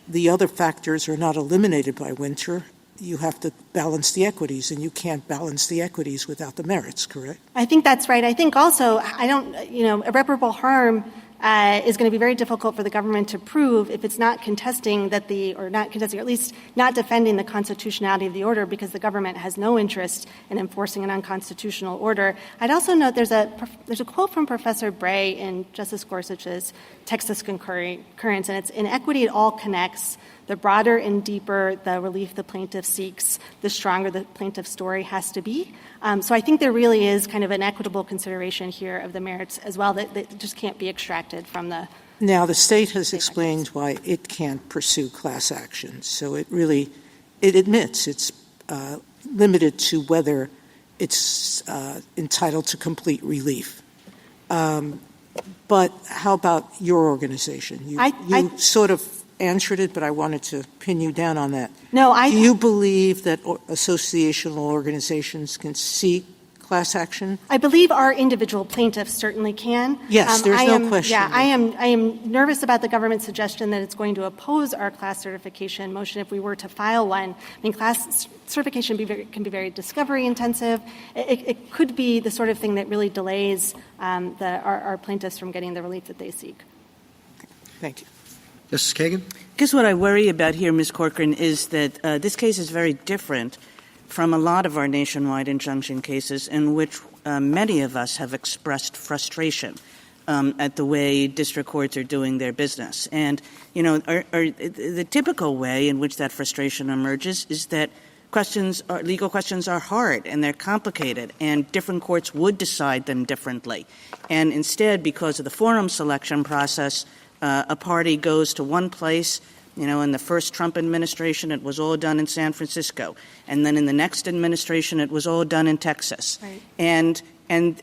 the other factors are not eliminated by Winter. You have to balance the equities, and you can't balance the equities without the merits, correct? I think that's right. I think also, irreparable harm is going to be very difficult for the government to prove if it's not contesting or at least not defending the constitutionality of the order because the government has no interest in enforcing an unconstitutional order. I'd also note there's a quote from Professor Bray in Justice Gorsuch's Texas Concurrence, and it's, "In equity, it all connects. The broader and deeper the relief the plaintiff seeks, the stronger the plaintiff's story has to be." So I think there really is kind of an equitable consideration here of the merits as well that just can't be extracted from the... Now, the state has explained why it can't pursue class action. So it admits it's limited to whether it's entitled to complete relief. But how about your organization? You sort of answered it, but I wanted to pin you down on that. Do you believe that associational organizations can seek class action? I believe our individual plaintiffs certainly can. Yes, there's no question. Yeah, I am nervous about the government's suggestion that it's going to oppose our class certification motion if we were to file one. I mean, class certification can be very discovery intensive. It could be the sort of thing that really delays our plaintiffs from getting the relief that they seek. Thank you. Justice Kagan? I guess what I worry about here, Ms. Corcoran, is that this case is very different from a lot of our nationwide injunction cases in which many of us have expressed frustration at the way district courts are doing their business. And, the typical way in which that frustration emerges is that legal questions are hard and they're complicated and different courts would decide them differently. And instead, because of the forum selection process, a party goes to one place. In the first Trump administration, it was all done in San Francisco. And then in the next administration, it was all done in Texas. Right. And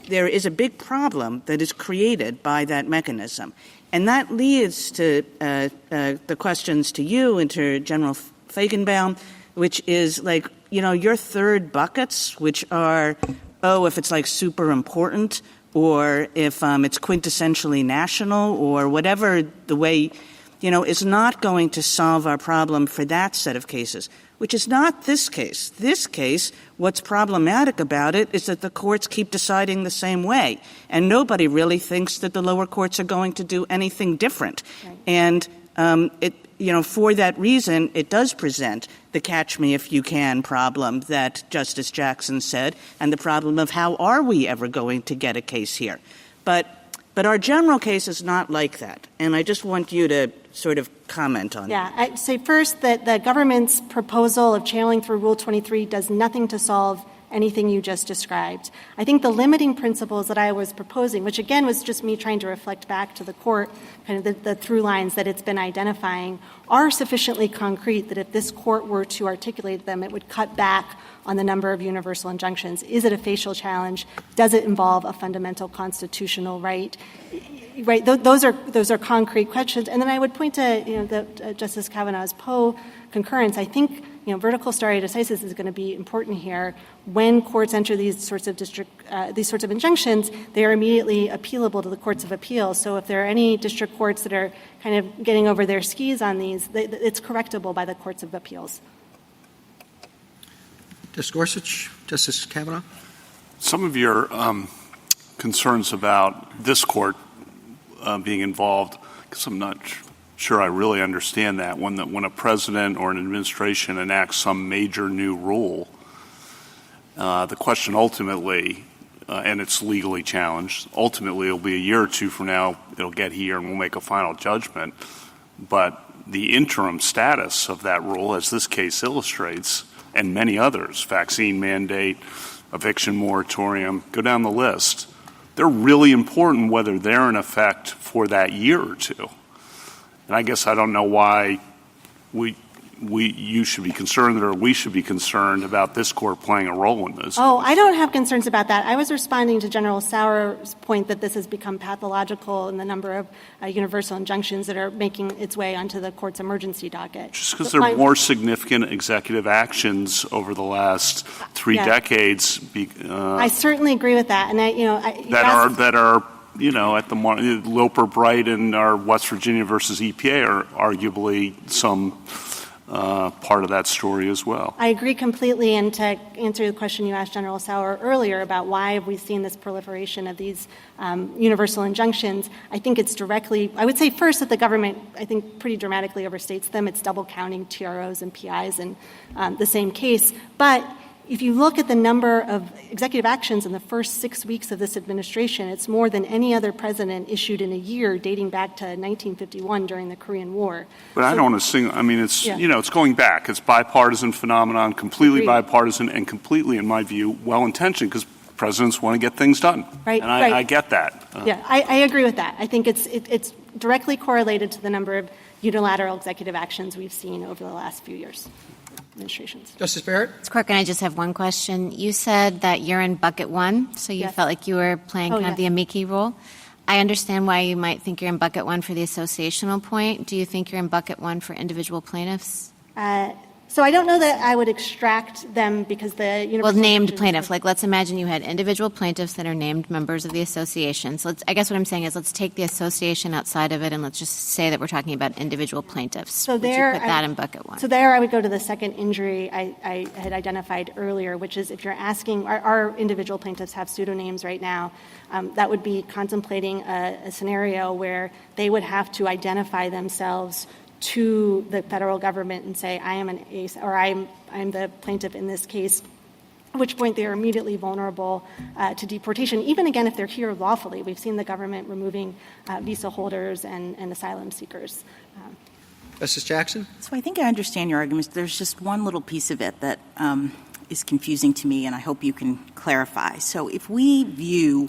there is a big problem that is created by that mechanism. And that leads to the questions to you and to General Feigenbaum, which is your third buckets, which are, if it's super important, or if it's quintessentially national, or whatever the way, is not going to solve our problem for that set of cases, which is not this case. This case, what's problematic about it is that the courts keep deciding the same way, and nobody really thinks that the lower courts are going to do anything different. Right. And for that reason, it does present the catch-me-if-you-can problem that Justice Jackson said, and the problem of how are we ever going to get a case here. But our general case is not like that, and I just want you to sort of comment on that. Yeah, I'd say first that the government's proposal of channeling through Rule 23 does nothing to solve anything you just described. I think the limiting principles that I was proposing, which again was just me trying to reflect back to the court, kind of the through lines that it's been identifying, are sufficiently concrete that if this court were to articulate them, it would cut back on the number of universal injunctions. Is it a facial challenge? Does it involve a fundamental constitutional right? Right. Those are concrete questions. And then I would point to Justice Kavanaugh's Poe concurrence. I think vertical stare decisis is going to be important here. When courts enter these sorts of injunctions, they are immediately appealable to the courts of appeals. So if there are any district courts that are kind of getting over their skis on these, it's correctable by the courts of appeals. Justice Gorsuch, Justice Kavanaugh? Some of your concerns about this court being involved, because I'm not sure I really understand that. When a president or an administration enacts some major new rule, the question ultimately, and it's legally challenged, ultimately it'll be a year or two from now, it'll get here and we'll make a final judgment. But the interim status of that rule, as this case illustrates, and many others, vaccine mandate, eviction moratorium, go down the list, they're really important whether they're in effect for that year or two. And I guess I don't know why we you should be concerned or we should be concerned about this court playing a role in this. Oh, I don't have concerns about that. I was responding to General Sauer's point that this has become pathological in the number of universal injunctions that are making its way onto the court's emergency docket. Just because there are more significant executive actions over the last 3 decades. I certainly agree with that. And that are at the Loper Bright and our West Virginia versus EPA are arguably some part of that story as well. I agree completely. And to answer the question you asked General Sauer earlier about why have we seen this proliferation of these universal injunctions, I think it's directly, I would say first that the government, I think, pretty dramatically overstates them. It's double counting TROs and PIs in the same case. But if you look at the number of executive actions in the first 6 weeks of this administration, it's more than any other president issued in a year dating back to 1951 during the Korean War. But I don't want to sing. I mean, it's it's going back. It's bipartisan phenomenon, completely bipartisan, and completely, in my view, well-intentioned because presidents want to get things done. Right. And I get that. I agree with that. I think it's directly correlated to the number of unilateral executive actions we've seen over the last few years. Administrations. Justice Barrett? Mr. Corcoran, I just have one question. You said that you're in bucket 1, so you felt like you were playing kind of the amici role. I understand why you might think you're in bucket 1 for the associational point. Do you think you're in bucket 1 for individual plaintiffs? So I don't know that I would extract them because the universal named plaintiff. Like, let's imagine you had individual plaintiffs that are named members of the association. So I guess what I'm saying is let's take the association outside of it and let's just say that we're talking about individual plaintiffs. So would you put that in bucket 1? So there I would go to the second injury I had identified earlier, which is if you're asking, our individual plaintiffs have pseudonyms right now, that would be contemplating a scenario where they would have to identify themselves to the federal government and say, I am an ace, or I'm the plaintiff in this case, at which point they are immediately vulnerable to deportation, even again if they're here lawfully. We've seen the government removing visa holders and asylum seekers. Justice Jackson? So I think I understand your arguments. There's just one little piece of it that is confusing to me, and I hope you can clarify. So if we view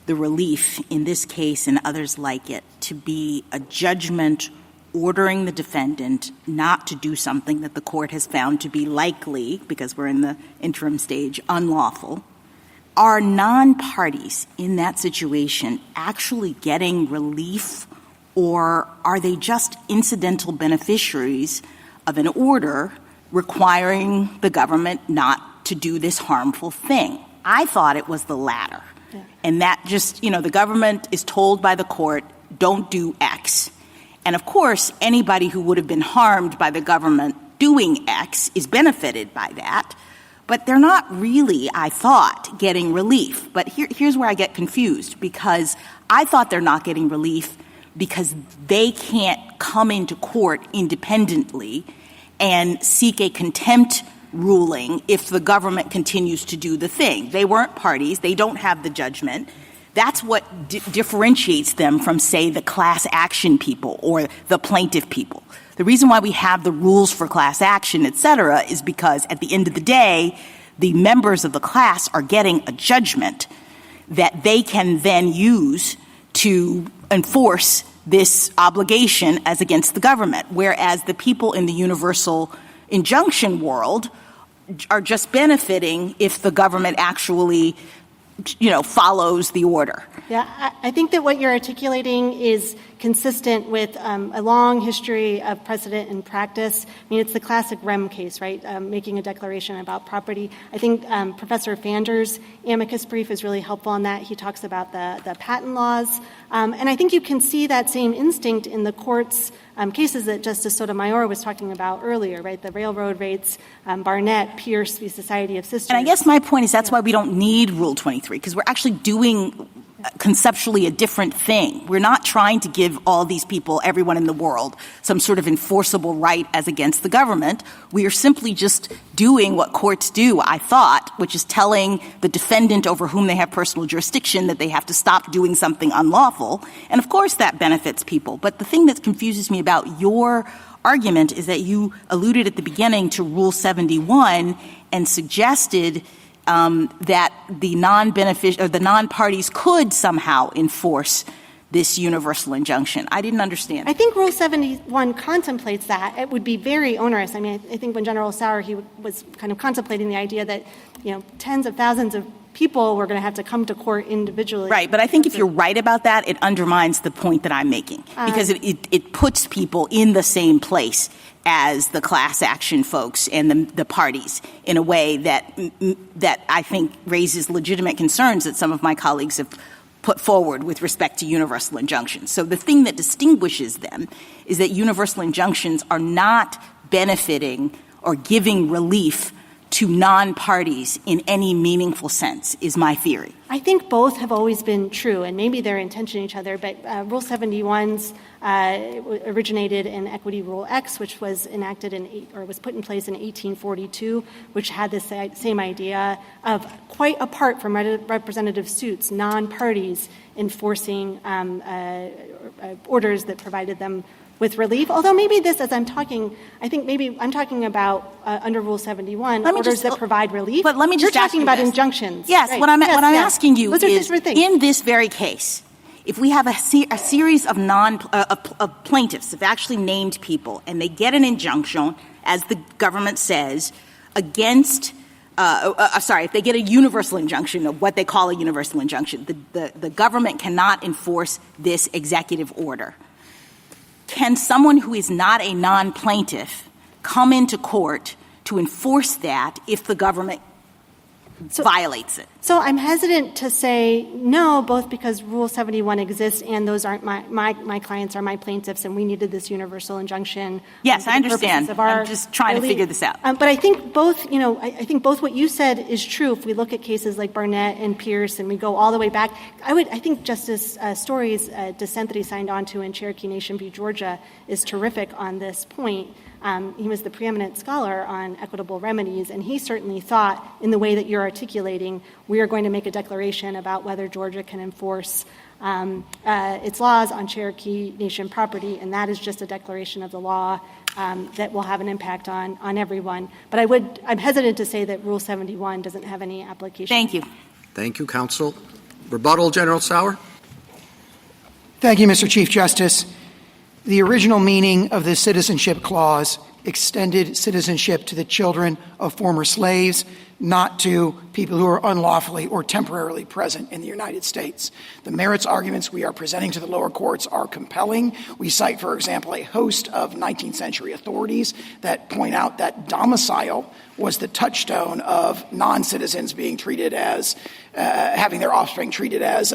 the relief in this case and others like it to be a judgment ordering the defendant not to do something that the court has found to be likely, because we're in the interim stage, unlawful, are non-parties in that situation actually getting relief, or are they just incidental beneficiaries of an order requiring the government not to do this harmful thing? I thought it was the latter. Yeah. And that just, the government is told by the court, don't do X. And, of course, anybody who would have been harmed by the government doing X is benefited by that. But they're not really, I thought, getting relief. But here's where I get confused, because I thought they're not getting relief because they can't come into court independently and seek a contempt ruling if the government continues to do the thing. They weren't parties. They don't have the judgment. That's what differentiates them from, say, the class action people or the plaintiff people. The reason why we have the rules for class action, et cetera, is because at the end of the day, the members of the class are getting a judgment that they can then use to enforce this obligation as against the government, whereas the people in the universal injunction world are just benefiting if the government actually follows the order. Yeah, I think that what you're articulating is consistent with a long history of precedent and practice. I mean, it's the classic REM case, right, making a declaration about property. I think Professor Fander's amicus brief is really helpful on that. He talks about the patent laws. And I think you can see that same instinct in the court's cases that Justice Sotomayor was talking about earlier, right, the railroad rates, Barnett, Pierce v. Society of Sisters. And I guess my point is that's why we don't need Rule 23, because we're actually doing conceptually a different thing. We're not trying to give all these people, everyone in the world, some sort of enforceable right as against the government. We are simply just doing what courts do, I thought, which is telling the defendant over whom they have personal jurisdiction that they have to stop doing something unlawful. And, of course, that benefits people. But the thing that confuses me about your argument is that you alluded at the beginning to Rule 71 and suggested that the non-parties could somehow enforce this universal injunction. I didn't understand. I think Rule 71 contemplates that. It would be very onerous. I mean, I think when General Sauer, he was kind of contemplating the idea that, tens of thousands of people were going to have to come to court individually. Right, but I think if you're right about that, it undermines the point that I'm making because it puts people in the same place as the class action folks and the parties in a way that I think raises legitimate concerns that some of my colleagues have put forward with respect to universal injunctions. So the thing that distinguishes them is that universal injunctions are not benefiting or giving relief to non-parties in any meaningful sense, is my theory. I think both have always been true, and maybe they're in tension with each other, but Rule 71's originated in Equity Rule X, which was enacted was put in place in 1842, which had this same idea of, quite apart from representative suits, non-parties enforcing orders that provided them with relief. Although maybe this, as I'm talking, I think maybe I'm talking about under Rule 71, orders that provide relief. But let me just You're talking about injunctions. Yes, right. what I'm asking you is, in this very case, if we have a series of of plaintiffs, of actually named people, and they get an injunction, as the government says, against if they get a universal injunction, of what they call a universal injunction, the government cannot enforce this executive order. Can someone who is not a non-plaintiff come into court to enforce that if the government violates it? So I'm hesitant to say no, both because Rule 71 exists and those aren't my clients are my plaintiffs, and we needed this universal injunction. Yes, I understand. I'm just trying to figure this out. But I think both, I think both what you said is true. If we look at cases like Barnett and Pierce and we go all the way back, I think Justice Story's dissent that he signed on to in Cherokee Nation v. Georgia is terrific on this point. He was the preeminent scholar on equitable remedies, and he certainly thought, in the way that you're articulating, we are going to make a declaration about whether Georgia can enforce its laws on Cherokee Nation property, and that is just a declaration of the law that will have an impact on everyone. But I'm hesitant to say that Rule 71 doesn't have any application. Thank you. Thank you, counsel. Rebuttal, General Sauer. Thank you, Mr. Chief Justice. The original meaning of the Citizenship Clause extended citizenship to the children of former slaves, not to people who are unlawfully or temporarily present in the United States. The merits arguments we are presenting to the lower courts are compelling. We cite, for example, a host of 19th century authorities that point out that domicile was the touchstone of non-citizens being treated as having their offspring treated as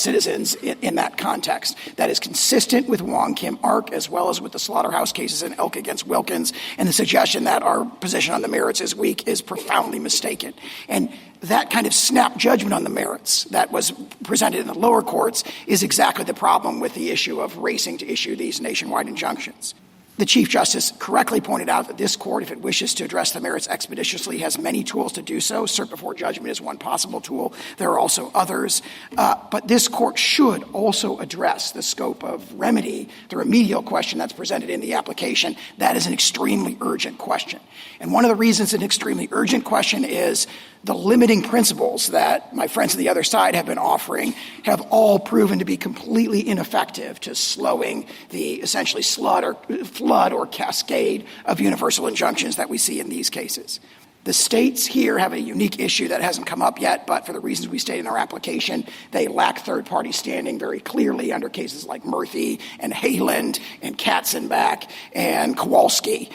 citizens in that context. That is consistent with Wong Kim Ark as well as with the slaughterhouse cases in Elk against Wilkins, and the suggestion that our position on the merits is weak is profoundly mistaken. And that kind of snap judgment on the merits that was presented in the lower courts is exactly the problem with the issue of racing to issue these nationwide injunctions. The Chief Justice correctly pointed out that this court, if it wishes to address the merits expeditiously, has many tools to do so. Cert before judgment is one possible tool. There are also others. But this court should also address the scope of remedy, the remedial question that's presented in the application. That is an extremely urgent question. And one of the reasons it's an extremely urgent question is the limiting principles that my friends on the other side have been offering have all proven to be completely ineffective to slowing the essentially flood or cascade of universal injunctions that we see in these cases. The states here have a unique issue that hasn't come up yet, but for the reasons we state in our application, they lack third-party standing very clearly under cases like Murphy and Hayland and Katzenbach and Kowalski.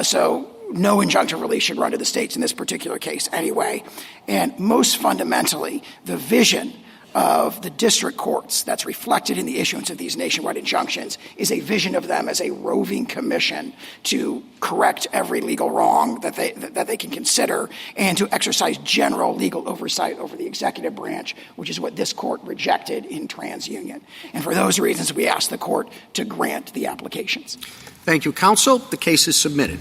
So no injunctive relief should run to the states in this particular case anyway. And most fundamentally, the vision of the district courts that's reflected in the issuance of these nationwide injunctions is a vision of them as a roving commission to correct every legal wrong that they can consider and to exercise general legal oversight over the executive branch, which is what this court rejected in TransUnion. And for those reasons, we ask the court to grant the applications. Thank you, counsel. The case is submitted.